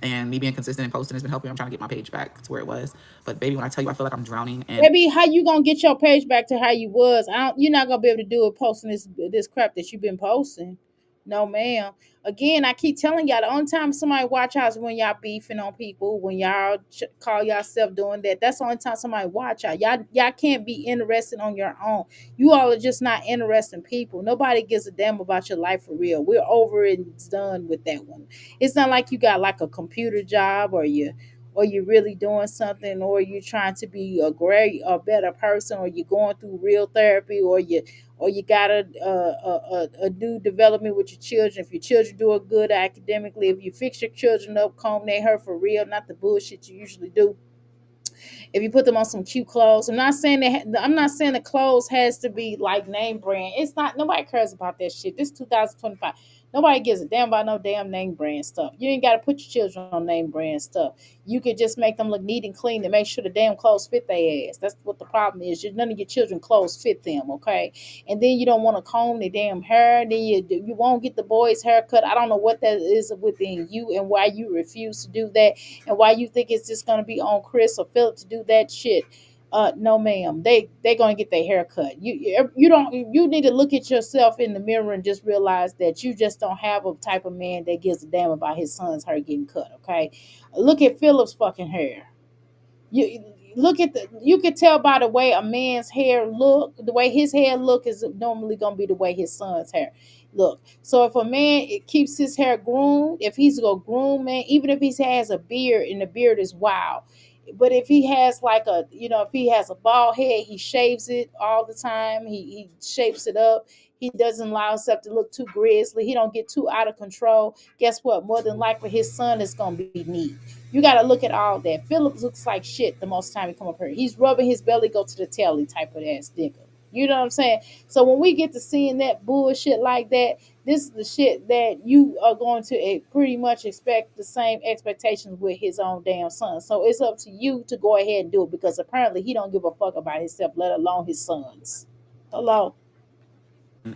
and me being consistent and posting has been helping. I'm trying to get my page back to where it was. But baby, when I tell you, I feel like I'm drowning, and Baby, how you gonna get your page back to how you was? I don't, you're not gonna be able to do it posting this crap that you've been posting. No, ma'am. Again, I keep telling y'all the only time somebody watch out is when y'all beefing on people, when y'all call yourself doing that. That's the only time somebody watch out. Y'all can't be interested on your own. You all are just not interesting people. Nobody gives a damn about your life for real. We're over and done with that one. It's not like you got like a computer job or you're really doing something, or you're trying to be a better person, or you're going through real therapy, or you got a new development with your children. If your children doing good academically, if you fix your children up, comb their hair for real, not the bullshit you usually do, if you put them on some cute clothes. I'm not saying the clothes has to be like name brand. It's not. Nobody cares about that shit. This 2025. Nobody gives a damn about no damn name brand stuff. You ain't got to put your children on name brand stuff. You could just make them look neat and clean to make sure the damn clothes fit their ass. That's what the problem is. None of your children clothes fit them, okay? And then you don't want to comb their damn hair. Then you won't get the boys' haircut. I don't know what that is within you and why you refuse to do that, and why you think it's just gonna be on Chris or Philip to do that shit. No, ma'am. They gonna get their hair cut. You don't. You need to look at yourself in the mirror and just realize that you just don't have a type of man that gives a damn about his son's hair getting cut. Okay, look at Philip's fucking hair. You look at you can tell by the way a man's hair look, the way his hair look is normally gonna be the way his son's hair look. So if a man it keeps his hair groomed, if he's a groom man, even if he has a beard and the beard is wild, but if he has like if he has a bald head, he shaves it all the time. He shapes it up. He doesn't allow himself to look too grizzly. He don't get too out of control. Guess what? More than likely, his son is gonna be neat. You got to look at all that. Phillips looks like shit the most time he come up here. He's rubbing his belly, go to the telly type of ass nigga. You know what I'm saying? So when we get to seeing that bullshit like that, this is the shit that you are going to pretty much expect the same expectations with his own damn son. So it's up to you to go ahead and do it, because apparently he don't give a fuck about himself, let alone his sons. Hello.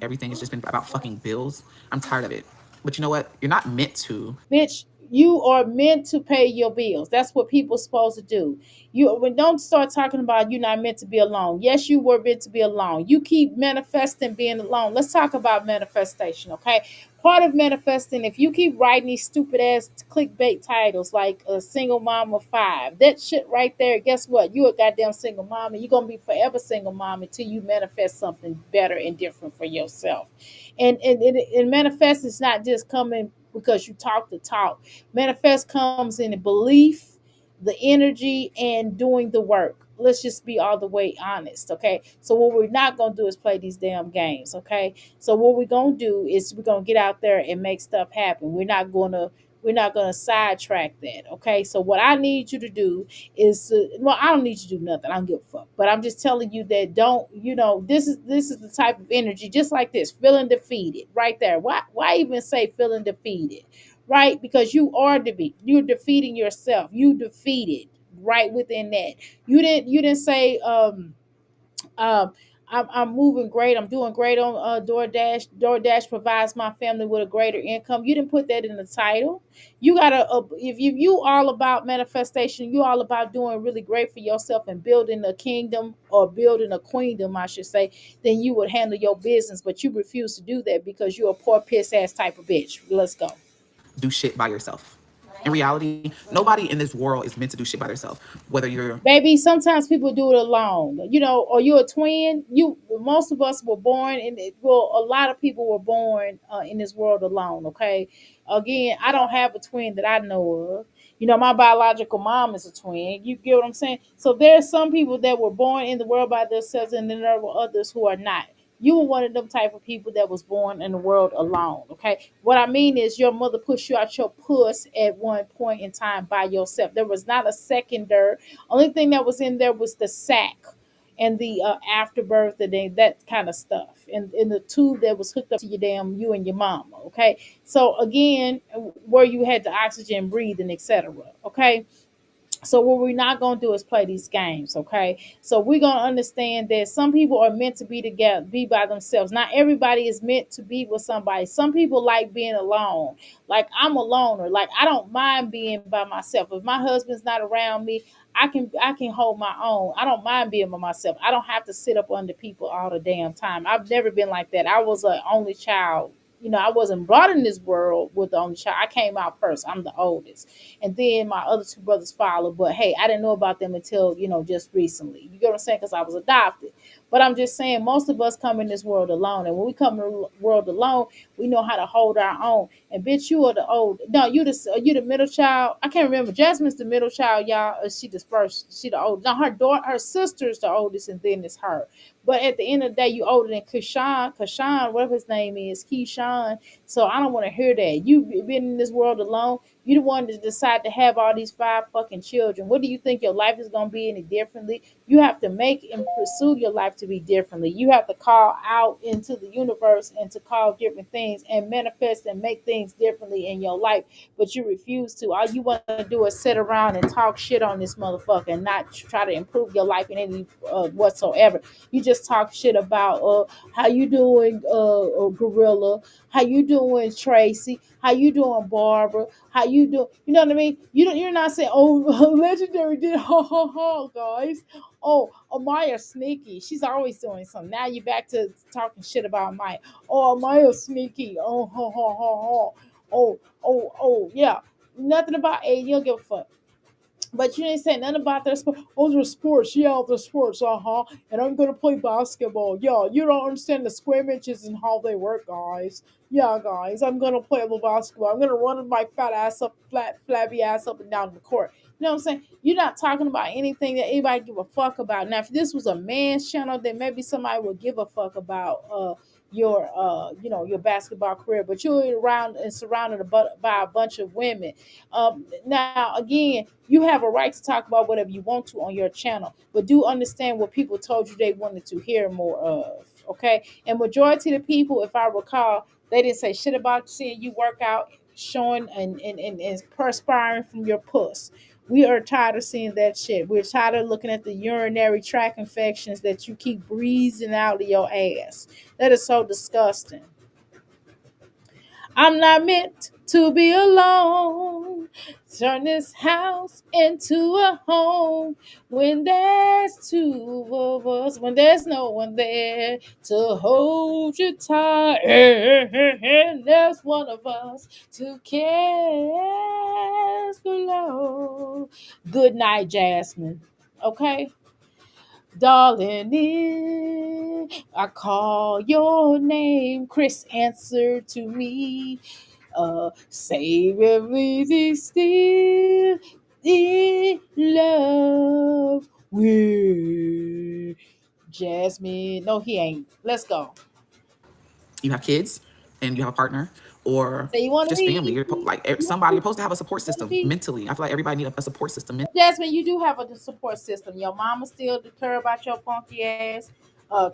everything has just been about fucking bills. I'm tired of it. But you know what? You're not meant to. Bitch, you are meant to pay your bills. That's what people supposed to do. You don't start talking about you're not meant to be alone. Yes, you were meant to be alone. You keep manifesting being alone. Let's talk about manifestation, okay? Part of manifesting, if you keep writing these stupid ass clickbait titles like a single mom of five, that shit right there, guess what? You a goddamn single mom, and you're gonna be forever single mom until you manifest something better and different for yourself. And manifest is not just coming because you talk the talk. Manifest comes in the belief, the energy, and doing the work. Let's just be all the way honest, okay? So what we're not gonna do is play these damn games, okay? So what we're gonna do is we're gonna get out there and make stuff happen. We're not gonna sidetrack that, okay? So what I need you to do is, well, I don't need you to do nothing. I don't give a fuck. But I'm just telling you that don't, this is the type of energy, just like this, feeling defeated, right there. Why even say feeling defeated, right? Because you're defeating yourself. You defeated right within that. You didn't say um, I'm moving great. I'm doing great on DoorDash. DoorDash provides my family with a greater income. You didn't put that in the title. You gotta, if you all about manifestation, you all about doing really great for yourself and building a kingdom or building a queendom, I should say. Then you would handle your business, but you refuse to do that because you're a poor piss ass type of bitch. Let's go. Do shit by yourself. In reality, nobody in this world is meant to do shit by themselves. Whether you're Baby, sometimes people do it alone. Or you're a twin. Most of us were born in it. Well, a lot of people were born in this world alone. Okay, again, I don't have a twin that I know of. My biological mom is a twin. You get what I'm saying? So there are some people that were born in the world by themselves, and then there were others who are not. You were one of them type of people that was born in the world alone. Okay, what I mean is your mother pushed you out your puss at one point in time by yourself. There was not a secondary. Only thing that was in there was the sack and the afterbirth and that kind of stuff, and the tube that was hooked up to your damn you and your mama. Okay, so again, where you had the oxygen, breathe, and etc. Okay, So what we're not gonna do is play these games, okay? So we're gonna understand that some people are meant to be together, be by themselves. Not everybody is meant to be with somebody. Some people like being alone. Like I'm a loner. Like I don't mind being by myself. If my husband's not around me, I can hold my own. I don't mind being by myself. I don't have to sit up under people all the damn time. I've never been like that. I was an only child. I wasn't brought in this world with the only child. I came out first. I'm the oldest, and then my other two brothers followed. But hey, I didn't know about them until just recently. You get what I'm saying? Because I was adopted. But I'm just saying, most of us come in this world alone, and when we come in the world alone, we know how to hold our own. And bitch, you are the old. No, you the middle child. I can't remember. Jasmine's the middle child, y'all. Or she the first. She the old. No, her daughter, her sister's the oldest, and then it's her. But at the end of the day, you older than Kashawn, whatever his name is, Keyshawn. So I don't want to hear that. You've been in this world alone. You the one to decide to have all these five fucking children. What do you think your life is gonna be any differently? You have to make and pursue your life to be differently. You have to call out into the universe and to call different things and manifest and make things differently in your life. But you refuse to. All you want to do is sit around and talk shit on this motherfucker and not try to improve your life in any whatsoever. You just talk shit about how you doing, Gorilla, how you doing, Tracy, how you doing, Barbara, how you do. You know what I mean? You're not saying, oh, legendary did ha ha ha, guys. Oh, Amaya sneaky. She's always doing something. Now you're back to talking shit about Amaya. Oh, Amaya sneaky. Oh, ha ha ha ha. Yeah. Nothing about A. You don't give a fuck. But you didn't say nothing about their sport. Oh, they're sports. Yeah, they're sports. And I'm gonna play basketball. Yeah, you don't understand the scrimmages and how they work, guys. Yeah, guys, I'm gonna play a little basketball. I'm gonna run my fat ass up, flabby ass up and down the court. You know what I'm saying? You're not talking about anything that anybody give a fuck about. Now, if this was a man's channel, then maybe somebody would give a fuck about your basketball career. But you're around and surrounded by a bunch of women. Now, again, you have a right to talk about whatever you want to on your channel, but do understand what people told you they wanted to hear more of. Okay, and majority of the people, if I recall, they didn't say shit about seeing you work out, showing and perspiring from your puss. We are tired of seeing that shit. We're tired of looking at the urinary tract infections that you keep breezing out of your ass. That is so disgusting. I'm not meant to be alone. Turn this house into a home when there's two of us, when there's no one there to hold you tight. And there's one of us to cast below. Good night, Jasmine. Okay? Darling, I call your name. Chris answered to me. Save everything still in love with Jasmine. No, he ain't. Let's go. You have kids and you have a partner or So you want to just be? family. You're like You want somebody. to You're supposed to have a support system be? mentally. I feel like everybody needs a support system. Jasmine, you do have a support system. Your mama still care about your funky ass.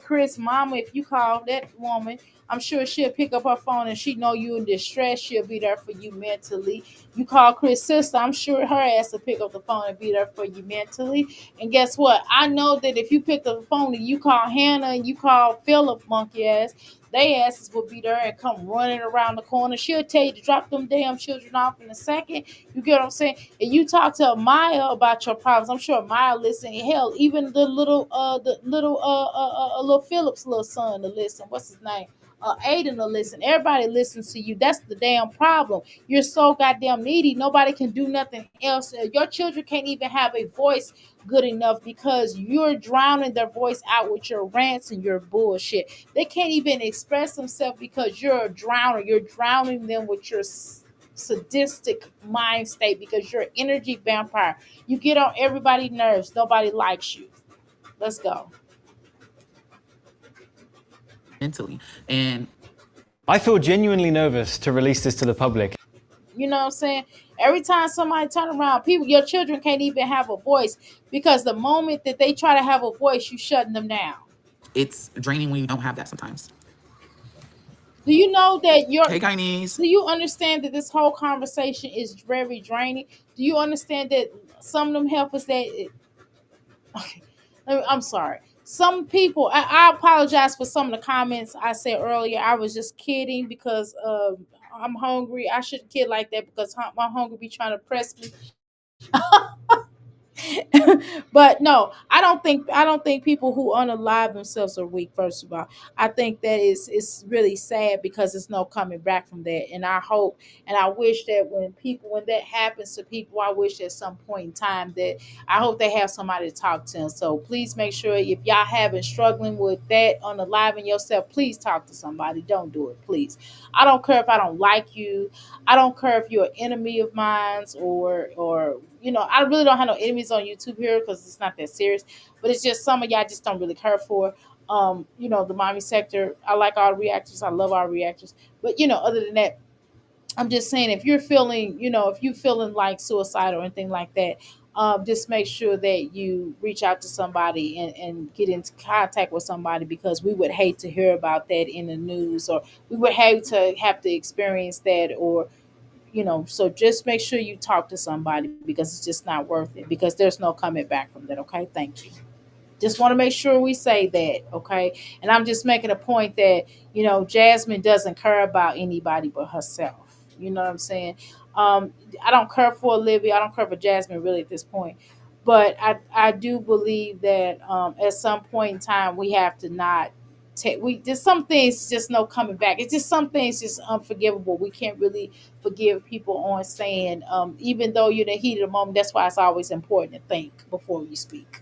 Chris, mama, if you call that woman, I'm sure she'll pick up her phone and she know you in distress. She'll be there for you mentally. You call Chris' sister, I'm sure her ass will pick up the phone and be there for you mentally. And guess what? I know that if you pick up the phone and you call Hannah and you call Philip, monkey ass, they asses will be there and come running around the corner. She'll tell you to drop them damn children off in a second. You get what I'm saying? And you talk to Maya about your problems. I'm sure Maya listen. Hell, even the little Phillips little son to listen. What's his name? Aiden to listen. Everybody listens to you. That's the damn problem. You're so goddamn needy. Nobody can do nothing else. Your children can't even have a voice good enough because you're drowning their voice out with your rants and your bullshit. They can't even express themselves because you're a drowner. You're drowning them with your sadistic mind state because you're an energy vampire. You get on everybody's nerves. Nobody likes you. Let's go. Mentally. And I feel genuinely nervous to release this to the public. You know what I'm saying? Every time somebody turn around, people, your children can't even have a voice because the moment that they try to have a voice, you shutting them down. it's draining when you don't have that sometimes. Do you know that your Hey, Guyanese. do you understand that this whole conversation is very draining? Do you understand that some of them helpers that okay, I'm sorry. Some people, I apologize for some of the comments I said earlier. I was just kidding because I'm hungry. I shouldn't kid like that because my hunger be trying to press me. But no, I don't think people who unalive themselves are weak. First of all, I think that is it's really sad because there's no coming back from that. And I hope and I wish that when that happens to people, I wish at some point in time that I hope they have somebody to talk to. And so please make sure if y'all having struggling with that unaliving yourself, please talk to somebody. Don't do it, please. I don't care if I don't like you. I don't care if you're an enemy of mine or I really don't have no enemies on YouTube here because it's not that serious. But it's just some of y'all just don't really care for. The mommy sector. I like all reactors. I love all reactors. But other than that, I'm just saying if you're feeling like suicide or anything like that, just make sure that you reach out to somebody and get into contact with somebody because we would hate to hear about that in the news or we would hate to have to experience that or so just make sure you talk to somebody because it's just not worth it because there's no coming back from that. Okay, thank you. Just want to make sure we say that. Okay, and I'm just making a point that Jasmine doesn't care about anybody but herself. You know what I'm saying? I don't care for Olivia. I don't care for Jasmine really at this point, but I do believe that at some point in time we have to not take we just some things just no coming back. It's just some things just unforgivable. We can't really forgive people on saying even though you're in the heat of the moment. That's why it's always important to think before you speak.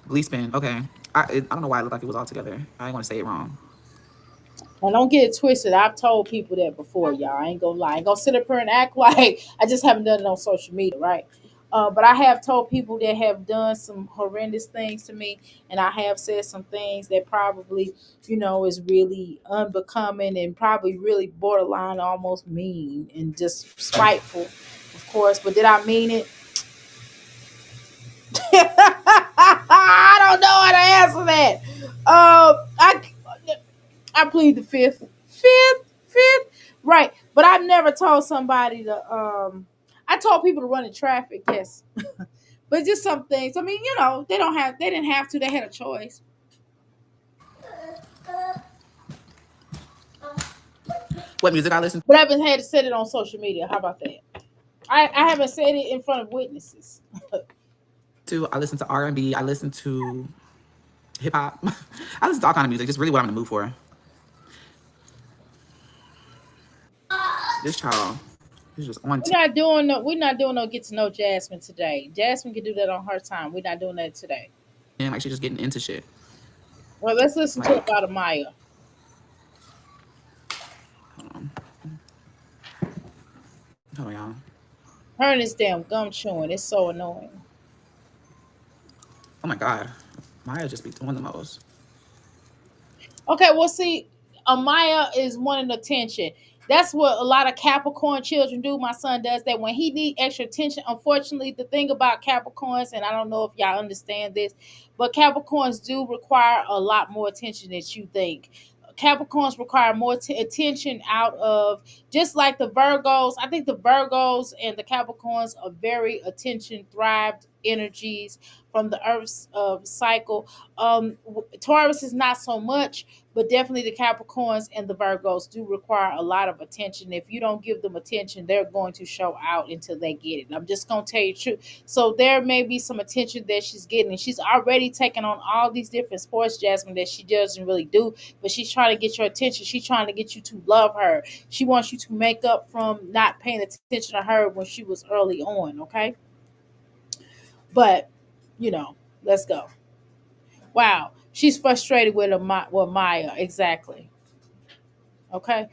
Glee spin. Okay. I don't know why it looked like it was all together. I didn't want to say it wrong. And don't get it twisted. I've told people that before, y'all. I ain't gonna lie. I ain't gonna sit up here and act like I just haven't done it on social media, right? But I have told people that have done some horrendous things to me, and I have said some things that probably, is really unbecoming and probably really borderline almost mean and just spiteful, of course. But did I mean it? I don't know how to answer that. I plead the fifth, right? But I've never told somebody to. I told people to run in traffic, yes, but just some things. I mean, they didn't have to. They had a choice. What music I listen But I haven't had to say it on social media. How about that? I haven't said it in front of witnesses. to? I listen to R&B. I listen to hip hop. I listen to all kind of music. Just really what I'm in the mood for. This child is just on. We're not doing no get to know Jasmine today. Jasmine can do that on her time. We're not doing that today. And like she's just getting into shit. Well, let's listen to Like, about Amaya. hold on, hold on, y'all. Her and this damn gum chewing. It's so annoying. Oh my god, Maya just be doing the most. Okay, well, see, Amaya is wanting attention. That's what a lot of Capricorn children do. My son does that when he need extra attention. Unfortunately, the thing about Capricorns, and I don't know if y'all understand this, but Capricorns do require a lot more attention than you think. Capricorns require more attention out of just like the Virgos. I think the Virgos and the Capricorns are very attention thrived energies from the Earth's cycle. Taurus is not so much, but definitely the Capricorns and the Virgos do require a lot of attention. If you don't give them attention, they're going to show out until they get it. And I'm just going to tell you the truth. So there may be some attention that she's getting. And she's already taken on all these different sports, Jasmine, that she doesn't really do, but she's trying to get your attention. She's trying to get you to love her. She wants you to make up from not paying attention to her when she was early on, okay? But, let's go. Wow. She's frustrated with Maya. Exactly. Okay.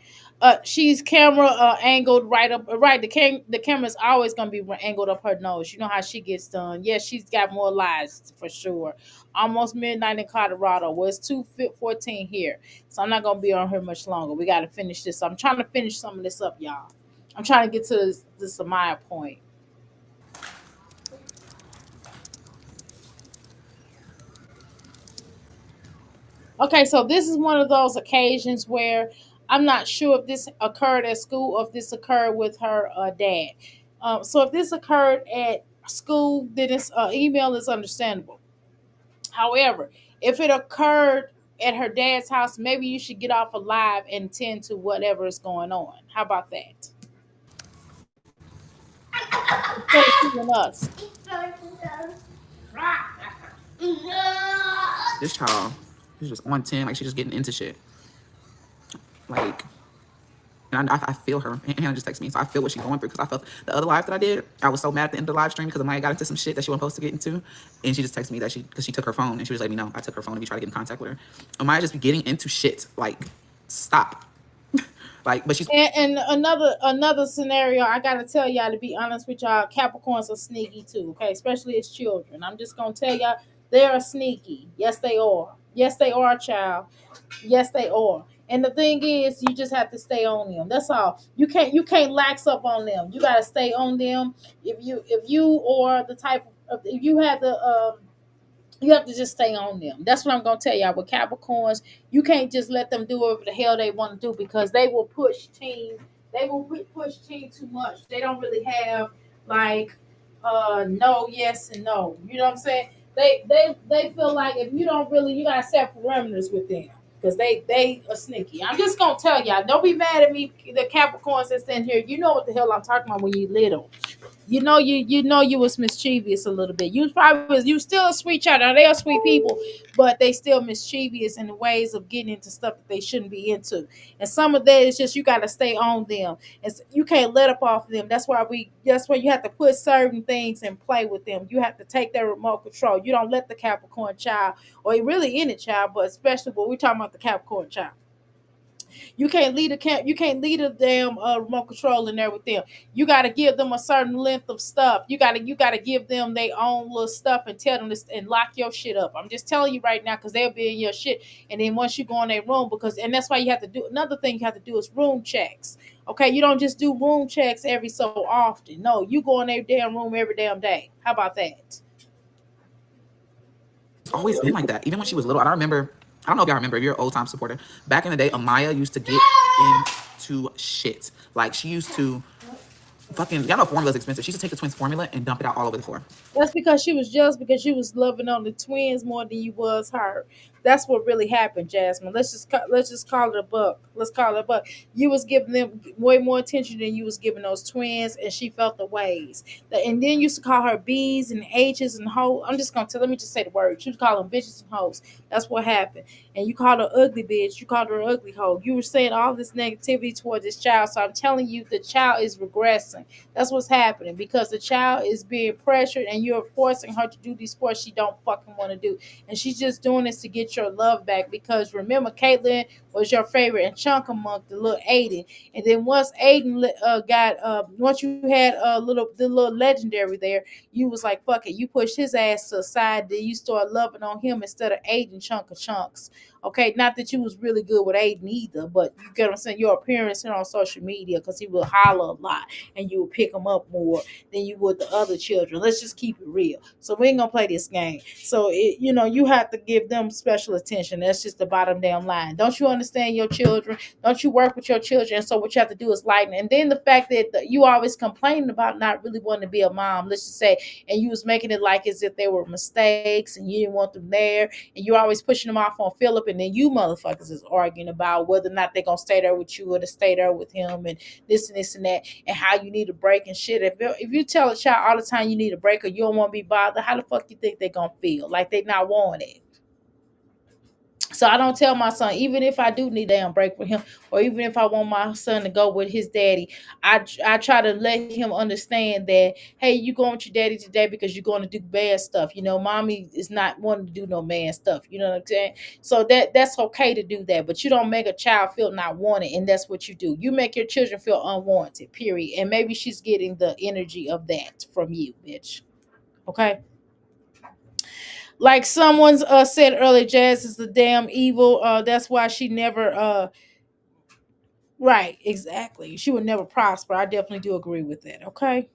She's camera angled right up. Right. The camera's always gonna be angled up her nose. You know how she gets done. Yeah, she's got more lies for sure. Almost midnight in Colorado. Well, it's 2:14 here, so I'm not gonna be on her much longer. We got to finish this. I'm trying to finish some of this up, y'all. I'm trying to get to this Amaya point. Okay, so this is one of those occasions where I'm not sure if this occurred at school or if this occurred with her dad. So if this occurred at school, then it's email is understandable. However, if it occurred at her dad's house, maybe you should get off alive and tend to whatever is going on. How about that? Instead of suing us. This child is just on 10, like she's just getting into shit. Like, and I feel her. Hannah just texted me, so I feel what she's going through because I felt the other live that I did. I was so mad at the end of the live stream because Amaya got into some shit that she wasn't supposed to get into, and she just texted me that because she took her phone and she was letting me know I took her phone to be trying to get in contact with her. Amaya just be getting into shit. Like, stop. Like, but she's And another scenario, I gotta tell y'all, to be honest with y'all, Capricorns are sneaky too. Okay, especially as children. I'm just gonna tell y'all, they are sneaky. Yes, they are. Yes, they are, child. Yes, they are. And the thing is, you just have to stay on them. That's all. You can't lax up on them. You gotta stay on them. If you are the type of, if you have the you have to just stay on them. That's what I'm gonna tell y'all. With Capricorns, you can't just let them do whatever the hell they want to do, because they will push team. They will push team too much. They don't really have like no, yes, and no. You know what I'm saying? They feel like if you don't really, you gotta set parameters with them, because they are sneaky. I'm just gonna tell y'all. Don't be mad at me, the Capricorns that's in here. You know what the hell I'm talking about when you little. You was mischievous a little bit. You still a sweet child. Now they are sweet people, but they still mischievous in the ways of getting into stuff that they shouldn't be into. And some of that is just, you got to stay on them, and you can't let up off them. That's why you have to put certain things and play with them. You have to take their remote control. You don't let the Capricorn child, or really any child, but especially when we're talking about the Capricorn child, you can't lead a damn remote control in there with them. You got to give them a certain length of stuff. You got to give them their own little stuff and tell them this and lock your shit up. I'm just telling you right now, because they'll be in your shit. And then once you go in their room, and that's why you have to do another thing. You have to do is room checks. Okay, you don't just do room checks every so often. No, you go in their damn room every damn day. How about that? always been like that. Even when she was little, I don't know if y'all remember, if you're an old time supporter, back in the day, Amaya used to get into shit. Like, she used to fucking, y'all know formula's expensive. She used to take the twins' formula and dump it out all over the floor. That's because she was jealous, because she was loving on the twins more than you was her. That's what really happened, Jasmine. Let's just call it a buck. Let's call it a buck. You was giving them way more attention than you was giving those twins, and she felt the ways. And then you used to call her B's and H's and hoes. I'm just gonna tell. Let me just say the word. She was calling them bitches and hoes. That's what happened. And you called her ugly bitch. You called her ugly hoe. You were saying all this negativity towards this child. So I'm telling you, the child is regressing. That's what's happening, because the child is being pressured, and you're forcing her to do these sports she don't fucking want to do. And she's just doing this to get your love back, because remember, Caitlyn was your favorite and chunk among the little Aiden. And then once Aiden once you had the little legendary there, you was like, fuck it. You pushed his ass to the side. Then you start loving on him instead of Aiden chunk of chunks. Okay, not that you was really good with Aiden either, but you get what I'm saying. Your appearance here on social media, because he will holler a lot, and you will pick him up more than you would the other children. Let's just keep it real. So we ain't gonna play this game. So you have to give them special attention. That's just the bottom damn line. Don't you understand your children? Don't you work with your children? So what you have to do is lighten. And then the fact that you always complaining about not really wanting to be a mom, let's just say, and you was making it like as if they were mistakes and you didn't want them there, and you're always pushing them off on Philip, and then you motherfuckers is arguing about whether or not they're gonna stay there with you or to stay there with him, and this and that, and how you need a break and shit. If you tell a child all the time you need a break or you don't want to be bothered, how the fuck you think they gonna feel? Like they not wanted. So I don't tell my son, even if I do need a damn break with him, or even if I want my son to go with his daddy, I try to let him understand that, hey, you going with your daddy today because you're going to do bad stuff. Mommy is not wanting to do no man stuff. You know what I'm saying? So that's okay to do that, but you don't make a child feel not wanted, and that's what you do. You make your children feel unwanted, period. And maybe she's getting the energy of that from you, bitch. Okay. Like someone's said earlier, Jazz is the damn evil. That's why she never right, exactly. She would never prosper. I definitely do agree with that. Okay.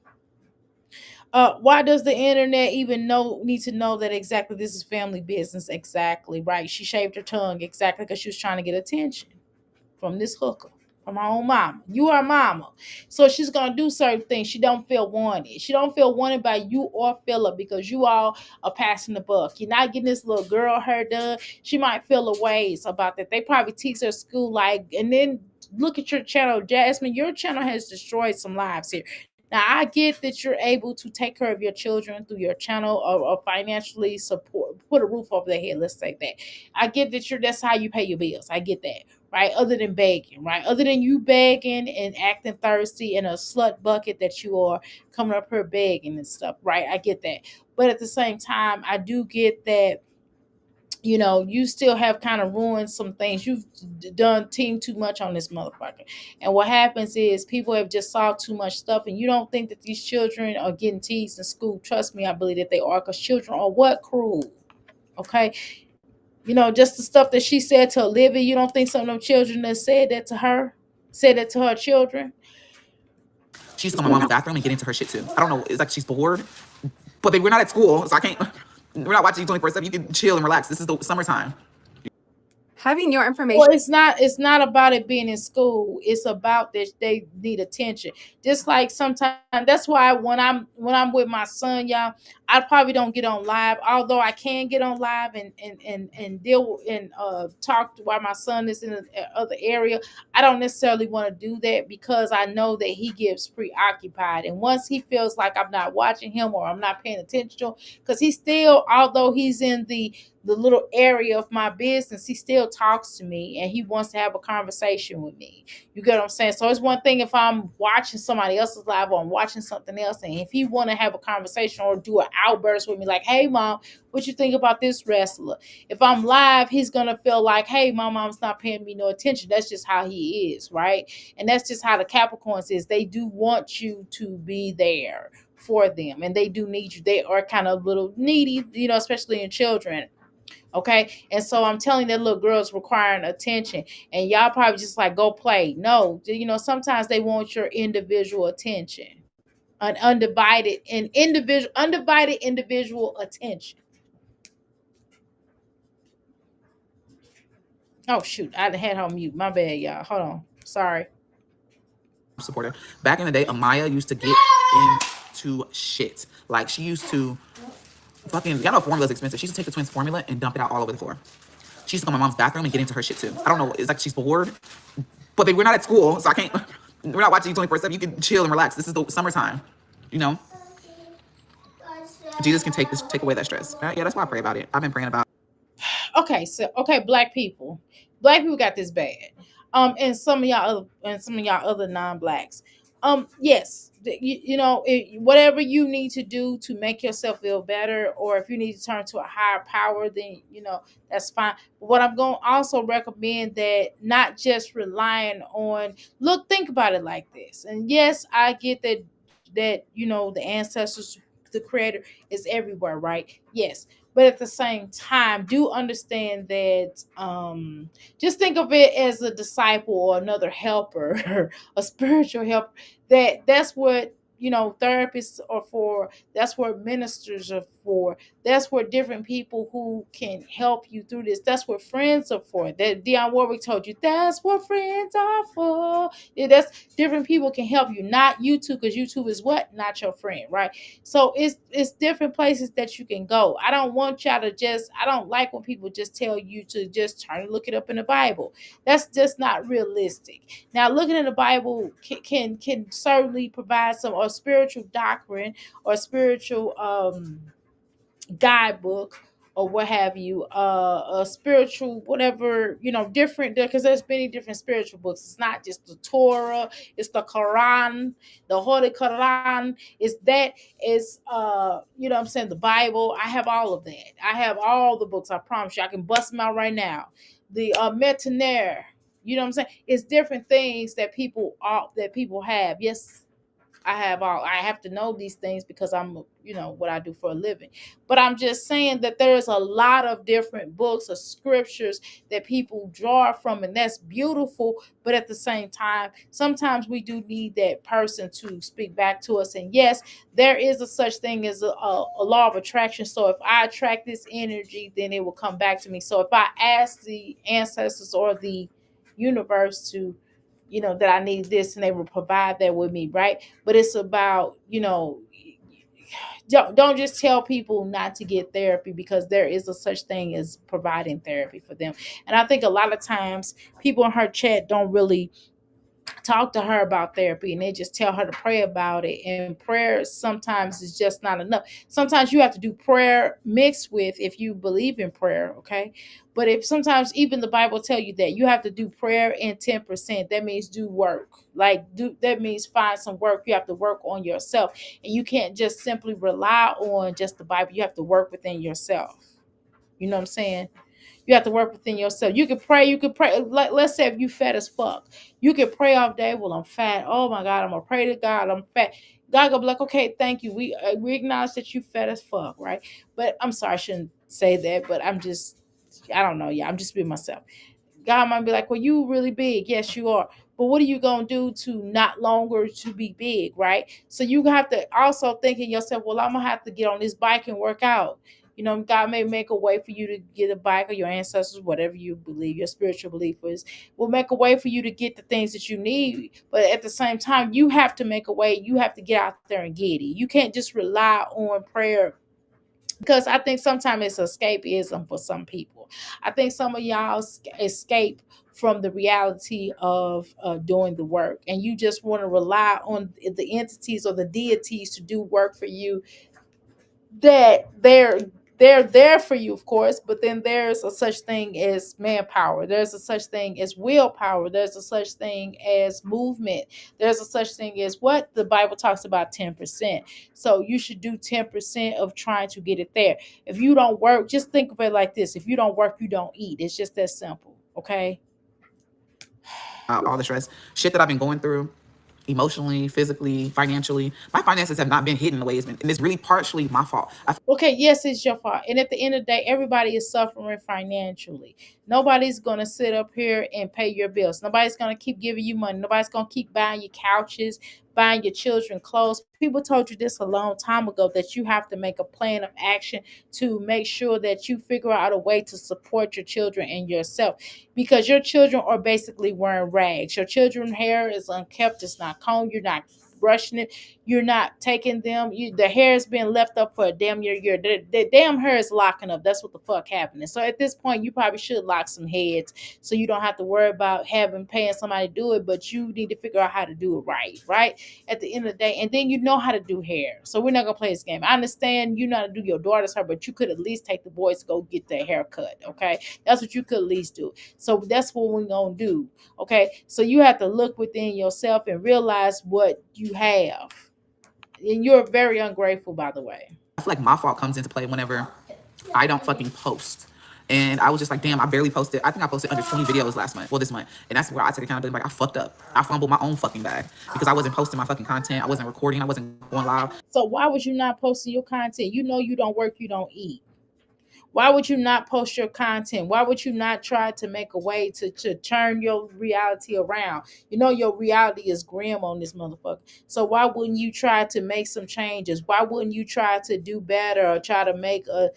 Why does the internet even need to know that exactly this is family business? Exactly right. She shaved her tongue exactly because she was trying to get attention from this hooker. from her own mama. You are mama. So she's gonna do certain things. She don't feel wanted. She don't feel wanted by you or Philip because you all are passing the buck. You're not getting this little girl hair done. She might feel a ways about that. They probably teach her school like, and then look at your channel, Jasmine. Your channel has destroyed some lives here. Now I get that you're able to take care of your children through your channel or financially support, put a roof over their head. Let's say that. I get that that's how you pay your bills. I get that, right? Other than begging, right? Other than you begging and acting thirsty in a slut bucket that you are coming up here begging and stuff, right? I get that. But at the same time, I do get that, you still have kind of ruined some things. You've done team too much on this motherfucker. And what happens is people have just saw too much stuff, and you don't think that these children are getting teased in school. Trust me, I believe that they are, because children are what? Cruel. Okay. Just the stuff that she said to Olivia, you don't think some of them children that said that to her children? She used to go in my mom's bathroom and get into her shit too. I don't know. It's like she's bored. But baby, we're not at school, so I can't. We're not watching you 24/7. You can chill and relax. This is the summertime. Having your information. Well, it's not about it being in school. It's about that they need attention. Just like sometimes, that's why when I'm with my son, y'all, I probably don't get on live. Although I can get on live and deal and talk while my son is in the other area. I don't necessarily want to do that because I know that he gets preoccupied. And once he feels like I'm not watching him or I'm not paying attention to him, because he still, although he's in the little area of my business, he still talks to me and he wants to have a conversation with me. You get what I'm saying? So it's one thing if I'm watching somebody else's live or I'm watching something else, and if he want to have a conversation or do an outburst with me like, hey mom, what you think about this wrestler? If I'm live, he's gonna feel like, hey, my mom's not paying me no attention. That's just how he is, right? And that's just how the Capricorns is. They do want you to be there for them, and they do need you. They are kind of little needy, especially in children. Okay. And so I'm telling that little girl's requiring attention, and y'all probably just like, go play. No, sometimes they want your individual attention, an undivided individual attention. Oh shoot, I had her on mute. My bad, y'all. Hold on. Sorry. Supporter. Back in the day, Amaya used to get into shit. Like she used to fucking, y'all know formula's expensive. She used to take the twins' formula and dump it out all over the floor. She used to go in my mom's bathroom and get into her shit too. I don't know. It's like she's bored. But baby, we're not at school, so I can't. We're not watching you 24/7. You can chill and relax. This is the summertime. Jesus can take away that stress. Yeah, that's why I pray about it. I've been praying about. Okay, black people got this bad. And some of y'all other non-blacks. Yes, whatever you need to do to make yourself feel better, or if you need to turn to a higher power, then that's fine. But what I'm going to also recommend, that not just relying on, think about it like this. And yes, I get that the ancestors, the creator is everywhere, right? Yes. But at the same time, do understand that just think of it as a disciple or another helper, a spiritual helper. That's what therapists are for. That's what ministers are for. That's what different people who can help you through this. That's what friends are for. That Dionne Warwick told you. That's what friends are for. Yeah, that's different people can help you, not YouTube, because YouTube is what? Not your friend, right? So it's different places that you can go. I don't want y'all to I don't like when people just tell you to just turn and look it up in the Bible. That's just not realistic. Now, looking in the Bible can certainly provide some or spiritual doctrine or spiritual guidebook or what have you, a spiritual whatever, different, because there's many different spiritual books. It's not just the Torah, it's the Quran, the Holy Quran. Is what I'm saying, the Bible. I have all of that. I have all the books. I promise you, I can bust them out right now. The Metaner, you know what I'm saying? It's different things that people have. Yes, I have to know these things because I'm, what I do for a living. But I'm just saying that there's a lot of different books or scriptures that people draw from, and that's beautiful. But at the same time, sometimes we do need that person to speak back to us. And yes, there is a such thing as a law of attraction. So if I attract this energy, then it will come back to me. So if I ask the ancestors or the universe to that I need this, and they will provide that with me, right? But it's about, don't just tell people not to get therapy, because there is a such thing as providing therapy for them. And I think a lot of times people in her chat don't really talk to her about therapy, and they just tell her to pray about it, and prayer sometimes is just not enough. Sometimes you have to do prayer mixed with, if you believe in prayer, okay? But if sometimes even the Bible tell you that you have to do prayer in 10%, that means do work. Like, do that means find some work. You have to work on yourself, and you can't just simply rely on just the Bible. You have to work within yourself. You know what I'm saying? You have to work within yourself. You can pray. You can pray. Like, let's say if you fat as fuck, you can pray all day. Well, I'm fat. Oh my God, I'm gonna pray to God. I'm fat. God gonna be like, okay, thank you. We acknowledge that you fat as fuck, right? But I'm sorry, I shouldn't say that. But I don't know. Yeah, I'm just being myself. God might be like, well, you really big. Yes, you are. But what are you going to do to not longer to be big, right? So you have to also think in yourself, well, I'm going to have to get on this bike and work out. God may make a way for you to get a bike, or your ancestors, whatever you believe, your spiritual belief is, will make a way for you to get the things that you need. But at the same time, you have to make a way. You have to get out there and get it. You can't just rely on prayer, because I think sometimes it's escapism for some people. I think some of y'all escape from the reality of doing the work, and you just want to rely on the entities or the deities to do work for you, that they're there for you, of course. But then there's a such thing as manpower, there's a such thing as willpower, there's a such thing as movement, there's a such thing as what the Bible talks about, 10%. So you should do 10% of trying to get it there. If you don't work, just think of it like this: if you don't work, you don't eat. It's just that simple, okay? All the stress, shit that I've been going through, emotionally, physically, financially. My finances have not been hidden the way it's been, and it's really partially my fault. Okay, yes, it's your fault. And at the end of the day, everybody is suffering financially. Nobody's going to sit up here and pay your bills. Nobody's going to keep giving you money. Nobody's going to keep buying you couches, buying your children clothes. People told you this a long time ago, that you have to make a plan of action to make sure that you figure out a way to support your children and yourself, because your children are basically wearing rags. Your children's hair is unkept, it's not combed, you're not brushing it, you're not taking them. The hair has been left up for a damn year. The damn hair is locking up. That's what the fuck happening. So at this point, you probably should lock some heads, so you don't have to worry about paying somebody to do it. But you need to figure out how to do it right? At the end of the day, and then you know how to do hair. So we're not gonna play this game. I understand you know how to do your daughter's hair, but you could at least take the boys to go get their hair cut. Okay, that's what you could at least do. So that's what we're gonna do. Okay, so you have to look within yourself and realize what you have. And you're very ungrateful, by the way. I feel like my fault comes into play whenever I don't fucking post. And I was just like, damn, I barely posted. I think I posted under 20 videos last month. Well, this month. And that's where I take accountability. Like, I fucked up. I fumbled my own fucking bag because I wasn't posting my fucking content. I wasn't recording. I wasn't going live. So why was you not posting your content? You know you don't work, you don't eat. Why would you not post your content? Why would you not try to make a way to turn your reality around? You know your reality is grim on this motherfucker. So why wouldn't you try to make some changes? Why wouldn't you try to do better, or try to make a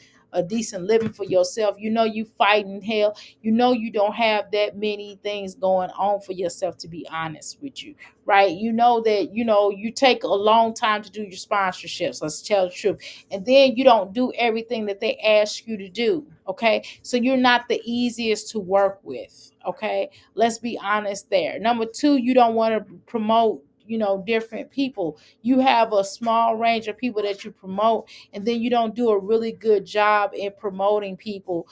decent living for yourself? You know you fighting hell. You know you don't have that many things going on for yourself, to be honest with you, right? You know that you take a long time to do your sponsorships. Let's tell the truth. And then you don't do everything that they ask you to do. Okay, so you're not the easiest to work with. Okay, let's be honest there. Number two, you don't want to promote different people. You have a small range of people that you promote, and then you don't do a really good job in promoting people,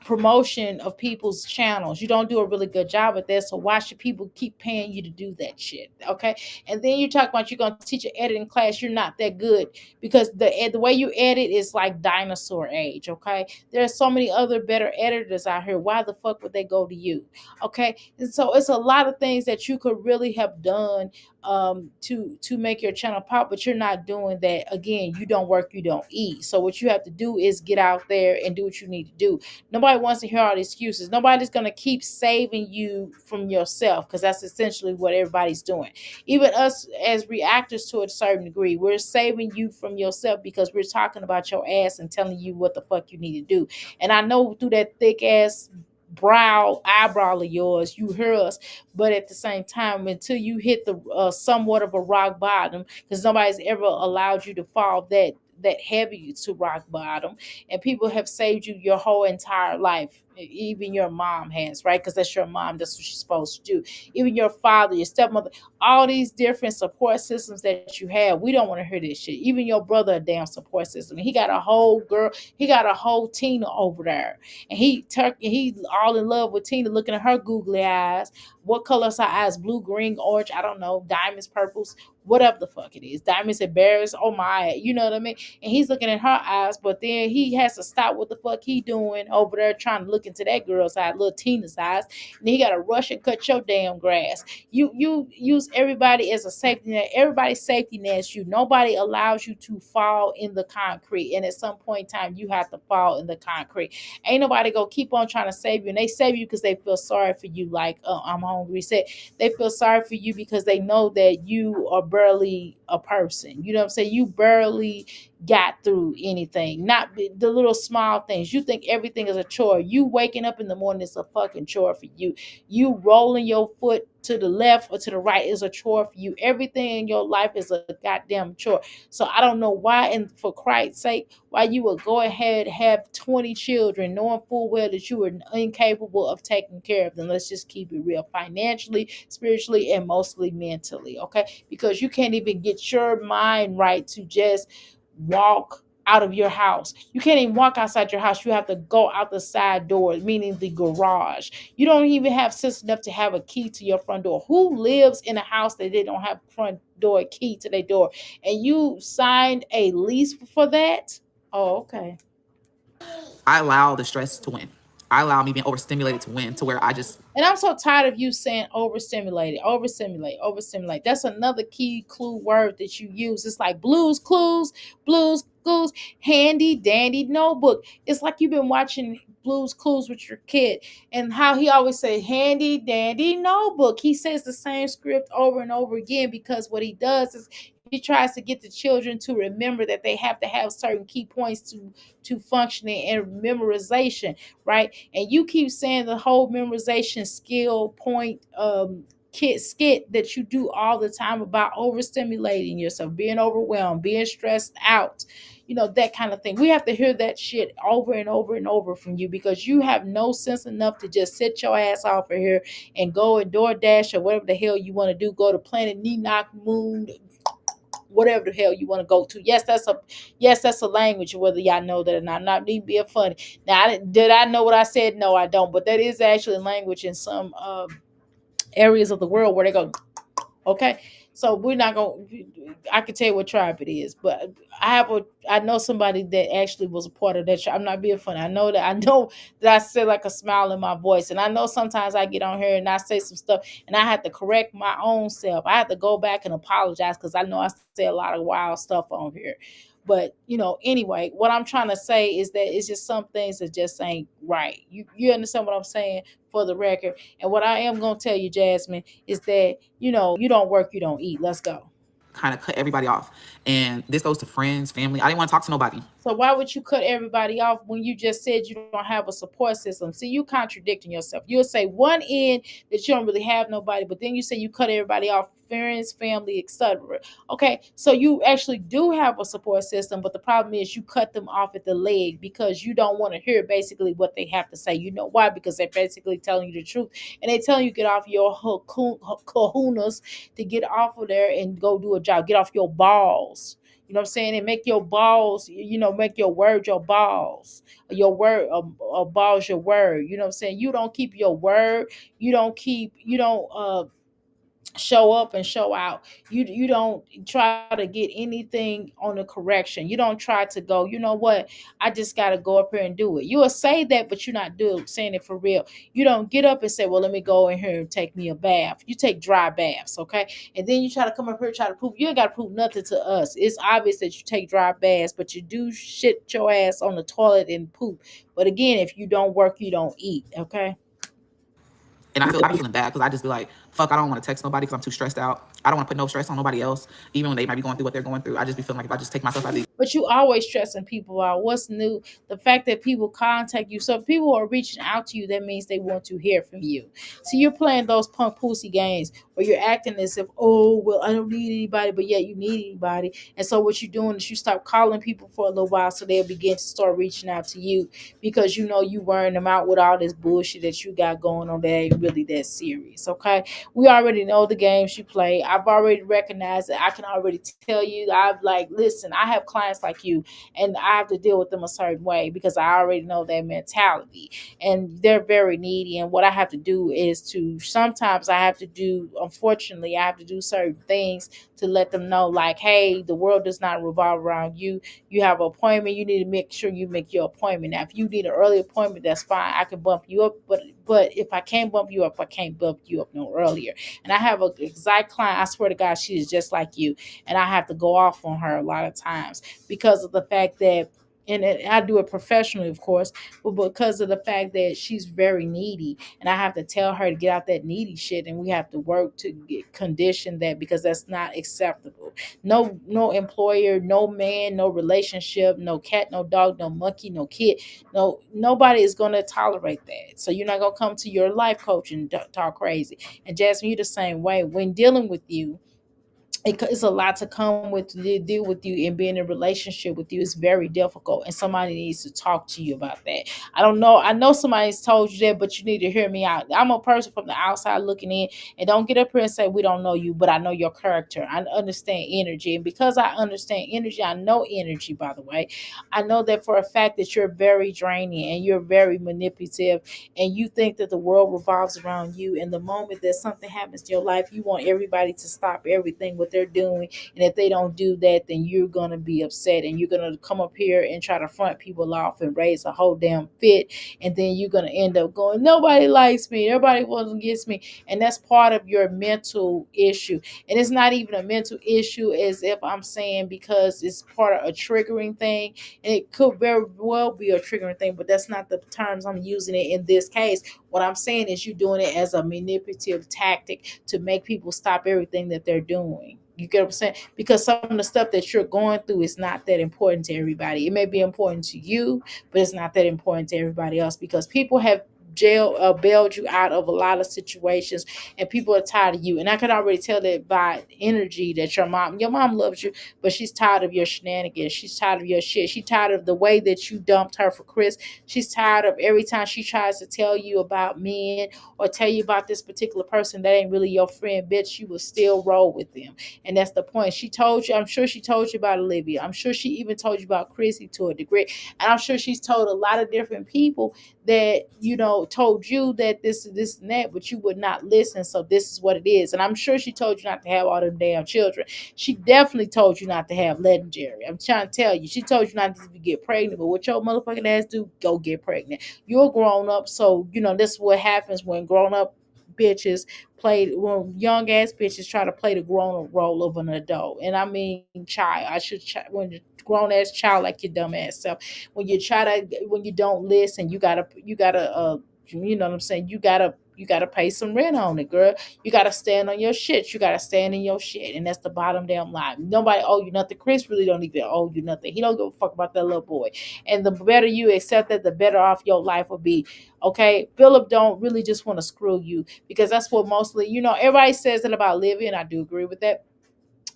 promotion of people's channels. You don't do a really good job at that. So why should people keep paying you to do that shit? Okay. And then you talk about you're going to teach an editing class. You're not that good, because the way you edit is like dinosaur age. Okay. There's so many other better editors out here. Why the fuck would they go to you? Okay. And so it's a lot of things that you could really have done to make your channel pop, but you're not doing that. Again, you don't work, you don't eat. So what you have to do is get out there and do what you need to do. Nobody wants to hear all the excuses. Nobody's going to keep saving you from yourself, because that's essentially what everybody's doing. Even us as reactors, to a certain degree, we're saving you from yourself, because we're talking about your ass and telling you what the fuck you need to do. And I know through that thick ass eyebrow of yours, you hear us. But at the same time, until you hit the somewhat of a rock bottom, because nobody's ever allowed you to fall that heavy to rock bottom, and people have saved you your whole entire life. Even your mom has, right? Because that's your mom. That's what she's supposed to do. Even your father, your stepmother, all these different support systems that you have. We don't want to hear this shit. Even your brother, a damn support system. He got a whole girl. He got a whole Tina over there, and he all in love with Tina, looking at her googly eyes. What color's her eyes? Blue, green, orange? I don't know. Diamonds, purples, whatever the fuck it is. Diamonds and berries. Oh my, you know what I mean? And he's looking at her eyes, but then he has to stop what the fuck he doing over there trying to look into that girl's eyes, little Tina's eyes. And he got to rush and cut your damn grass. You use everybody as a safety net. Everybody's safety nets you. Nobody allows you to fall in the concrete. And at some point in time, you have to fall in the concrete. Ain't nobody gonna keep on trying to save you. And they save you because they feel sorry for you. Like I'm hungry said, they feel sorry for you because they know that you are barely a person. You know what I'm saying? You barely got through anything. Not the little small things. You think everything is a chore. You waking up in the morning is a fucking chore for you. You rolling your foot to the left or to the right is a chore for you. Everything in your life is a goddamn chore. So I don't know why, and for Christ's sake, why you would go ahead have 20 children knowing full well that you are incapable of taking care of them. Let's just keep it real, financially, spiritually, and mostly mentally, okay? Because you can't even get your mind right to just walk out of your house. You can't even walk outside your house. You have to go out the side door, meaning the garage. You don't even have sense enough to have a key to your front door. Who lives in a house that they don't have front door key to their door? And you signed a lease for that? Oh, okay. I allow the stress to win. I allow me being overstimulated to win, to where I just. And I'm so tired of you saying overstimulated, overstimulate, overstimulate. That's another key clue word that you use. It's like blues clues, handy dandy notebook. It's like you've been watching Blues Clues with your kid, and how he always say handy dandy notebook. He says the same script over and over again because what he does is he tries to get the children to remember that they have to have certain key points to functioning and memorization, right? And you keep saying the whole memorization skill point skit that you do all the time about overstimulating yourself, being overwhelmed, being stressed out, that kind of thing. We have to hear that shit over and over and over from you because you have no sense enough to just sit your ass off of here and go and DoorDash or whatever the hell you want to do. Go to Planet Knock Moon, whatever the hell you want to go to. Yes, that's a language, whether y'all know that or not. I'm not need being funny. Now, did I know what I said? No, I don't. But that is actually a language in some areas of the world where they go, okay. So we're not going to, I can tell you what tribe it is, but I know somebody that actually was a part of that tribe. I'm not being funny. I know that I say like a smile in my voice. And I know sometimes I get on here and I say some stuff and I have to correct my own self. I have to go back and apologize because I know I say a lot of wild stuff on here. But anyway, what I'm trying to say is that it's just some things that just ain't right. You understand what I'm saying, for the record? And what I am gonna tell you, Jasmine, is that you don't work, you don't eat. Let's go. Kind of cut everybody off. And this goes to friends, family. I didn't want to talk to nobody. So why would you cut everybody off when you just said you don't have a support system? See, you contradicting yourself. You'll say one end that you don't really have nobody, but then you say you cut everybody off, friends, family, etc. Okay, so you actually do have a support system, but the problem is you cut them off at the leg because you don't want to hear basically what they have to say. You know why? Because they're basically telling you the truth, and they telling you get off your kahunas to get off of there and go do a job. Get off your balls. You know what I'm saying? And make your balls, make your word your balls. Your word, balls your word. You know what I'm saying? You don't keep your word. You don't show up and show out. You don't try to get anything on the correction. You don't try to go, you know what, I just got to go up here and do it. You will say that, but you're not saying it for real. You don't get up and say, well, let me go in here and take me a bath. You take dry baths, okay? And then you try to come up here and try to prove. You ain't got to prove nothing to us. It's obvious that you take dry baths, but you do shit your ass on the toilet and poop. But again, if you don't work, you don't eat, okay? And I be feeling bad because I just be like, fuck, I don't want to text nobody because I'm too stressed out. I don't want to put no stress on nobody else, even when they might be going through what they're going through. I just be feeling like if I just take myself out of these but you always stressing people out. What's new? The fact that people contact you. So if people are reaching out to you, that means they want to hear from you. So you're playing those punk pussy games where you're acting as if, oh, well, I don't need anybody, but yet you need anybody. And so what you're doing is you stop calling people for a little while so they'll begin to start reaching out to you because you know you wearing them out with all this bullshit that you got going on that ain't really that serious. Okay. We already know the games you play. I've already recognized it. I can already tell you. I've like, listen, I have clients like you, and I have to deal with them a certain way because I already know their mentality, and they're very needy. And what I have to do is to sometimes I have to do, unfortunately, I have to do certain things to let them know, like, hey, the world does not revolve around you. You have an appointment. You need to make sure you make your appointment. Now, if you need an early appointment, that's fine. I can bump you up, but if I can't bump you up, I can't bump you up no earlier. And I have an exact client. I swear to God, she is just like you, and I have to go off on her a lot of times because of the fact that, I do it professionally, of course, but because of the fact that she's very needy, and I have to tell her to get out that needy shit, and we have to work to get condition that because that's not acceptable. No employer, no man, no relationship, no cat, no dog, no monkey, no kid, no nobody is gonna tolerate that. So you're not gonna come to your life coach and talk crazy. And Jasmine, you the same way when dealing with you. It's a lot to come with to deal with you and being in a relationship with you is very difficult, and somebody needs to talk to you about that. I don't know, I know somebody's told you that, but you need to hear me out. I'm a person from the outside looking in, and don't get up here and say we don't know you, but I know your character. I understand energy, and because I understand energy, I know energy, by the way. I know that for a fact that you're very draining and you're very manipulative, and you think that the world revolves around you, and the moment that something happens to your life, you want everybody to stop everything what they're doing, and if they don't do that, then you're going to be upset, and you're going to come up here and try to front people off and raise a whole damn fit, and then you're going to end up going, nobody likes me, everybody wants against me, and that's part of your mental issue. And it's not even a mental issue as if I'm saying, because it's part of a triggering thing, and it could very well be a triggering thing, but that's not the terms I'm using it in this case. What I'm saying is you're doing it as a manipulative tactic to make people stop everything that they're doing. You get what I'm saying? Because some of the stuff that you're going through is not that important to everybody. It may be important to you, but it's not that important to everybody else because people have bailed you out of a lot of situations, and people are tired of you. And I can already tell that by energy that your mom loves you, but she's tired of your shenanigans. She's tired of your shit. She's tired of the way that you dumped her for Chris. She's tired of every time she tries to tell you about men or tell you about this particular person that ain't really your friend, bitch, you will still roll with them. And that's the point. She told you, I'm sure she told you about Olivia. I'm sure she even told you about Chrissy to a degree. And I'm sure she's told a lot of different people that, told you that this and that, but you would not listen. So this is what it is. And I'm sure she told you not to have all them damn children. She definitely told you not to have legendary. I'm trying to tell you. She told you not to get pregnant, but what your motherfucking ass do, go get pregnant. You're grown up, so this is what happens when grown up bitches when young ass bitches try to play the grown up role of an adult. And I mean child. When the grown ass child like your dumb ass self. When you don't listen, you gotta you know what I'm saying? You gotta pay some rent on it, girl. You gotta stand on your shit. You gotta stand in your shit. And that's the bottom damn line. Nobody owe you nothing. Chris really don't even owe you nothing. He don't give a fuck about that little boy. And the better you accept that, the better off your life will be. Okay. Philip don't really just want to screw you, because that's what mostly, everybody says that about Livy, and I do agree with that.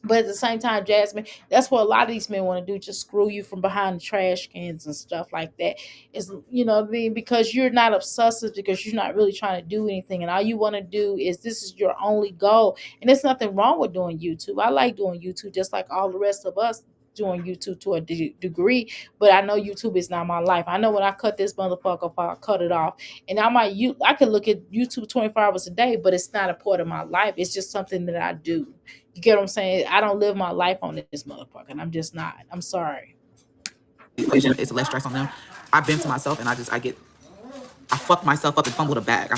But at the same time, Jasmine, that's what a lot of these men want to do, just screw you from behind the trash cans and stuff like that. Is what I mean? Because you're not obsessive, because you're not really trying to do anything. And all you want to do is, this is your only goal. And there's nothing wrong with doing YouTube. I like doing YouTube just like all the rest of us doing YouTube to a degree, but I know YouTube is not my life. I know when I cut this motherfucker off, I cut it off, and I can look at YouTube 24 hours a day, but it's not a part of my life. It's just something that I do. You get what I'm saying? I don't live my life on this motherfucker, and I'm just not. I'm sorry. Equation is less stress on them. I've been to myself, and I fucked myself up and fumbled a bag.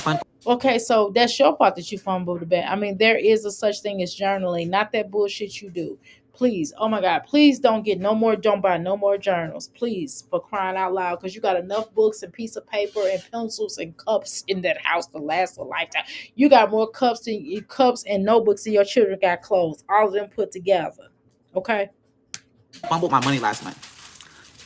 Okay, so that's your fault that you fumbled the bag. I mean, there is a such thing as journaling, not that bullshit you do. Please, oh my God, please don't buy no more journals. Please, for crying out loud, because you got enough books and piece of paper and pencils and cups in that house to last a lifetime. You got more cups and notebooks than your children got clothes, all of them put together. Okay? fumbled my money last month,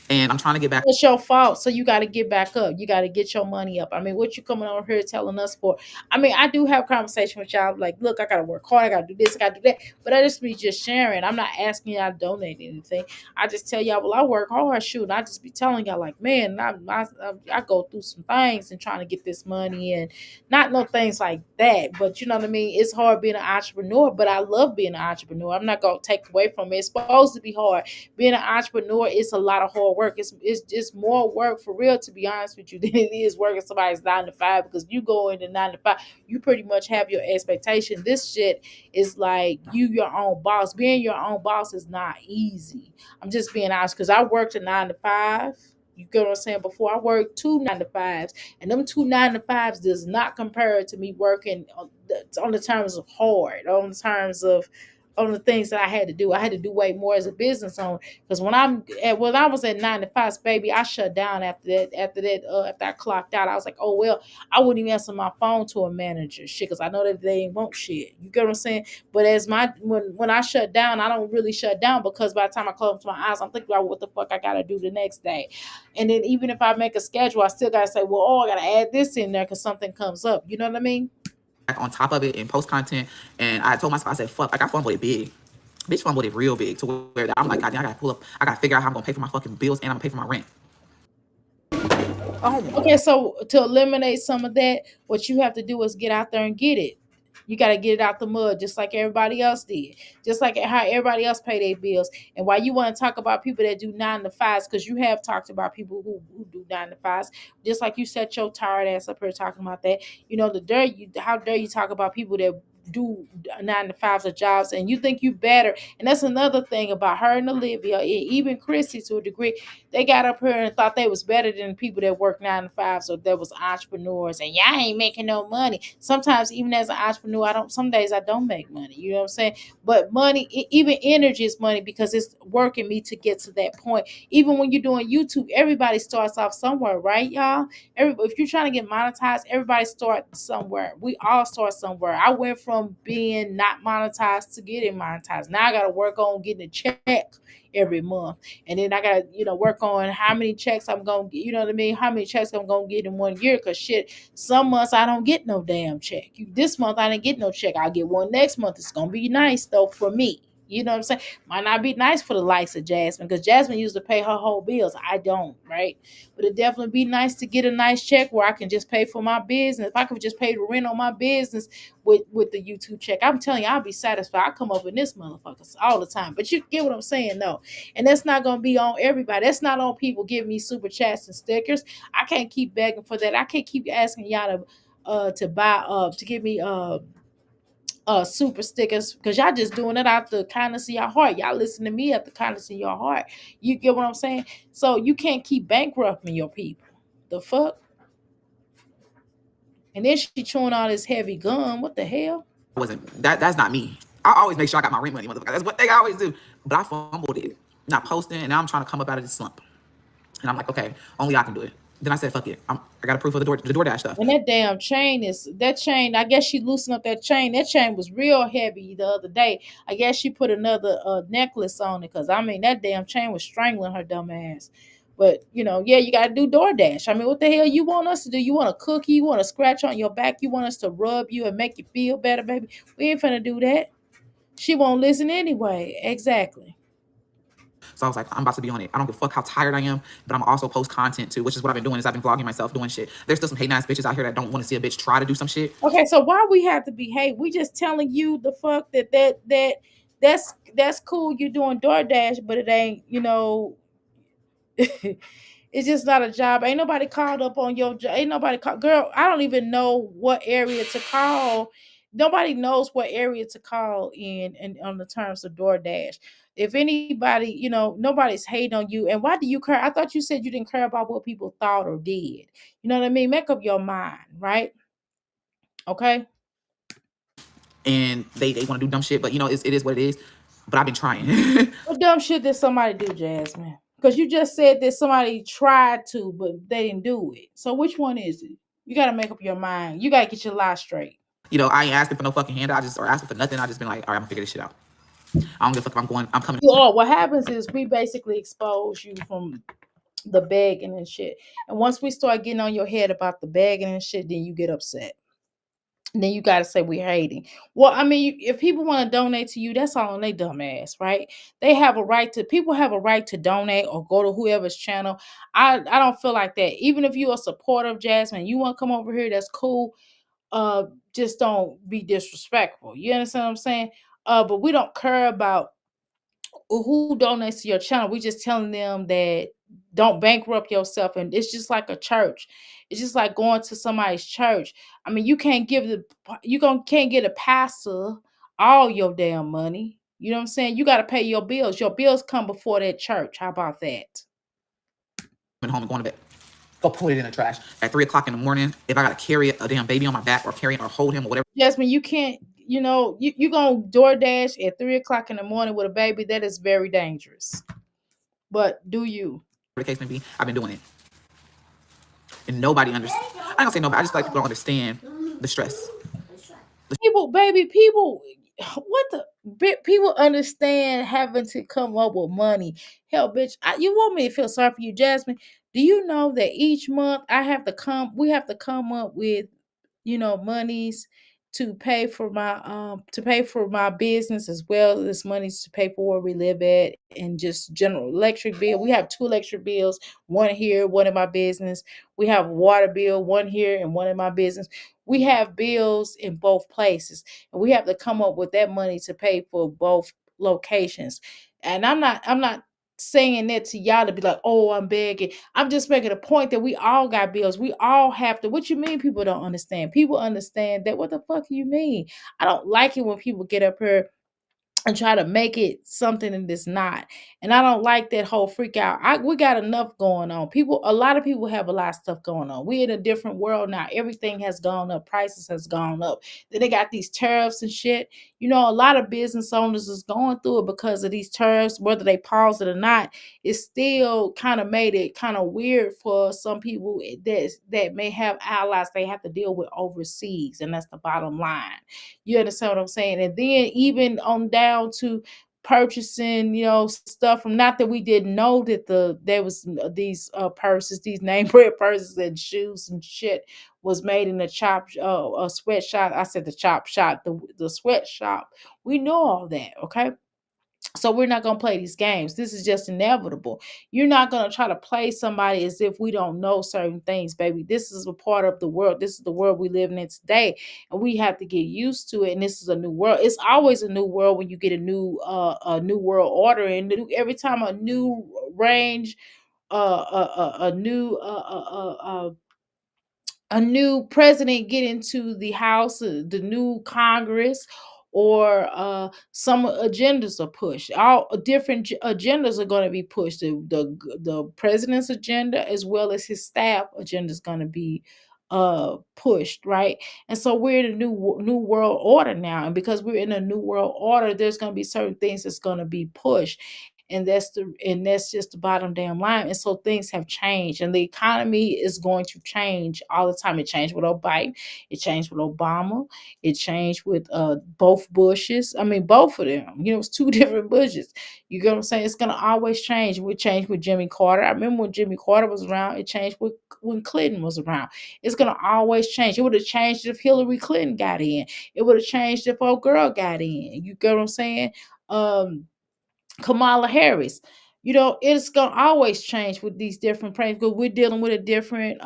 and I'm trying to get back. It's your fault, so you got to get back up. You got to get your money up. I mean, what you coming over here telling us for? I mean, I do have conversation with y'all like, look, I got to work hard, I got to do this, I got to do that, but I just be just sharing. I'm not asking y'all to donate anything. I just tell y'all, well, I work hard, shoot. I just be telling y'all like, man, I go through some things and trying to get this money, and not no things like that, but you know what I mean. It's hard being an entrepreneur, but I love being an entrepreneur. I'm not gonna take away from it. It's supposed to be hard. Being an entrepreneur is a lot of hard work. It's just more work for real, to be honest with you, than it is working somebody's 9 to 5. Because you go into 9 to 5, you pretty much have your expectation. This shit is like you your own boss. Being your own boss is not easy. I'm just being honest, because I worked a 9 to 5. You get what I'm saying? Before, I worked 2 9 to 5s, and them 2 9 to 5s does not compare to me working on the terms of hard, on the terms of on the things that I had to do. I had to do way more as a business owner. Because when I was at 9 to 5, baby, I shut down after that. After I clocked out, I was like, oh well, I wouldn't even answer my phone to a manager, shit, because I know that they ain't want shit. You get what I'm saying? But as my when I shut down, I don't really shut down, because by the time I close my eyes, I'm thinking about what the fuck I gotta do the next day. And then even if I make a schedule, I still gotta say, well, oh, I gotta add this in there because something comes up. You know what I mean? On top of it and post content. And I told myself, I said, fuck, like I fumbled it big. Bitch fumbled it real big to where I'm like, God damn, I gotta pull up, I gotta figure out how I'm gonna pay for my fucking bills and I'm gonna pay for my rent. Oh my. Okay, so to eliminate some of that, what you have to do is get out there and get it. You got to get it out the mud, just like everybody else did, just like how everybody else pay their bills. And why you want to talk about people that do 9 to 5s, because you have talked about people who do 9 to 5s, just like you set your tired ass up here talking about that. You know, how dare you talk about people that do 9 to 5s or jobs, and you think you better. And that's another thing about her and Olivia, even Chrissy to a degree. They got up here and thought they was better than people that work 9 to 5s, or that was entrepreneurs, and y'all ain't making no money. Sometimes even as an entrepreneur, some days I don't make money. You know what I'm saying? But money, even energy is money, because it's working me to get to that point. Even when you're doing YouTube, everybody starts off somewhere, right, y'all? If you're trying to get monetized, everybody starts somewhere. We all start somewhere. I went from being not monetized to getting monetized. Now I got to work on getting a check every month, and then I got to work on how many checks I'm gonna get. You know what I mean? How many checks I'm gonna get in one year? Because shit, some months I don't get no damn check. This month I didn't get no check. I'll get one next month. It's gonna be nice though for me. You know what I'm saying? Might not be nice for the likes of Jasmine, because Jasmine used to pay her whole bills. I don't, right? But it definitely be nice to get a nice check where I can just pay for my business. If I could just pay the rent on my business with the YouTube check, I'm telling you, I'll be satisfied. I come up in this motherfuckers all the time. But you get what I'm saying, though. And that's not gonna be on everybody. That's not on people giving me super chats and stickers. I can't keep begging for that. I can't keep asking y'all to buy to give me super stickers, because y'all just doing it out the kindness of your heart. Y'all listen to me at the kindness of your heart. You get what I'm saying? So you can't keep bankrupting your people. The fuck? And then she chewing all this heavy gum. What the hell? Wasn't that's not me. I always make sure I got my rent money, motherfucker. That's what they always do. But I fumbled it. Not posting, and now I'm trying to come up out of this slump. And I'm like, okay, only I can do it. Then I said, fuck it. I got a proof of the DoorDash stuff. And that damn chain, I guess she loosened up that chain. That chain was real heavy the other day. I guess she put another necklace on it, because I mean, that damn chain was strangling her dumb ass. But yeah, you gotta do DoorDash. I mean, what the hell you want us to do? You want a cookie? You want to scratch on your back? You want us to rub you and make you feel better, baby? We ain't finna do that. She won't listen anyway. Exactly. So I was like, I'm about to be on it. I don't give a fuck how tired I am, but I'm also post content too, which is what I've been doing. Is I've been vlogging myself doing shit. There's still some hating ass bitches out here that don't want to see a bitch try to do some shit. Okay, so why we have to behave? We just telling you the fuck that's cool. You doing DoorDash, but it ain't. It's just not a job. Ain't nobody called up on your job. Ain't nobody call, girl. I don't even know what area to call. Nobody knows what area to call in and on the terms of DoorDash. If anybody, nobody's hating on you. And why do you care? I thought you said you didn't care about what people thought or did. You know what I mean? Make up your mind, right? Okay. And they want to do dumb shit, but it is what it is. But I've been trying. What dumb shit did somebody do, Jasmine? Because you just said that somebody tried to, but they didn't do it. So which one is it? You got to make up your mind. You got to get your lie straight. I ain't asking for no fucking handout. Or asking for nothing. I just been like, all right, I'm gonna figure this shit out. I don't give a fuck if I'm going. I'm coming. You are. What happens is we basically expose you from the begging and shit. And once we start getting on your head about the begging and shit, then you get upset. And then you got to say we're hating. Well, I mean, if people want to donate to you, that's all on their dumb ass, right? They have a right to. People have a right to donate or go to whoever's channel. I don't feel like that. Even if you're a supporter of Jasmine, you want to come over here, that's cool. Just don't be disrespectful. You understand what I'm saying? But we don't care about who donates to your channel. We just telling them that don't bankrupt yourself. And it's just like a church. It's just like going to somebody's church. I mean, can't get a pastor all your damn money. You know what I'm saying? You got to pay your bills. Your bills come before that church. How about that? Home and going to bed. Go put it in the trash at 3 o'clock in the morning. If I gotta carry a damn baby on my back or carry or hold him or whatever. Jasmine, you can't. You gonna DoorDash at 3 o'clock in the morning with a baby? That is very dangerous. But do you? The case may be, I've been doing it, and nobody understands. I ain't gonna say nobody. I just like people don't understand the stress. People, what the people understand having to come up with money. Hell, bitch, you want me to feel sorry for you, Jasmine? Do you know that each month we have to come up with, monies to pay for my business, as well as monies to pay for where we live at, and just general electric bill. We have two electric bills, one here, one in my business. We have a water bill, one here and one in my business. We have bills in both places, and we have to come up with that money to pay for both locations. And I'm not saying that to y'all to be like, oh, I'm begging. I'm just making a point that we all got bills. We all have to. What you mean people don't understand? People understand that. What the fuck do you mean? I don't like it when people get up here and try to make it something that it's not. And I don't like that whole freak out. We got enough going on. A lot of people have a lot of stuff going on. We're in a different world now. Everything has gone up. Prices has gone up. Then they got these tariffs and shit. A lot of business owners is going through it because of these tariffs, whether they pause it or not. It still kind of made it kind of weird for some people that may have allies they have to deal with overseas. And that's the bottom line. You understand what I'm saying? And then even on down to purchasing, stuff from, not that we didn't know that there was these purses, these name brand purses and shoes and shit was made in a sweatshop. I said the chop shop, the sweatshop. We know all that, okay? So we're not going to play these games. This is just inevitable. You're not going to try to play somebody as if we don't know certain things, baby. This is a part of the world. This is the world we live in today, and we have to get used to it. And this is a new world. It's always a new world when you get a new world order. And every time a new range, a new president get into the House, the new Congress, or some agendas are pushed. All different agendas are going to be pushed. The president's agenda as well as his staff agenda is going to be pushed, right? And so we're in a new world order now, and because we're in a new world order, there's going to be certain things that's going to be pushed, and that's just the bottom damn line. And so things have changed, and the economy is going to change all the time. It changed with Biden, it changed with Obama, it changed with both Bushes. I mean, both of them. It's two different Bushes. You get what I'm saying? It's gonna always change. We changed with Jimmy Carter. I remember when Jimmy Carter was around. It changed when Clinton was around. It's gonna always change. It would have changed if Hillary Clinton got in. It would have changed if old girl got in. You get what I'm saying? Kamala Harris. It's gonna always change with these different plans, because we're dealing with a different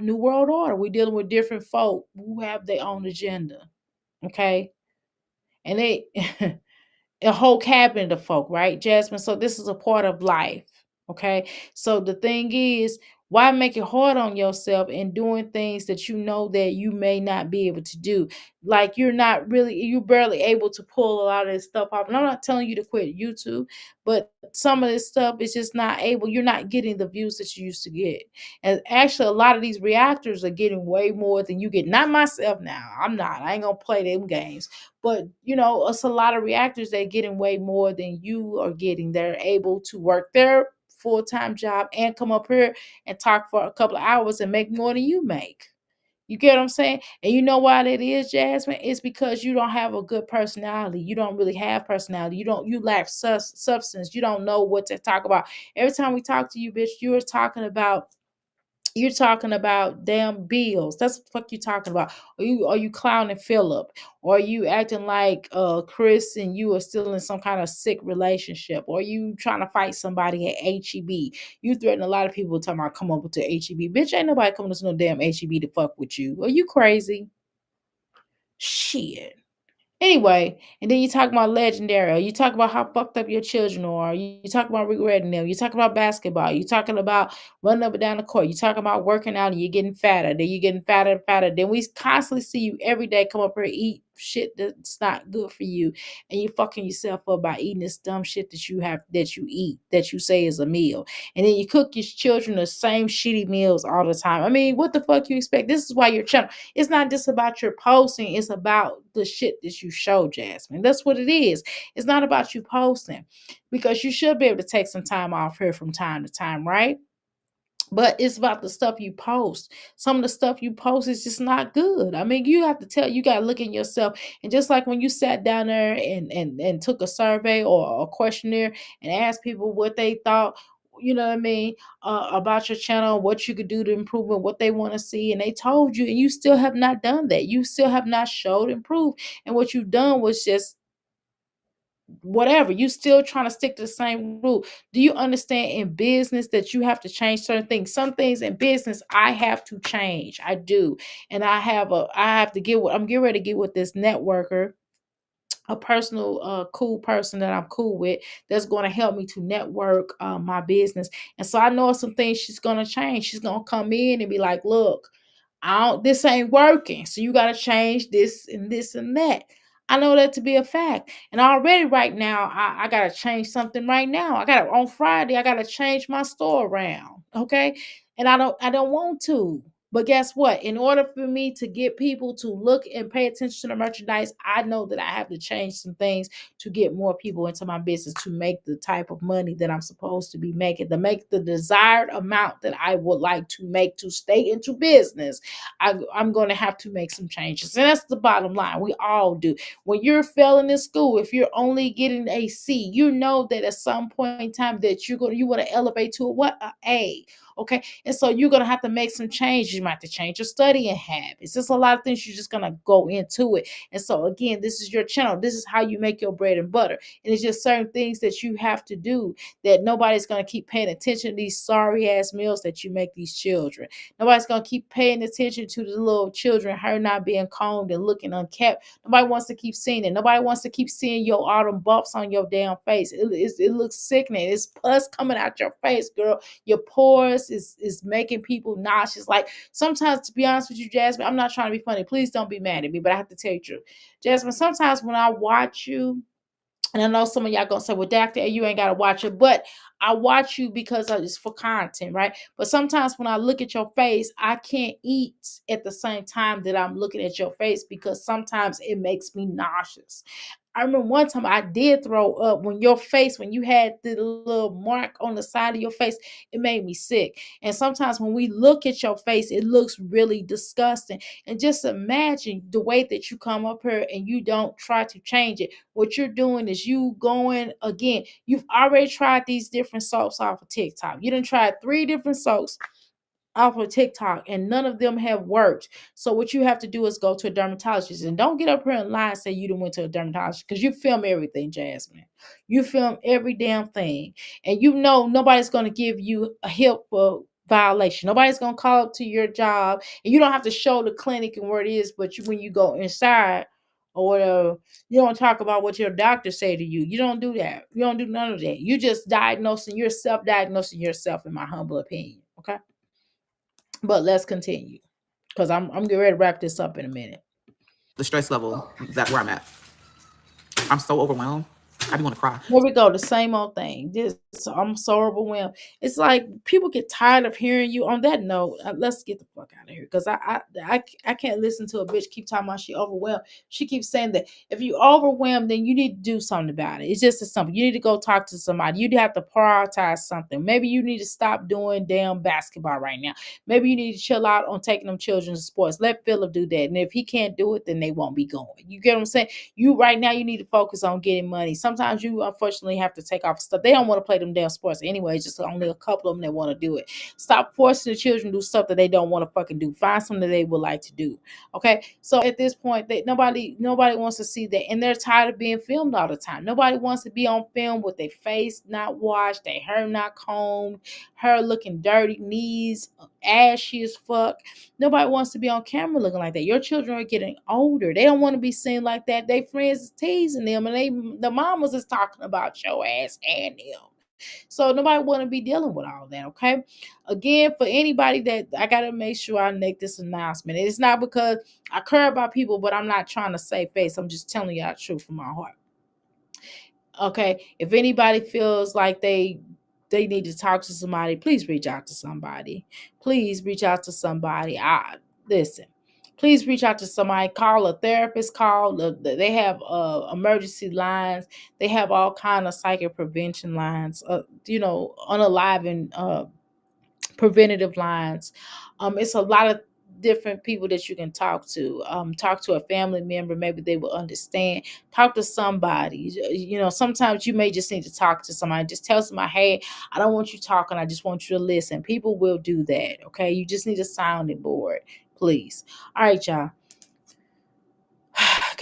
new world order. We're dealing with different folk who have their own agenda. Okay. And they a whole cabinet of folk, right, Jasmine? So this is a part of life. Okay. So the thing is, why make it hard on yourself and doing things that you know that you may not be able to do? Like you're barely able to pull a lot of this stuff off. And I'm not telling you to quit YouTube, but some of this stuff is just not able. You're not getting the views that you used to get. And actually, a lot of these reactors are getting way more than you get. Not myself now. I'm not. I ain't gonna play them games. But it's a lot of reactors that are getting way more than you are getting. They're able to work their full-time job and come up here and talk for a couple of hours and make more than you make. You get what I'm saying? And you know why that is, Jasmine? It's because you don't have a good personality. You don't really have personality. You lack substance. You don't know what to talk about. Every time we talk to you, bitch, you're talking about damn bills. That's what the fuck you talking about. Are you clowning Philip? Or are you acting like Chris and you are still in some kind of sick relationship? Or are you trying to fight somebody at HEB? You threaten a lot of people talking about come over to HEB. Bitch, ain't nobody coming to no damn HEB to fuck with you. Are you crazy? Shit. Anyway, and then you talk about legendary. You talk about how fucked up your children are. You talk about regretting them. You talk about basketball. You talking about running up and down the court. You talking about working out and you're getting fatter. Then you're getting fatter and fatter. Then we constantly see you every day come up here and eat shit that's not good for you, and you fucking yourself up by eating this dumb shit that you eat that you say is a meal, and then you cook your children the same shitty meals all the time. I mean, what the fuck you expect? This is why your channel. It's not just about your posting. It's about the shit that you show, Jasmine. That's what it is. It's not about you posting, because you should be able to take some time off here from time to time, right? But it's about the stuff you post. Some of the stuff you post is just not good. I mean, you got to look in yourself. And just like when you sat down there and took a survey or a questionnaire and asked people what they thought, you know what I mean, about your channel, what you could do to improve and what they want to see. And they told you, and you still have not done that. You still have not showed improve. And what you've done was just whatever. You still trying to stick to the same rule. Do you understand in business that you have to change certain things? Some things in business I have to change. I do. And I have to get what I'm getting ready to get with this networker, a personal cool person that I'm cool with, that's going to help me to network my business. And so I know some things she's going to change. She's going to come in and be like, look, this ain't working. So you got to change this and this and that. I know that to be a fact. And already right now, I got to change something right now. On Friday, I got to change my store around. Okay. And I don't want to. But guess what? In order for me to get people to look and pay attention to the merchandise, I know that I have to change some things to get more people into my business, to make the type of money that I'm supposed to be making, to make the desired amount that I would like to make to stay into business. I'm going to have to make some changes. And that's the bottom line. We all do. When you're failing in school, if you're only getting a C, you know that at some point in time that you want to elevate to a A. Okay. And so you're going to have to make some changes. You might have to change your studying habits. There's a lot of things you're just going to go into it. And so, again, this is your channel. This is how you make your bread and butter. And it's just certain things that you have to do that nobody's going to keep paying attention to these sorry ass meals that you make these children. Nobody's going to keep paying attention to the little children, her not being combed and looking unkept. Nobody wants to keep seeing it. Nobody wants to keep seeing your autumn bumps on your damn face. It looks sickening. It's pus coming out your face, girl. Your pores is making people nauseous. Like, sometimes, to be honest with you, Jasmine, I'm not trying to be funny. Please don't be mad at me, but I have to tell you the truth. Jasmine, sometimes when I watch you, and I know some of y'all gonna say, well, Dr. A, you ain't gotta watch it, but I watch you because it's for content, right? But sometimes when I look at your face, I can't eat at the same time that I'm looking at your face, because sometimes it makes me nauseous. I remember one time I did throw up when you had the little mark on the side of your face, it made me sick. And sometimes when we look at your face, it looks really disgusting. And just imagine the way that you come up here and you don't try to change it. What you're doing is you going again. You've already tried these different soaps off of TikTok. You done tried 3 different soaps off of TikTok, and none of them have worked. So what you have to do is go to a dermatologist, and don't get up here and lie and say you done went to a dermatologist, because you film everything, Jasmine. You film every damn thing, and you know nobody's going to give you a HIPAA violation. Nobody's going to call up to your job, and you don't have to show the clinic and where it is. But when you go inside or whatever, you don't talk about what your doctor say to you. You don't do that. You don't do none of that. You just self-diagnosing yourself, in my humble opinion. Okay. But let's continue, because I'm getting ready to wrap this up in a minute. The stress level that where I'm at. I'm so overwhelmed. I be want to cry. Here we go, the same old thing. This I'm so overwhelmed. It's like people get tired of hearing you. On that note, let's get the fuck out of here because I can't listen to a bitch keep talking about she overwhelmed. She keeps saying that if you overwhelmed, then you need to do something about it. It's just as simple. You need to go talk to somebody. You have to prioritize something. Maybe you need to stop doing damn basketball right now. Maybe you need to chill out on taking them children to sports. Let Philip do that. And if he can't do it, then they won't be going. You get what I'm saying? You right now, you need to focus on getting money. Sometimes you unfortunately have to take off stuff. They don't want to play them damn sports anyway. It's just only a couple of them that want to do it. Stop forcing the children to do stuff that they don't want to fucking do. Find something that they would like to do. Okay. So at this point, nobody wants to see that. And they're tired of being filmed all the time. Nobody wants to be on film with their face not washed, their hair not combed, hair looking dirty, knees ashy as fuck. Nobody wants to be on camera looking like that. Your children are getting older. They don't want to be seen like that. They friends is teasing them, and the mamas is talking about your ass and them. So nobody want to be dealing with all that. Okay. Again, for anybody that I gotta make sure I make this announcement. It's not because I care about people, but I'm not trying to save face. I'm just telling you the truth from my heart. Okay. If anybody feels like they need to talk to somebody, please reach out to somebody. Please reach out to somebody. Listen. Please reach out to somebody. Call a therapist. They have emergency lines. They have all kind of psychic prevention lines. Unaliving preventative lines. It's a lot of different people that you can talk to. Talk to a family member, maybe they will understand. Talk to somebody. Sometimes you may just need to talk to somebody. Just tell somebody, hey, I don't want you talking, I just want you to listen. People will do that. Okay, you just need a sounding board, please. All right, y'all.